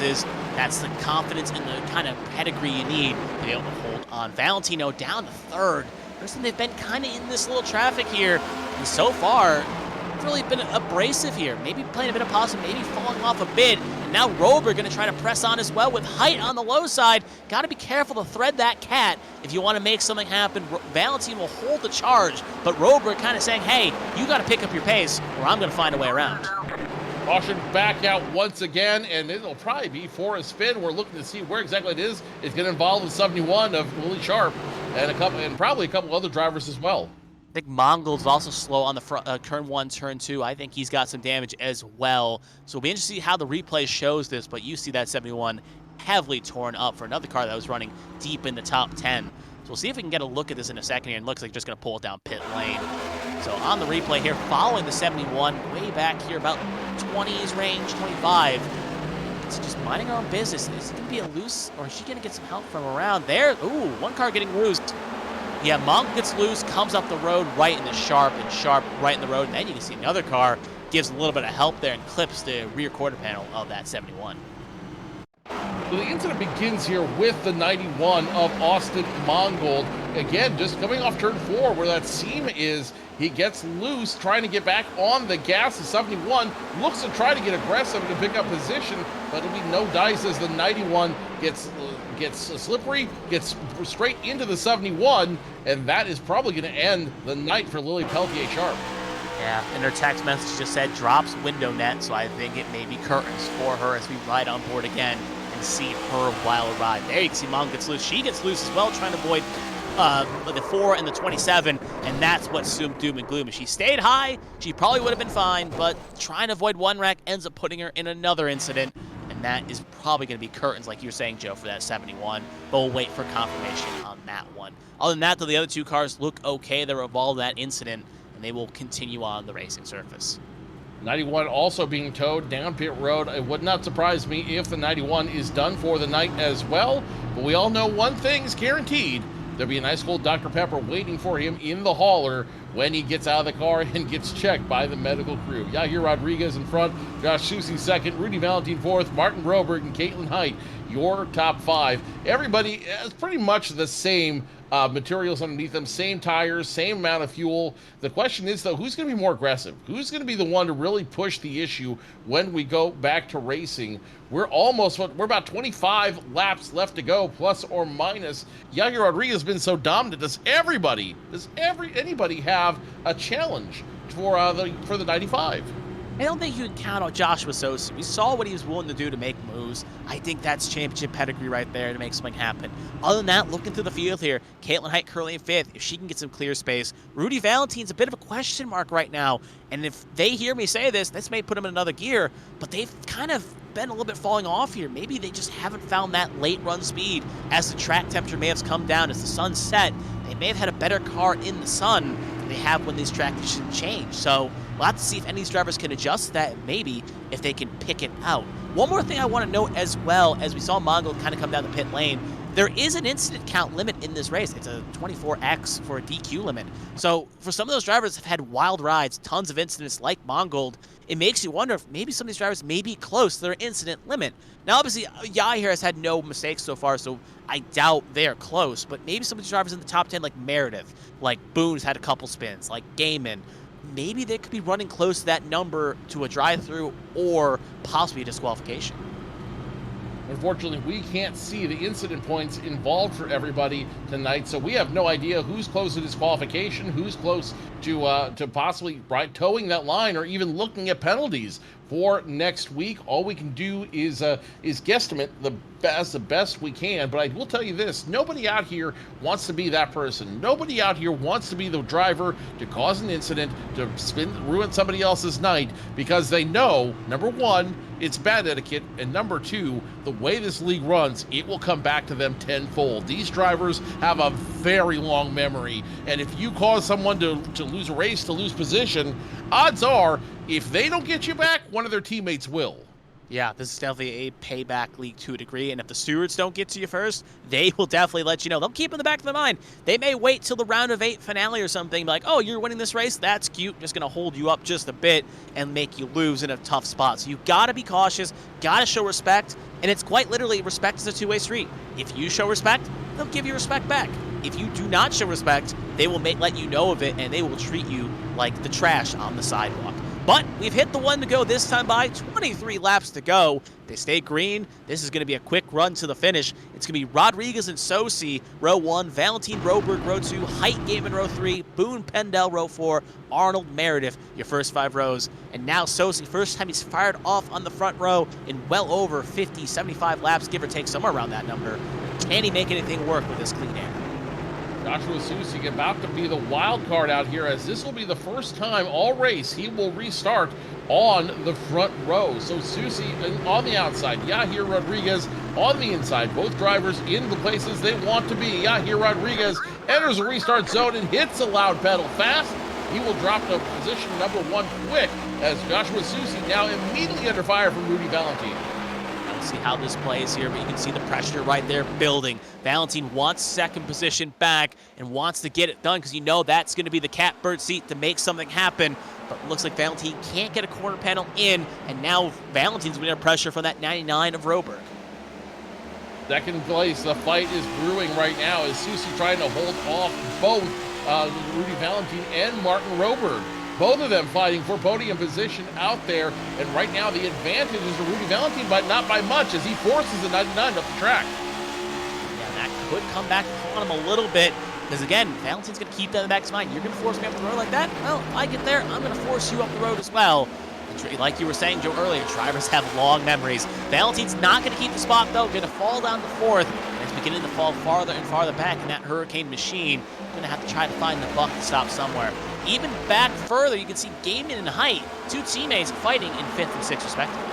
that's the confidence and the kind of pedigree you need to be able to hold on. Valentino down to 3rd. First time they've been kind of in this little traffic here, and so far, it's really been abrasive here. Maybe playing a bit of possum, maybe falling off a bit. And now Roberg going to try to press on as well with Height on the low side. Got to be careful to thread that cat if you want to make something happen. Valentine will hold the charge, but Roberg kind of saying, hey, you got to pick up your pace or I'm going to find a way around. Caution back out once again, and it'll probably be for a spin. We're looking to see where exactly it is. It's going to involve the 71 of Willie Sharp and probably a couple other drivers as well. I think Mongold's also slow on the front, turn 1, turn 2. I think he's got some damage as well. So it'll be interesting to see how the replay shows this, but you see that 71 heavily torn up for another car that was running deep in the top 10. So we'll see if we can get a look at this in a second here, and it looks like just going to pull it down pit lane. So on the replay here, following the 71, way back here, about 20s range, 25. It's just minding our own business. Is it going to be a loose, or is she going to get some help from around there? Ooh, one car getting loosed. Yeah, Monk gets loose, comes up the road right in the Sharp, and Sharp right in the road, and then you can see another car gives a little bit of help there and clips the rear quarter panel of that 71. So the incident begins here with the 91 of Austin Mongold. Again, just coming off turn 4 where that seam is, he gets loose, trying to get back on the gas. The 71 looks to try to get aggressive and to pick up position, but it'll be no dice as the 91 gets slippery, gets straight into the 71, and that is probably going to end the night for Lily Peltier Sharp. Yeah, and her text message just said drops window net, so I think it may be curtains for her as we ride on board again and see her wild ride. There you can see Mom gets loose. She gets loose as well, trying to avoid the 4 and the 27, and that's what assumed doom and gloom. If she stayed high, she probably would have been fine, but trying to avoid one wreck ends up putting her in another incident, and that is probably going to be curtains, like you were saying, Joe, for that 71. But we'll wait for confirmation on that one. Other than that, though, the other two cars look okay. They're involved in that incident, and they will continue on the racing surface. 91 also being towed down pit road. It would not surprise me if the 91 is done for the night as well. But we all know one thing is guaranteed. There'll be a nice cold Dr. Pepper waiting for him in the hauler when he gets out of the car and gets checked by the medical crew. Yahir Rodriguez in front, Josh Susi second, Rudy Valentine fourth, Martin Broberg and Caitlin Height, your top five. Everybody has pretty much the same materials underneath them, same tires, same amount of fuel. The question is, though, who's going to be more aggressive? Who's going to be the one to really push the issue when we go back to racing? We're about 25 laps left to go, plus or minus. Yahir Rodriguez has been so dominant. Does anybody have a challenge for the 95? I don't think you can count on Joshua Sosi. We saw what he was willing to do to make moves. I think that's championship pedigree right there to make something happen. Other than that, looking through the field here, Caitlin Height currently in fifth. If she can get some clear space, Rudy Valentine's a bit of a question mark right now. And if they hear me say this may put them in another gear, but they've kind of been a little bit falling off here. Maybe they just haven't found that late run speed as the track temperature may have come down, as the sun set. They may have had a better car in the sun than they have when these track conditions change. So we'll have to see if any of these drivers can adjust that, and maybe if they can pick it out. One more thing I want to note as well, as we saw Mongol kind of come down the pit lane, there is an incident count limit in this race. It's a 24x for a DQ limit. So for some of those drivers have had wild rides, tons of incidents like Mongold, it makes you wonder if maybe some of these drivers may be close to their incident limit. Now, obviously, Yai here has had no mistakes so far, so I doubt they're close. But maybe some of these drivers in the top 10, like Meredith, like Boone's had a couple spins, like Gaiman, maybe they could be running close to that number to a drive-through or possibly a disqualification. Unfortunately, we can't see the incident points involved for everybody tonight, so we have no idea who's close to disqualification, who's close to possibly towing that line, or even looking at penalties for next week. All we can do is guesstimate the best we can. But I will tell you this: nobody out here wants to be that person. Nobody out here wants to be the driver to cause an incident, to ruin somebody else's night, because they know, number one, it's bad etiquette, and number two, the way this league runs, it will come back to them tenfold. These drivers have a very long memory, and if you cause someone to lose a race, to lose position, odds are, if they don't get you back, one of their teammates will. Yeah, this is definitely a payback league to a degree, and if the stewards don't get to you first, they will definitely let you know. They'll keep in the back of their mind. They may wait till the round of 8 finale or something, like, oh, you're winning this race? That's cute. Just going to hold you up just a bit and make you lose in a tough spot. So you got to be cautious, got to show respect, and it's quite literally respect is a two-way street. If you show respect, they'll give you respect back. If you do not show respect, they will let you know of it, and they will treat you like the trash on the sidewalk. But we've hit the one to go this time by, 23 laps to go. They stay green. This is going to be a quick run to the finish. It's going to be Rodriguez and Sosi, row 1, Valentine Broberg, row 2, Height Gaiman, row 3, Boone Pendel, row 4, Arnold Meredith, your first 5 rows. And now Sosi, first time he's fired off on the front row in well over 50, 75 laps, give or take, somewhere around that number. Can he make anything work with this clean air? Joshua Susi about to be the wild card out here, as this will be the first time all race he will restart on the front row. So Susi on the outside, Yahir Rodriguez on the inside. Both drivers in the places they want to be. Yahir Rodriguez enters the restart zone and hits a loud pedal fast. He will drop to position number 1 quick, as Joshua Susi now immediately under fire from Rudy Valentine. See how this plays here, but you can see the pressure right there building. Valentine wants second position back and wants to get it done, because you know that's going to be the catbird seat to make something happen. But it looks like Valentine can't get a corner panel in, and now Valentine's under pressure from that 99 of Roberg. Second place, the fight is brewing right now, as Susi trying to hold off both Rudy Valentine and Martin Roberg. Both of them fighting for podium position out there, and right now the advantage is to Rudy Valentine, but not by much, as he forces the 99 up the track. Yeah, that could come back on him a little bit, because again, Valentine's going to keep that in the back of his mind. You're going to force me up the road like that? Well, if I get there, I'm going to force you up the road as well. Like you were saying, Joe, earlier, drivers have long memories. Valentine's not going to keep the spot, though, going to fall down to 4th, and it's beginning to fall farther and farther back in that Hurricane machine. Going to have to try to find the buck to stop somewhere. Even back further, you can see Gaiman and Height, 2 teammates fighting in 5th and 6th respectively.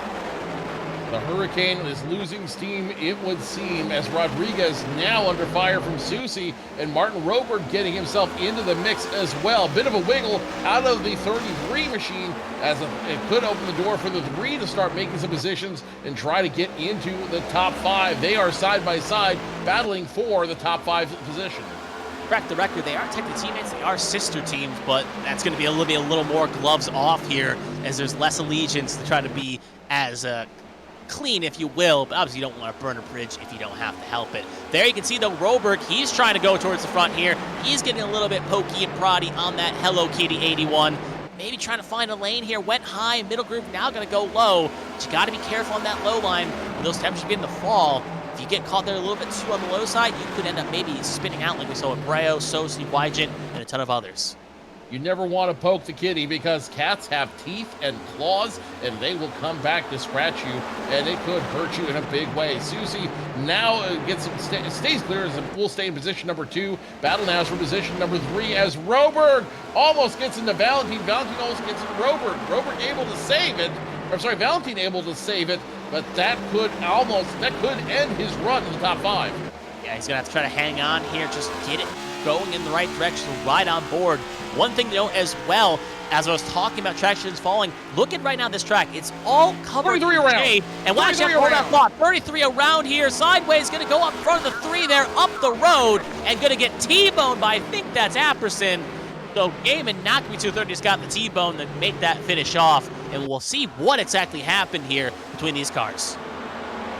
The Hurricane is losing steam, it would seem, as Rodriguez now under fire from Susie, and Martin Roberg getting himself into the mix as well. Bit of a wiggle out of the 33 machine, as it could open the door for the 3 to start making some positions and try to get into the top 5. They are side by side, battling for the top 5 position. Correct the record, they are technically teammates, they are sister teams, but that's going to be a little more gloves off here, as there's less allegiance to try to be as clean, if you will, but obviously you don't want to burn a bridge if you don't have to help it. There you can see, though, Roberg, he's trying to go towards the front here. He's getting a little bit pokey and proddy on that Hello Kitty 81. Maybe trying to find a lane here. Went high, middle group, now going to go low. But you got to be careful on that low line when those temperatures begin to fall. If you get caught there a little bit too on the low side, you could end up maybe spinning out like we saw with Breo, Sosi, Wygent, and a ton of others. You never want to poke the kitty because cats have teeth and claws, and they will come back to scratch you, and it could hurt you in a big way. Susie now gets stays clear as will stay in position number 2. Battle now is for position number 3 as Roberg almost gets into Valentine. Valentine almost gets into Roberg. Roberg able to save it. I'm sorry, Valentine able to save it, but that could end his run in the top 5. Yeah, he's going to have to try to hang on here, just get it going in the right direction, right on board. One thing to note as well, as I was talking about tractions falling, look at right now this track. It's all covered 33 in around. shade. And watch out for that block. 33 around here. Sideways, going to go up front of the 3 there, up the road, and going to get T-boned by, I think that's Apperson. So Gaiman not going to be 230, just got the T-bone to make that finish off. And we'll see what exactly happened here between these cars.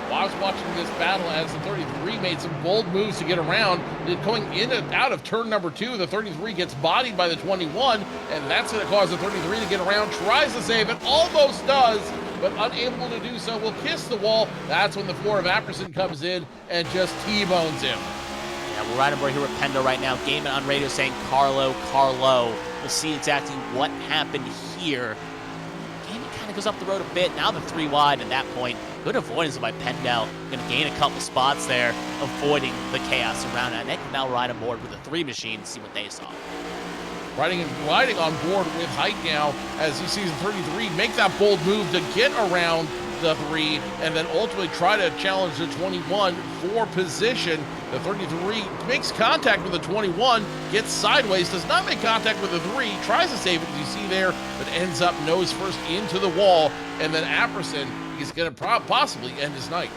Well, I was watching this battle as the 33 made some bold moves to get around. Going in and out of turn number 2, the 33 gets bodied by the 21, and that's going to cause the 33 to get around, tries to save it, almost does, but unable to do so, will kiss the wall. That's when the 4 of Apperson comes in and just T-bones him. Yeah, we're right on board here with Pendo right now. Gaiman on radio saying Carlo. We'll see exactly what happened here. Gaiman kind of goes up the road a bit. Now the 3 wide at that point. Good avoidance by Pendel. Going to gain a couple spots there, avoiding the chaos around it. And they can now ride on board with the 3 machine and see what they saw. Riding on board with height now, as he sees the 33 make that bold move to get around the 3 and then ultimately try to challenge the 21 for position. The 33 makes contact with the 21, gets sideways, does not make contact with the 3, tries to save it, as you see there, but ends up nose first into the wall, and then Apperson is going to possibly end his night.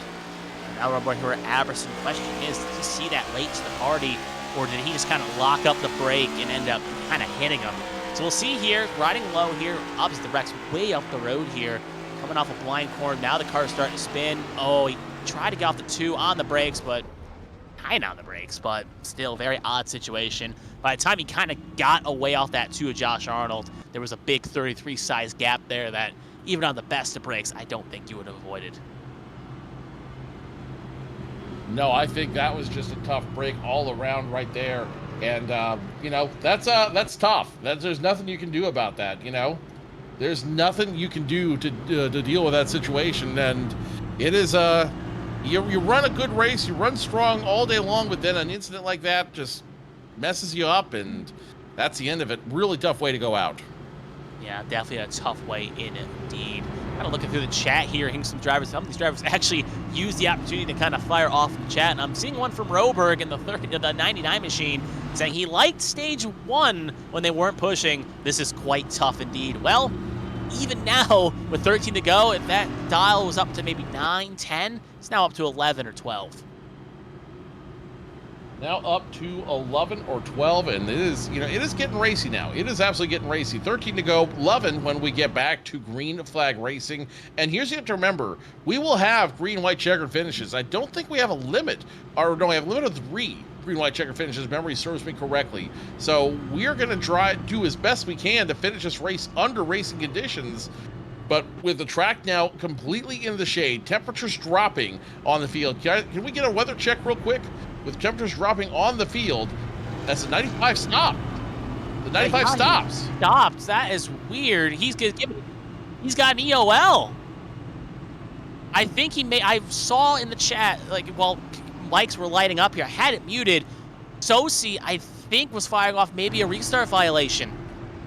Now we're here at Apperson. Question is, did he see that late to the party, or did he just kind of lock up the brake and end up kind of hitting him? So we'll see here, riding low here. Obviously the wreck's way up the road here, coming off a blind corner. Now the car's starting to spin. Oh, he tried to get off the 2 on the brakes, but kind of on the brakes, but still very odd situation. By the time he kind of got away off that 2 of Josh Arnold, there was a big 33 size gap there that even on the best of brakes, I don't think you would have avoided. No, I think that was just a tough break all around right there. And, you know, that's tough. There's nothing you can do about that, you know? There's nothing you can do to deal with that situation. And it is, you run a good race, you run strong all day long, but then an incident like that just messes you up, and that's the end of it. Really tough way to go out. Yeah, definitely a tough way indeed. Kind of looking through the chat here, hearing some drivers. Some of these drivers actually use the opportunity to kind of fire off the chat. And I'm seeing one from Roberg in the 99 machine saying he liked stage 1 when they weren't pushing. This is quite tough indeed. Well, even now with 13 to go, if that dial was up to maybe 9, 10, it's now up to 11 or 12. Now up to 11 or 12, and it is, you know, it is getting racy now. It is absolutely getting racy. 13 to go, 11 when we get back to green flag racing. And here's what you have to remember. We will have green, white, checkered finishes. I don't think we have a limit, or no, we have a limit of 3 green, white, checkered finishes, if memory serves me correctly. So we're going to do as best we can to finish this race under racing conditions. But with the track now completely in the shade, temperatures dropping on the field. Can we get a weather check real quick? With temperatures dropping on the field, that's a 95 stop. The 95 stops. Stops. That is weird. He's got an EOL. I think I saw in the chat, like, while mics were lighting up here, I had it muted. Sosi, I think, was firing off maybe a restart violation.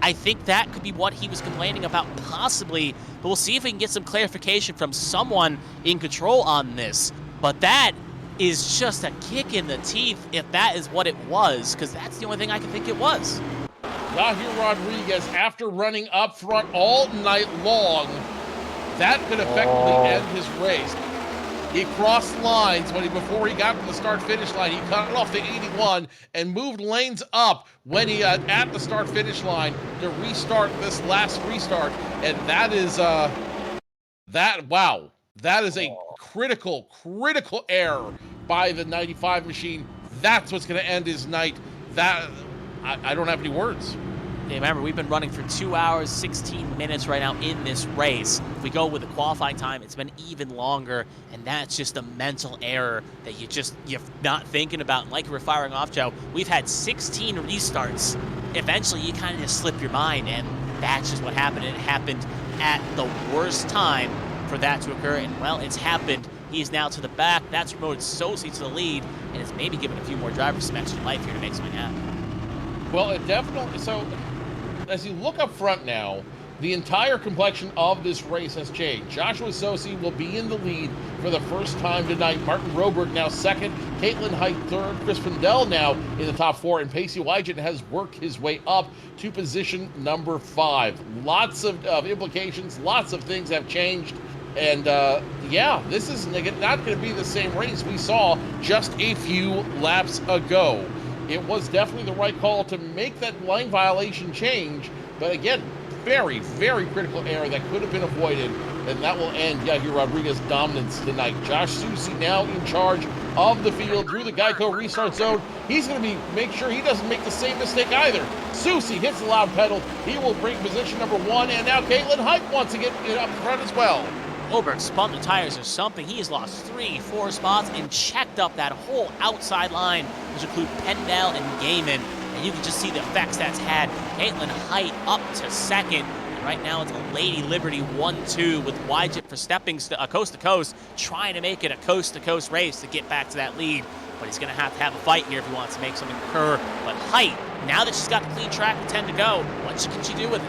I think that could be what he was complaining about possibly, but we'll see if we can get some clarification from someone in control on this. But that is just a kick in the teeth if that is what it was, because that's the only thing I can think it was. Yahir Rodriguez, after running up front all night long, that could effectively end his race. He crossed lines before he got to the start-finish line. He cut off the 81 and moved lanes up when he at the start-finish line to restart this last restart. And that is that is a critical error by the 95 machine. That's what's going to end his night. I don't have any words. Yeah, remember, we've been running for 2 hours, 16 minutes right now in this race. If we go with the qualifying time, it's been even longer, and that's just a mental error that you're not thinking about. And like you were firing off, Joe, we've had 16 restarts. Eventually, you kind of just slip your mind, and that's just what happened. And it happened at the worst time for that to occur, and well, it's happened. He's now to the back. That's promoted Sosi to the lead, and it's maybe given a few more drivers some extra life here to make something happen. Well, it definitely, so as you look up front now, the entire complexion of this race has changed. Joshua Sosi will be in the lead for the first time tonight. Martin Roberg now second, Caitlin Height third, Chris Findell now in the top four, and Pacey Wygen has worked his way up to position number 5. Lots of implications, lots of things have changed. And yeah, this is not going to be the same race we saw just a few laps ago. It was definitely the right call to make that line violation change, but again, very critical error that could have been avoided, and that will end Yahir Rodriguez's dominance tonight. Josh Susi now in charge of the field through the Geico restart zone. He's going to make sure he doesn't make the same mistake either. Susi hits the loud pedal. He will bring position number 1, and now Caitlin Height wants to get up front as well. Oberg spun the tires or something. He has lost 3-4 spots and checked up that whole outside line, which include Pendell and Gaiman. And you can just see the effects that's had. Caitlin Height up to second. And right now it's a Lady Liberty 1-2 with Wyjet for stepping coast to coast, trying to make it a coast-to-coast race to get back to that lead. But he's going to have a fight here if he wants to make something occur. But Height, now that she's got the clean track with 10 to go, what can she do with it?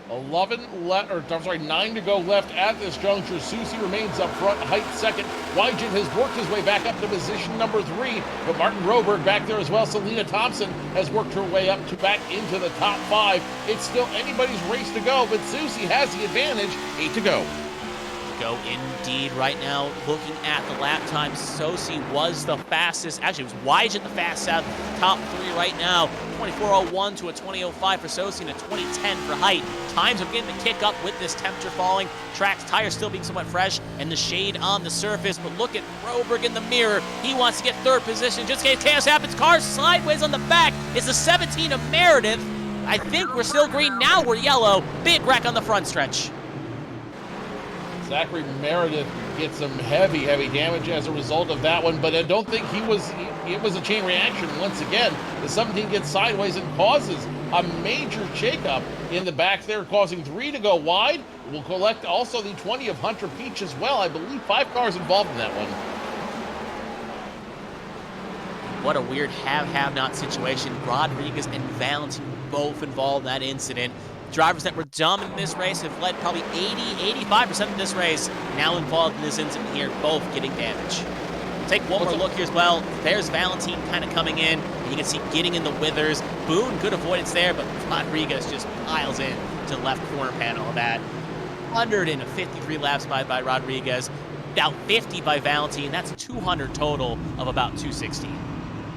9 to go left at this juncture. Susi remains up front, Height second. Wygen has worked his way back up to position number 3, but Martin Roberg back there as well. Selena Thompson has worked her way up to back into the top 5. It's still anybody's race to go, but Susi has the advantage. 8 to go. Go indeed right now. Looking at the lap time, Sosi was the fastest. Actually, it was Wygen the fastest out of the top 3 right now. 24:01 to a 20:05 for Sosi and a 20:10 for Height. Times are beginning to kick up with this temperature falling. Track's tires still being somewhat fresh and the shade on the surface. But look at Roberg in the mirror. He wants to get 3rd position. Just in case chaos happens, cars sideways on the back. It's the 17 of Meredith. I think we're still green. Now we're yellow. Big wreck on the front stretch. Zachary Meredith gets some heavy damage as a result of that one, but I don't think it was a chain reaction once again. The 17 gets sideways and causes a major shakeup in the back there, causing 3 to go wide. We'll collect also the 20 of Hunter Peach as well. I believe 5 cars involved in that one. What a weird have-not situation. Rodriguez and Valentin both involved in that incident. Drivers that were dominant in this race have led probably 85% of this race, now involved in this incident here, both getting damage. Take one more look here as well. There's Valentin kind of coming in, and you can see getting in the withers. Boone, good avoidance there, but Rodriguez just piles in to the left corner panel of that. 153 laps by Rodriguez, about 50 by Valentin. That's 200 total of about 260.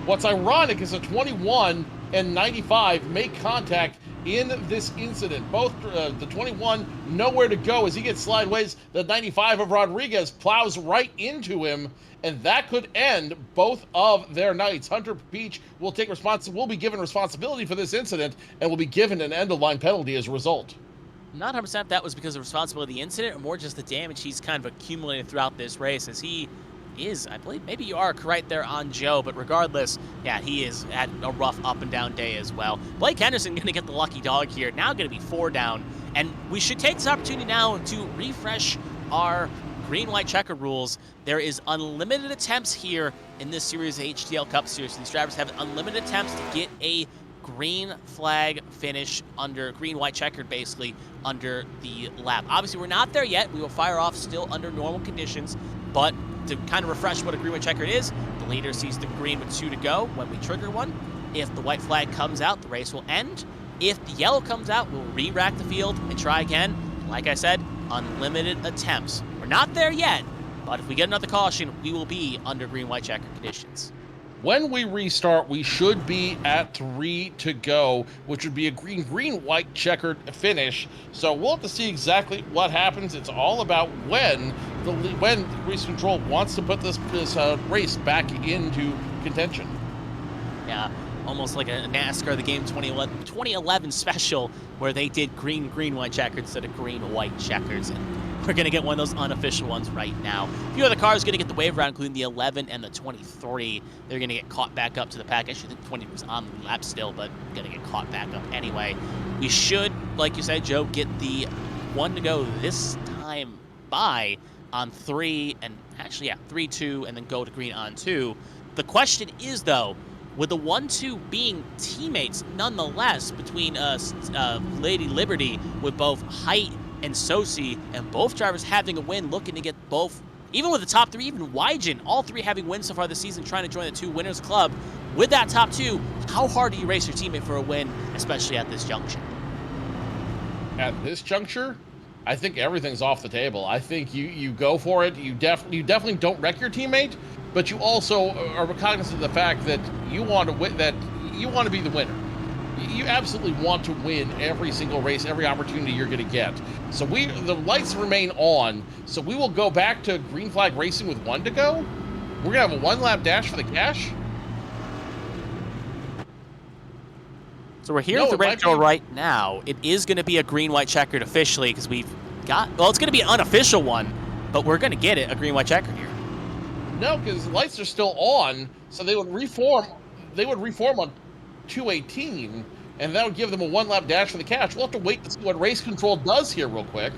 What's ironic is the 21 and 95 make contact in this incident. Both the 21 nowhere to go as he gets sideways. The 95 of Rodriguez plows right into him, and that could end both of their nights. Hunter Peach will be given responsibility for this incident and will be given an end-of-line penalty as a result. Not 100% if that was because of responsibility of the incident or more just the damage he's kind of accumulated throughout this race, as he is, I believe, maybe you are correct there on Joe, but regardless, yeah, he is had a rough up and down day as well. Blake Henderson going to get the lucky dog here, now going to be 4 down, and we should take this opportunity now to refresh our green-white checker rules. There is unlimited attempts here in this series, HTL Cup Series. These drivers have unlimited attempts to get a green flag finish under green, white checkered, basically, under the lap. Obviously, we're not there yet. We will fire off still under normal conditions, but to kind of refresh what a green, white checkered is, the leader sees the green with 2 to go when we trigger one. If the white flag comes out, the race will end. If the yellow comes out, we'll re-rack the field and try again. Like I said, unlimited attempts. We're not there yet, but if we get another caution, we will be under green, white checker conditions. When we restart, we should be at 3 to go, which would be a green, white checkered finish. So we'll have to see exactly what happens. It's all about when race control wants to put this race back into contention. Yeah, almost like a NASCAR The Game 2011 special where they did green, white checkered instead of green, white checkers. And we're going to get one of those unofficial ones right now. A few other cars going to get the wave round, including the 11 and the 23. They're going to get caught back up to the pack. Actually, the 20 was on the lap still, but going to get caught back up anyway. We should, like you said, Joe, get the 1 to go this time by on 3, and actually, yeah, 3, 2, and then go to green on 2. The question is, though, with the 1-2 being teammates nonetheless between Lady Liberty with both Height and Sosi, and both drivers having a win, looking to get both, even with the top 3, even Wygen, all 3 having wins so far this season, trying to join the 2 winners club. With that top 2, how hard do you race your teammate for a win, especially at this juncture? At this juncture, I think everything's off the table. I think you go for it. You definitely don't wreck your teammate, but you also are cognizant of the fact that you want to win, that you want to be the winner. You absolutely want to win every single race, every opportunity you're going to get. So the lights remain on. So we will go back to green flag racing with 1 to go. We're going to have a 1-lap dash for the cash. So we're here at the red show right now. It is going to be a green, white checkered officially because we've got, well, it's going to be an unofficial one, but we're going to get it, a green, white checkered here. No, because the lights are still on, so they would reform. They would reform on 218, and that would give them a 1-lap dash for the cash. We'll have to wait to see what race control does here real quick.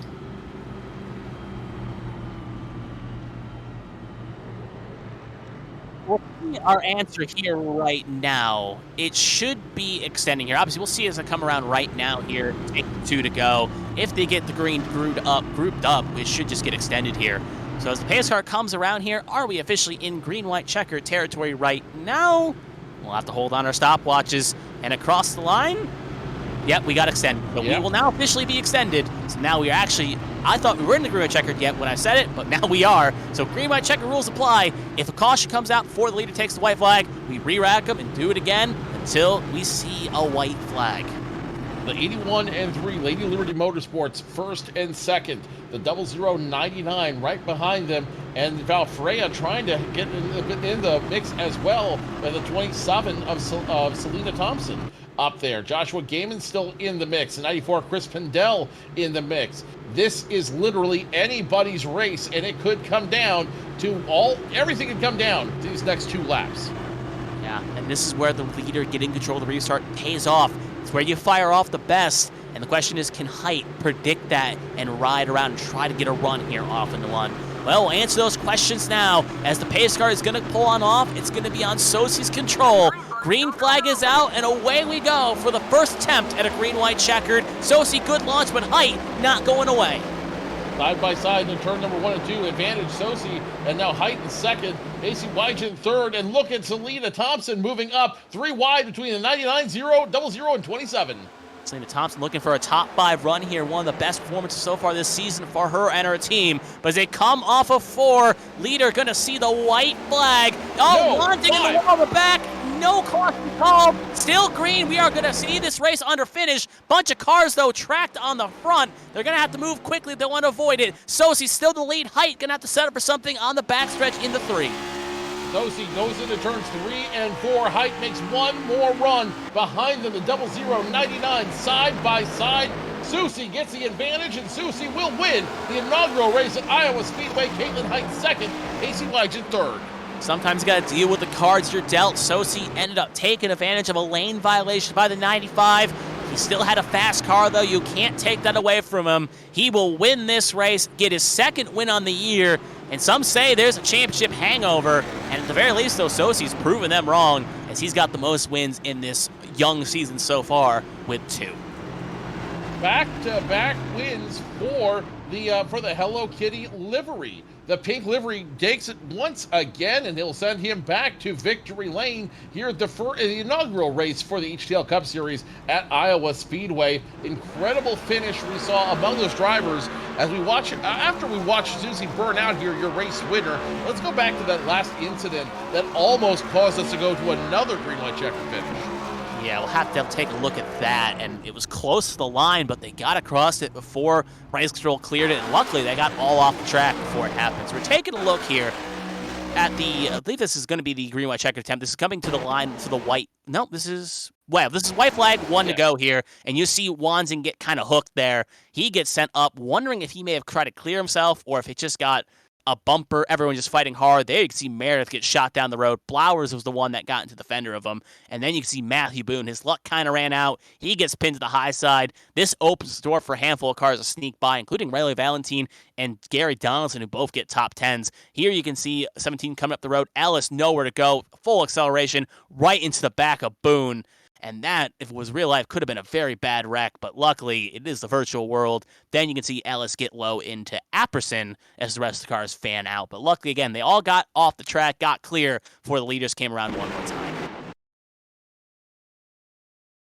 We'll see our answer here right now. It should be extending here. Obviously, we'll see as I come around right now here, take 2 to go. If they get the green grouped up, it should just get extended here. So as the pace car comes around here, are we officially in green, white checker territory right now? We'll have to hold on our stopwatches and across the line. Yep, we got extended. But we will now officially be extended. So now we are actually, I thought we were in the green, white checkered yet when I said it, but now we are. So green, white checker rules apply. If a caution comes out before the leader takes the white flag, we re-rack them and do it again until we see a white flag. The 81 and 3 Lady Liberty Motorsports, first and second. The 0099 right behind them, and Valfreya trying to get in the mix as well. And the 27 of Selena Thompson up there. Joshua Gaiman still in the mix. The 94 Chris Pendell in the mix. This is literally anybody's race, and it could come down to everything could come down to these next 2 laps. Yeah, and this is where the leader getting control of the restart pays off. It's where you fire off the best. And the question is, can Height predict that and ride around and try to get a run here off into 1? Well, we'll answer those questions now. As the pace car is going to pull on off, it's going to be on Sosi's control. Green flag is out, and away we go for the first attempt at a green-white checkered. Sosi, good launch, but Height not going away. Side by side in turn number 1 and 2, advantage Sosi, and now Height in second, AC Wygen third, and look at Selena Thompson moving up 3 wide between the 99, 0, 00, and 27. Selena Thompson looking for a top 5 run here, one of the best performances so far this season for her and her team. But as they come off of 4, leader going to see the white flag. Oh, landing in the wall of the back. No caution called. Still green. We are going to see this race under finish. Bunch of cars, though, tracked on the front. They're going to have to move quickly. They want to avoid it. Sosi still the lead. Height going to have to set up for something on the backstretch in the 3. Sosi goes into turns 3 and 4. Height makes 1 more run. Behind them, the 0099 side by side. Susie gets the advantage, and Susie will win the inaugural race at Iowa Speedway. Caitlin Height second, Casey Wygen third. Sometimes you got to deal with the cards you're dealt. Sosi ended up taking advantage of a lane violation by the 95. He still had a fast car, though. You can't take that away from him. He will win this race, get his 2nd win on the year, and some say there's a championship hangover. And at the very least, though, Sosi's proven them wrong, as he's got the most wins in this young season so far with 2. Back-to-back wins for the Hello Kitty livery. The pink livery takes it once again, and he'll send him back to victory lane here at the inaugural race for the HTL Cup Series at Iowa Speedway. Incredible finish we saw among those drivers as we watch after we watched Susie burn out here, your race winner. Let's go back to that last incident that almost caused us to go to another green light checker finish. Yeah, we'll have to take a look at that, and it was close to the line, but they got across it before race control cleared it, and luckily they got all off the track before it happened. So we're taking a look here at I believe this is going to be the green white checker attempt. This is coming to the line for the white. No, this is white flag, one to go here, and you see Wanzing get kind of hooked there. He gets sent up, wondering if he may have tried to clear himself or if it just got a bumper, everyone just fighting hard. There you can see Meredith get shot down the road. Blowers was the one that got into the fender of him. And then you can see Matthew Boone. His luck kind of ran out. He gets pinned to the high side. This opens the door for a handful of cars to sneak by, including Riley Valentine and Gary Donaldson, who both get top 10s. Here you can see 17 coming up the road. Ellis nowhere to go. Full acceleration right into the back of Boone. And that, if it was real life, could have been a very bad wreck, but luckily it is the virtual world. Then you can see Ellis get low into Apperson as the rest of the cars fan out. But luckily, again, they all got off the track, got clear before the leaders came around one more time.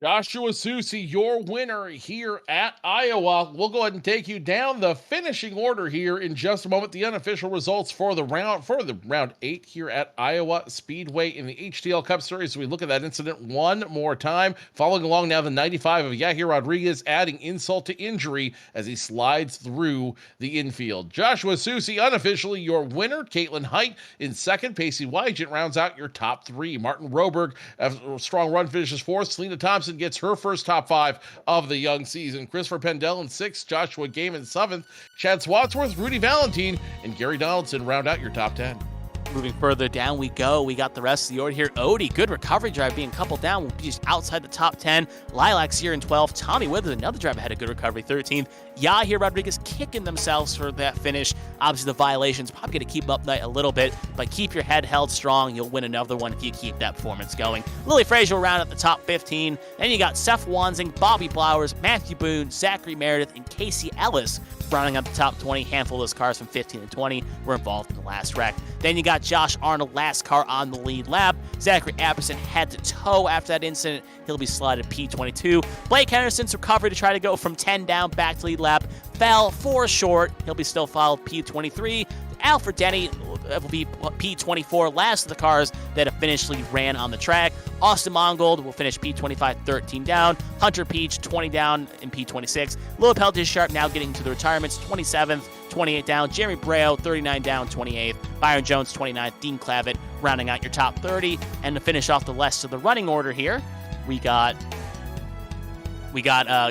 Joshua Susie, your winner here at Iowa. We'll go ahead and take you down the finishing order here in just a moment. The unofficial results for the round 8 here at Iowa Speedway in the HTL Cup Series. So we look at that incident one more time. Following along now, the 95 of Yahir Rodriguez adding insult to injury as he slides through the infield. Joshua Susie, unofficially your winner. Caitlin Height in second. Pacey Wygant rounds out your top 3. Martin Roberg, a strong run, finishes 4th. Selena Thompson gets her first top 5 of the young season. Christopher Pendell in 6th, Joshua Game in 7th, Chad Swadsworth, Rudy Valentine, and Gary Donaldson round out your top 10. Moving further down we go. We got the rest of the order here. Odie, good recovery drive, being coupled down, will be just outside the top 10. Lilacs here in 12th. Tommy Withers, another driver, had a good recovery, 13th. Yahir Rodriguez kicking themselves for that finish. Obviously, the violations probably going to keep up a little bit, but keep your head held strong. You'll win another one if you keep that performance going. Lily Frazier around at the top 15. Then you got Seth Wanzing, Bobby Blowers, Matthew Boone, Zachary Meredith, and Casey Ellis rounding up the top 20. Handful of those cars from 15 and 20 were involved in the last wreck. Then you got Josh Arnold, last car on the lead lap. Zachary Apperson head to toe after that incident. He'll be slotted P22. Blake Henderson's recovery to try to go from 10 down back to lead lap fell 4 short. He'll be still followed P23. Alfred Denny will be P24, last of the cars that officially ran on the track. Austin Mongold will finish P25, 13 down. Hunter Peach, 20 down in P26. Lil Peltier Sharp now getting to the retirements, 27th, 28 down. Jeremy Breo, 39 down, 28th. Byron Jones, 29th. Dean Clavitt rounding out your top 30. And to finish off the rest of the running order here, we got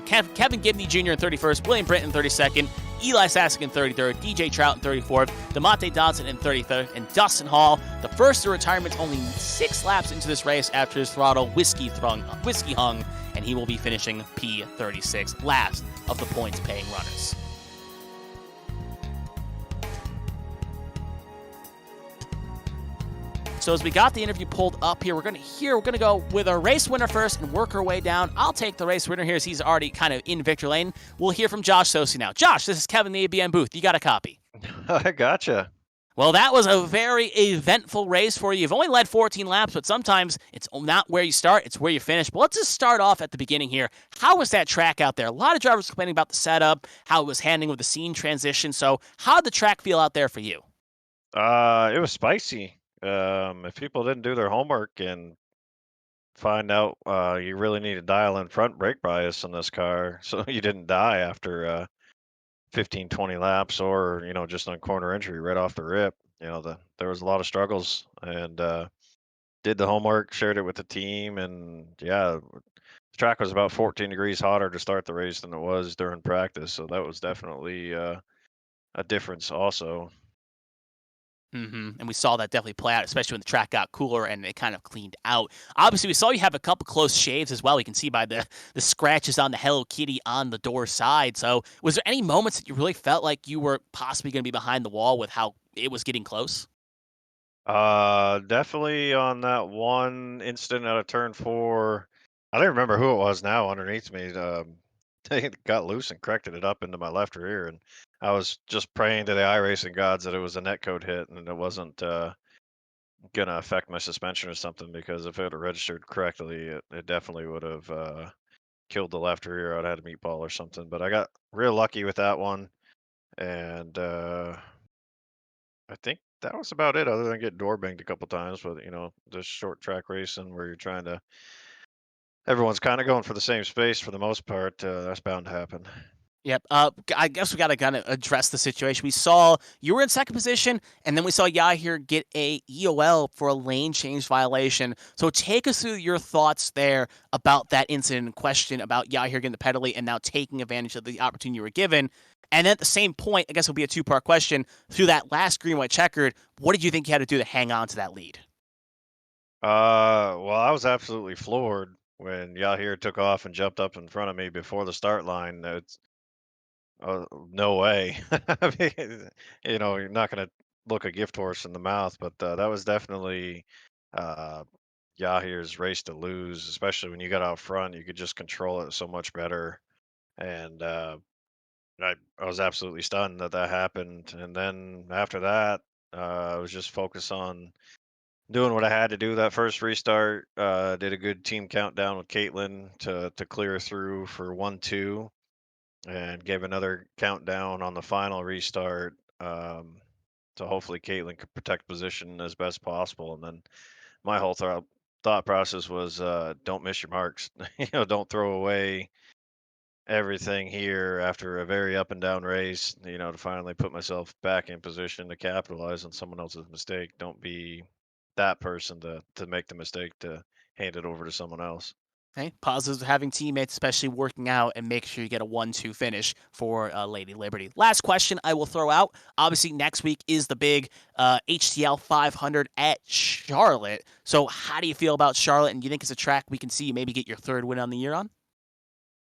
Kevin Gibney Jr. in 31st, William Britton in 32nd, Eli Sassick in 33rd, DJ Trout in 34th, DeMonte Dodson in 33rd, and Dustin Hall, the first to retirement, only 6 laps into this race after his throttle whiskey hung, and he will be finishing P36, last of the points-paying runners. So as we got the interview pulled up here, we're going to go with our race winner first and work our way down. I'll take the race winner here as he's already kind of in victory lane. We'll hear from Josh Sosi now. Josh, this is Kevin, the ABM booth. You got a copy? I gotcha. Well, that was a very eventful race for you. You've only led 14 laps, but sometimes it's not where you start, it's where you finish. But let's just start off at the beginning here. How was that track out there? A lot of drivers complaining about the setup, how it was handling with the scene transition. So how did the track feel out there for you? It was spicy. If people didn't do their homework and find out you really need to dial in front brake bias in this car so you didn't die after 15, 20 laps or, just on corner entry right off the rip. There was a lot of struggles and did the homework, shared it with the team. And yeah, the track was about 14 degrees hotter to start the race than it was during practice. So that was definitely a difference also. And we saw that definitely play out, especially when the track got cooler and it kind of cleaned out. Obviously, we saw you have a couple close shaves as well. We can see by the scratches on the Hello Kitty on the door side. So was there any moments that you really felt like you were possibly going to be behind the wall with how it was getting close? Definitely on that one incident out of turn 4, I don't remember who it was now underneath me. They got loose and corrected it up into my left rear, and I was just praying to the iRacing gods that it was a netcode hit and it wasn't gonna affect my suspension or something. Because if it would have registered correctly, it definitely would have killed the left rear. I'd had a meatball or something. But I got real lucky with that one, and I think that was about it, other than getting door banged a couple times. But just short track racing where you're trying to, everyone's kind of going for the same space for the most part. That's bound to happen. Yep. I guess we got to kind of address the situation. We saw you were in second position, and then we saw Yahir get a EOL for a lane change violation. So take us through your thoughts there about that incident in question, about Yahir getting the penalty and now taking advantage of the opportunity you were given. And then at the same point, I guess it'll be a two-part question. Through that last green-white checkered, what did you think you had to do to hang on to that lead? Well, I was absolutely floored when Yahir took off and jumped up in front of me before the start line. It's no way. I mean, you're not going to look a gift horse in the mouth, but that was definitely uh, Yahir's race to lose, especially when you got out front. You could just control it so much better. And I was absolutely stunned that that happened. And then after that, I was just focused on doing what I had to do that first restart. Did a good team countdown with Caitlin to clear through for 1-2, and gave another countdown on the final restart. So hopefully Caitlin could protect position as best possible. And then my whole thought process was, don't miss your marks. Don't throw away everything here after a very up and down race, to finally put myself back in position to capitalize on someone else's mistake. Don't be that person to make the mistake to hand it over to someone else. Okay. Positives of having teammates, especially working out, and make sure you get a 1-2 finish for Lady Liberty. Last question I will throw out. Obviously, next week is the big HTL 500 at Charlotte. So, how do you feel about Charlotte? And do you think it's a track we can see you maybe get your third win on the year on?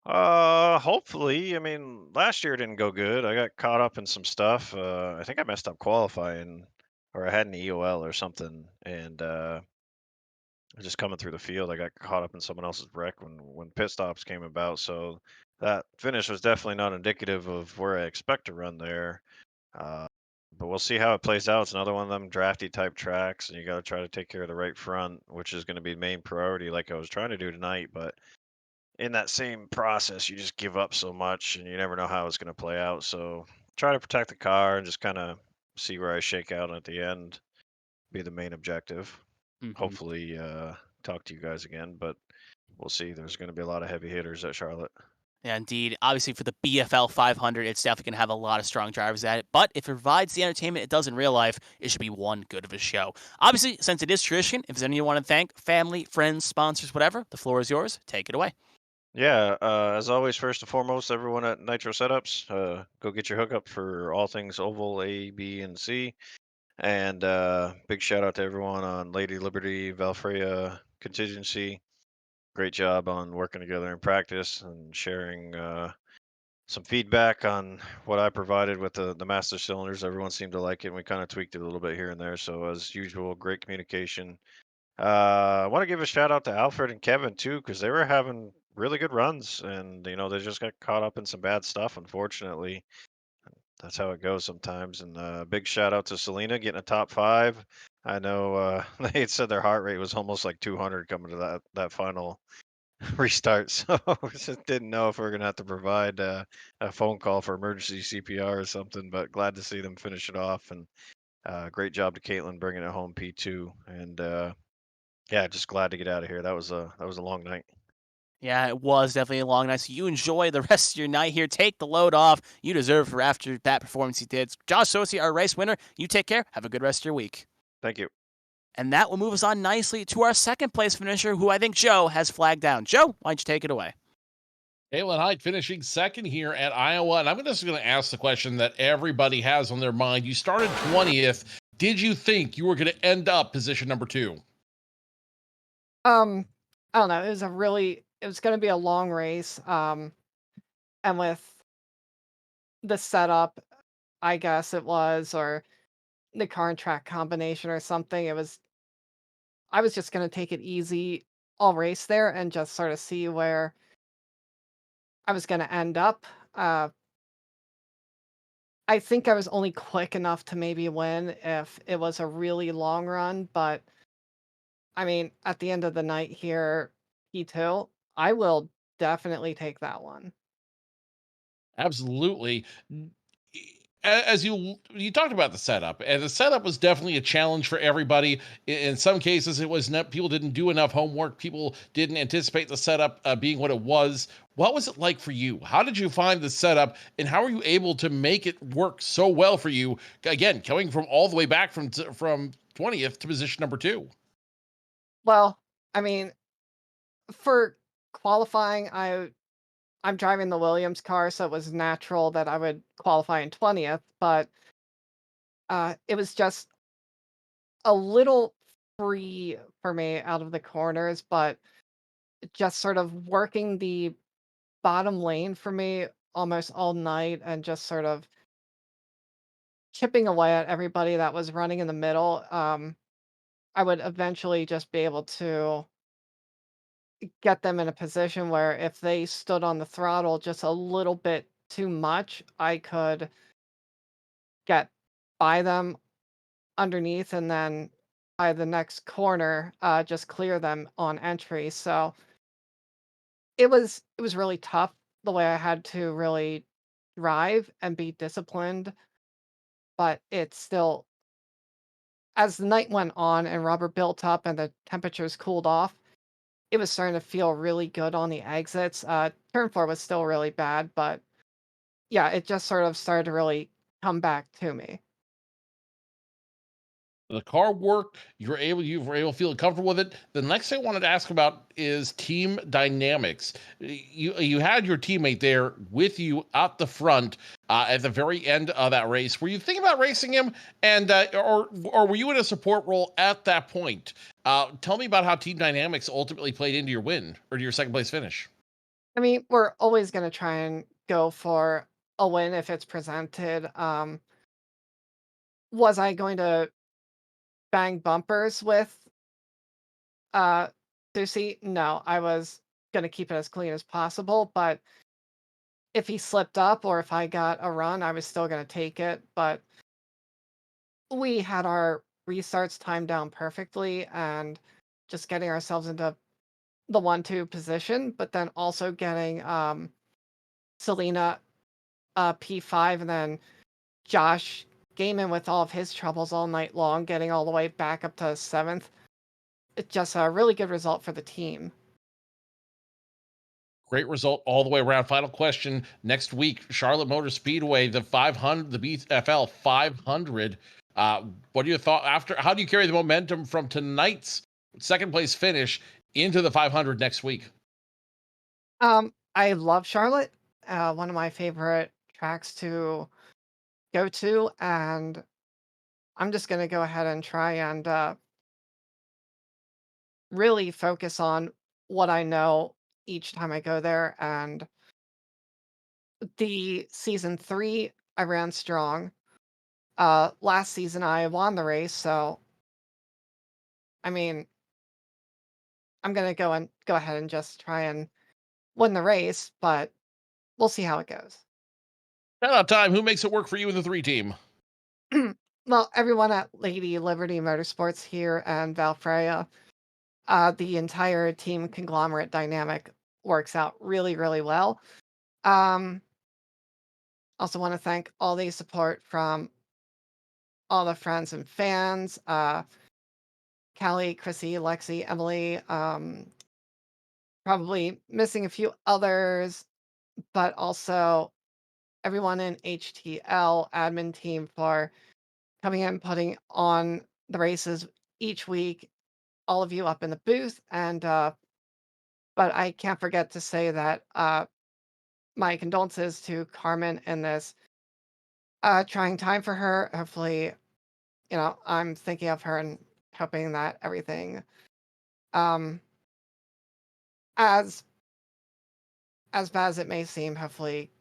Hopefully. I mean, last year didn't go good. I got caught up in some stuff. I think I messed up qualifying, or I had an EOL or something, and just coming through the field, I got caught up in someone else's wreck when pit stops came about. So that finish was definitely not indicative of where I expect to run there. Uh, but we'll see how it plays out. It's another one of them drafty type tracks, and you got to try to take care of the right front, which is going to be the main priority, like I was trying to do tonight. But in that same process, you just give up so much, and you never know how it's going to play out. So try to protect the car and just kind of see where I shake out at the end. Be the main objective. Hmm. Hopefully, talk to you guys again, but we'll see. There's going to be a lot of heavy hitters at Charlotte. Yeah, indeed. Obviously, for the BFL 500, it's definitely going to have a lot of strong drivers at it. But if it provides the entertainment it does in real life, it should be one good of a show. Obviously, since it is tradition, if there's anyone you want to thank, family, friends, sponsors, whatever, the floor is yours. Take it away. Yeah, as always, first and foremost, everyone at Nitro Setups, go get your hookup for all things oval A, B, and C. And big shout out to everyone on Lady Liberty, Valfreya Contingency. Great job on working together in practice and sharing some feedback on what I provided with the master cylinders. Everyone seemed to like it, and we kind of tweaked it a little bit here and there. So, as usual, great communication. I want to give a shout out to Alfred and Kevin too, because they were having really good runs, and they just got caught up in some bad stuff. Unfortunately, that's how it goes sometimes. And big shout out to Selena getting a top five. I know they had said their heart rate was almost like 200 coming to that final restart, so just didn't know if we are gonna have to provide a phone call for emergency CPR or something. But glad to see them finish it off, and great job to Caitlin bringing it home P2. And yeah, just glad to get out of here. That was a long night. Yeah, it was definitely a long night. So you enjoy the rest of your night here. Take the load off. You deserve for after that performance you did. Josh Sosi, our race winner. You take care. Have a good rest of your week. Thank you. And that will move us on nicely to our second place finisher, who I think Joe has flagged down. Joe, why don't you take it away? Halen Hyde finishing second here at Iowa. And I'm just going to ask the question that everybody has on their mind. You started 20th. Did you think you were going to end up position number two? Um, I don't know. It was going to be a long race. And with the setup, I guess it was, or the car and track combination or something, I was just going to take it easy all race there and just sort of see where I was going to end up. Uh, I think I was only quick enough to maybe win if it was a really long run, but I mean, at the end of the night here, P2, I will definitely take that one. Absolutely. As you talked about the setup, and the setup was definitely a challenge for everybody. In some cases, it was not, people didn't do enough homework. People didn't anticipate the setup being what it was. What was it like for you? How did you find the setup, and how were you able to make it work so well for you? Again, coming from all the way back from 20th to position number 2. Well, I mean, for qualifying, I'm driving the Williams car, so it was natural that I would qualify in 20th, but it was just a little free for me out of the corners, but just sort of working the bottom lane for me almost all night and just sort of chipping away at everybody that was running in the middle. I would eventually just be able to get them in a position where if they stood on the throttle just a little bit too much, I could get by them underneath and then by the next corner, just clear them on entry. So it was really tough the way I had to really drive and be disciplined, but it's still as the night went on and rubber built up and the temperatures cooled off, it was starting to feel really good on the exits. Turn 4 was still really bad, but yeah, it just sort of started to really come back to me. The car worked. You were able to feel comfortable with it. The next thing I wanted to ask about is team dynamics. You had your teammate there with you out the front at the very end of that race. Were you thinking about racing him, and or were you in a support role at that point? Tell me about how team dynamics ultimately played into your win or to your second place finish. I mean, we're always going to try and go for a win if it's presented. Was I going to bang bumpers with uh Susie? No, I was going to keep it as clean as possible, but if he slipped up or if I got a run, I was still going to take it, but we had our restarts timed down perfectly and just getting ourselves into the 1-2 position, but then also getting Selena P5 and then Josh gaming with all of his troubles all night long, getting all the way back up to 7th. It's just a really good result for the team. Great result all the way around. Final question next week, Charlotte Motor Speedway, the 500, the BFL 500. Uh, what do you thought after? How do you carry the momentum from tonight's second place finish into the 500 next week? I love Charlotte, one of my favorite tracks to go to, and I'm just going to go ahead and try and really focus on what I know each time I go there. And the season 3, I ran strong. Last season, I won the race, so I mean, I'm gonna go ahead and just try and win the race, but we'll see how it goes. Shout out time. Who makes it work for you in the 3 team? Well, everyone at Lady Liberty Motorsports here and Valfreya, the entire team conglomerate dynamic works out really, really well. Um, Also want to thank all the support from all the friends and fans, Callie, Chrissy, Lexi, Emily, probably missing a few others, but also everyone in HTL admin team for coming in, putting on the races each week, all of you up in the booth. And, but I can't forget to say that my condolences to Carmen in this trying time for her. Hopefully, I'm thinking of her and hoping that everything, um, as bad as it may seem, hopefully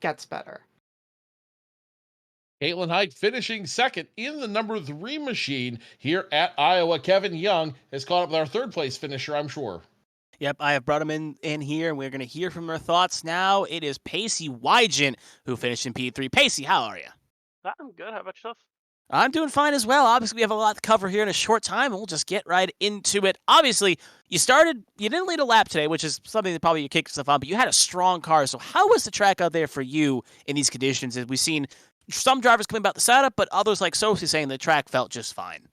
gets better. Caitlin Height finishing second in the number 3 machine here at Iowa. Kevin Young has caught up with our third place finisher, I'm sure. Yep, I have brought him in here, and we're going to hear from their thoughts now. It is Pacey Wygant who finished in P3. Pacey, how are you? I'm good. How about yourself? I'm doing fine as well. Obviously, we have a lot to cover here in a short time, and we'll just get right into it. Obviously, you didn't lead a lap today, which is something that probably you kicked yourself on, but you had a strong car. So how was the track out there for you in these conditions? As we've seen some drivers coming about the setup, but others like Sophie saying the track felt just fine.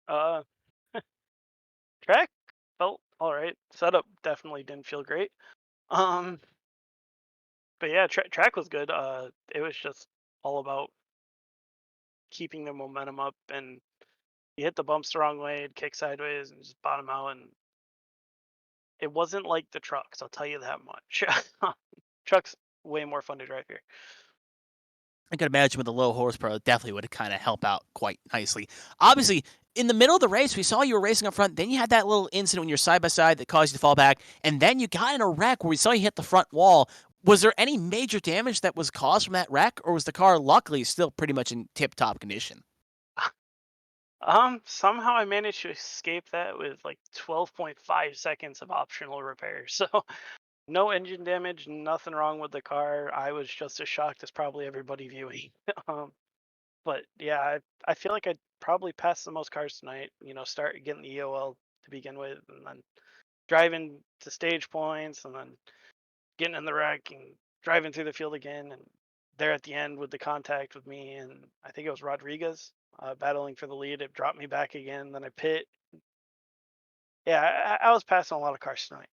Uh, track felt all right. Setup definitely didn't feel great. Um, but yeah, track was good. It was just all about keeping the momentum up, and you hit the bumps the wrong way, it'd kick sideways, and just bottom out. And it wasn't like the trucks. I'll tell you that much. Trucks way more fun to drive here. I could imagine with the low horsepower, it definitely would kind of help out quite nicely. Obviously, in the middle of the race, we saw you were racing up front. Then you had that little incident when you're side by side that caused you to fall back. And then you got in a wreck where we saw you hit the front wall. Was there any major damage that was caused from that wreck, or was the car luckily still pretty much in tip-top condition? Somehow I managed to escape that with like 12.5 seconds of optional repair. So no engine damage, nothing wrong with the car. I was just as shocked as probably everybody viewing. um, but yeah, I feel like I probably passed the most cars tonight. Start getting the EOL to begin with, and then driving to stage points, and then getting in the wreck and driving through the field again, and there at the end with the contact with me, and I think it was Rodriguez battling for the lead. It dropped me back again. Then I pit. Yeah, I was passing a lot of cars tonight.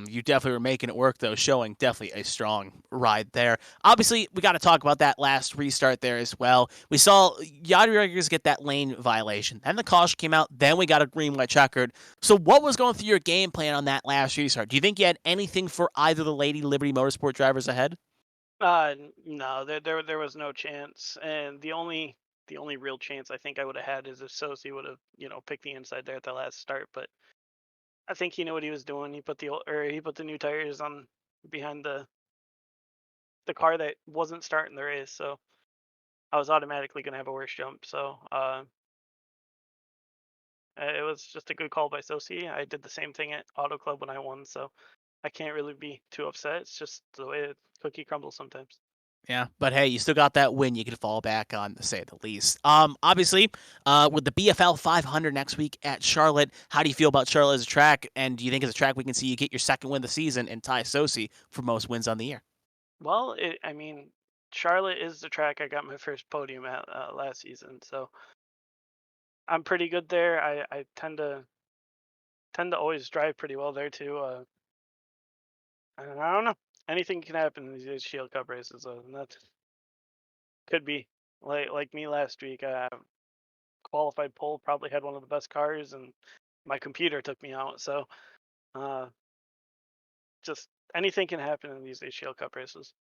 You definitely were making it work, though, showing definitely a strong ride there. Obviously, we got to talk about that last restart there as well. We saw Rodriguez get that lane violation. Then the caution came out. Then we got a green light checkered. So what was going through your game plan on that last restart? Do you think you had anything for either the Lady Liberty Motorsport drivers ahead? No, there was no chance, and the only real chance I think I would have had is if Sosi would have picked the inside there at the last start. But I think he knew what he was doing. He put the new tires on behind the car that wasn't starting the race, so I was automatically gonna have a worse jump. So it was just a good call by Sosi. I did the same thing at Auto Club when I won, so I can't really be too upset. It's just the way the cookie crumbles sometimes. Yeah, but hey, you still got that win you could fall back on, to say the least. Obviously, with the BFL 500 next week at Charlotte, how do you feel about Charlotte as a track? And do you think as a track we can see you get your second win of the season and tie Sosi for most wins on the year? Well, I mean, Charlotte is the track I got my first podium at last season, so I'm pretty good there. I tend to always drive pretty well there too. And I don't know. Anything can happen in these HTL Cup races, and that could be like me last week. Qualified pole, probably had one of the best cars, and my computer took me out. So uh, just anything can happen in these HTL Cup races.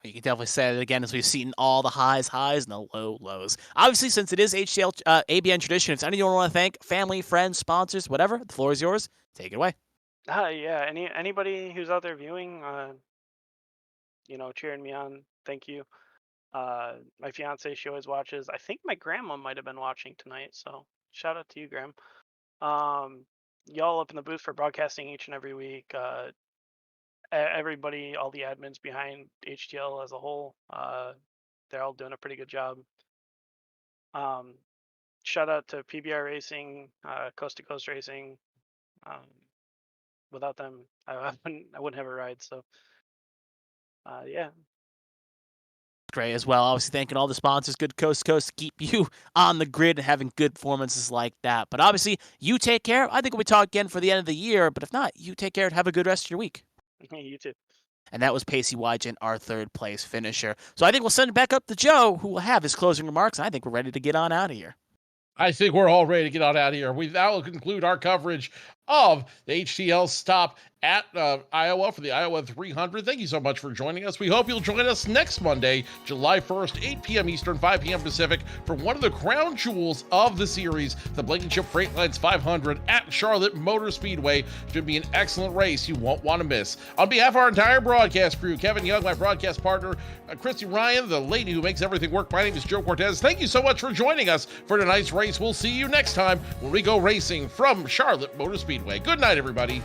You can definitely say it again, as we've seen all the highs and the lows. Obviously, since it is HTL ABN tradition, if anyone want to thank family, friends, sponsors, whatever, the floor is yours. Take it away. Yeah. Anybody who's out there viewing, cheering me on, thank you. My fiance, she always watches. I think my grandma might have been watching tonight, so shout out to you, Graham. Y'all up in the booth for broadcasting each and every week. Everybody, all the admins behind HTL as a whole, they're all doing a pretty good job. Shout out to PBR Racing, Coast to Coast Racing. Without them, I wouldn't have a ride. So, yeah. Great as well. Obviously, thanking all the sponsors, good coast to coast, to keep you on the grid and having good performances like that. But obviously, you take care. I think we'll talk again for the end of the year. But if not, you take care and have a good rest of your week. You too. And that was Pacey Wygant, our third place finisher. So I think we'll send it back up to Joe, who will have his closing remarks. And I think we're ready to get on out of here. I think we're all ready to get on out of here. That will conclude our coverage of the HTL stop at Iowa for the Iowa 300. Thank you so much for joining us. We hope you'll join us next Monday, July 1st, 8 p.m. Eastern, 5 p.m. Pacific, for one of the crown jewels of the series, the Blankenship Freightlines 500 at Charlotte Motor Speedway. Should be an excellent race you won't want to miss. On behalf of our entire broadcast crew, Kevin Young, my broadcast partner, Christy Ryan, the lady who makes everything work, my name is Joe Cortez. Thank you so much for joining us for tonight's race. We'll see you next time when we go racing from Charlotte Motor Speedway. Good night, everybody.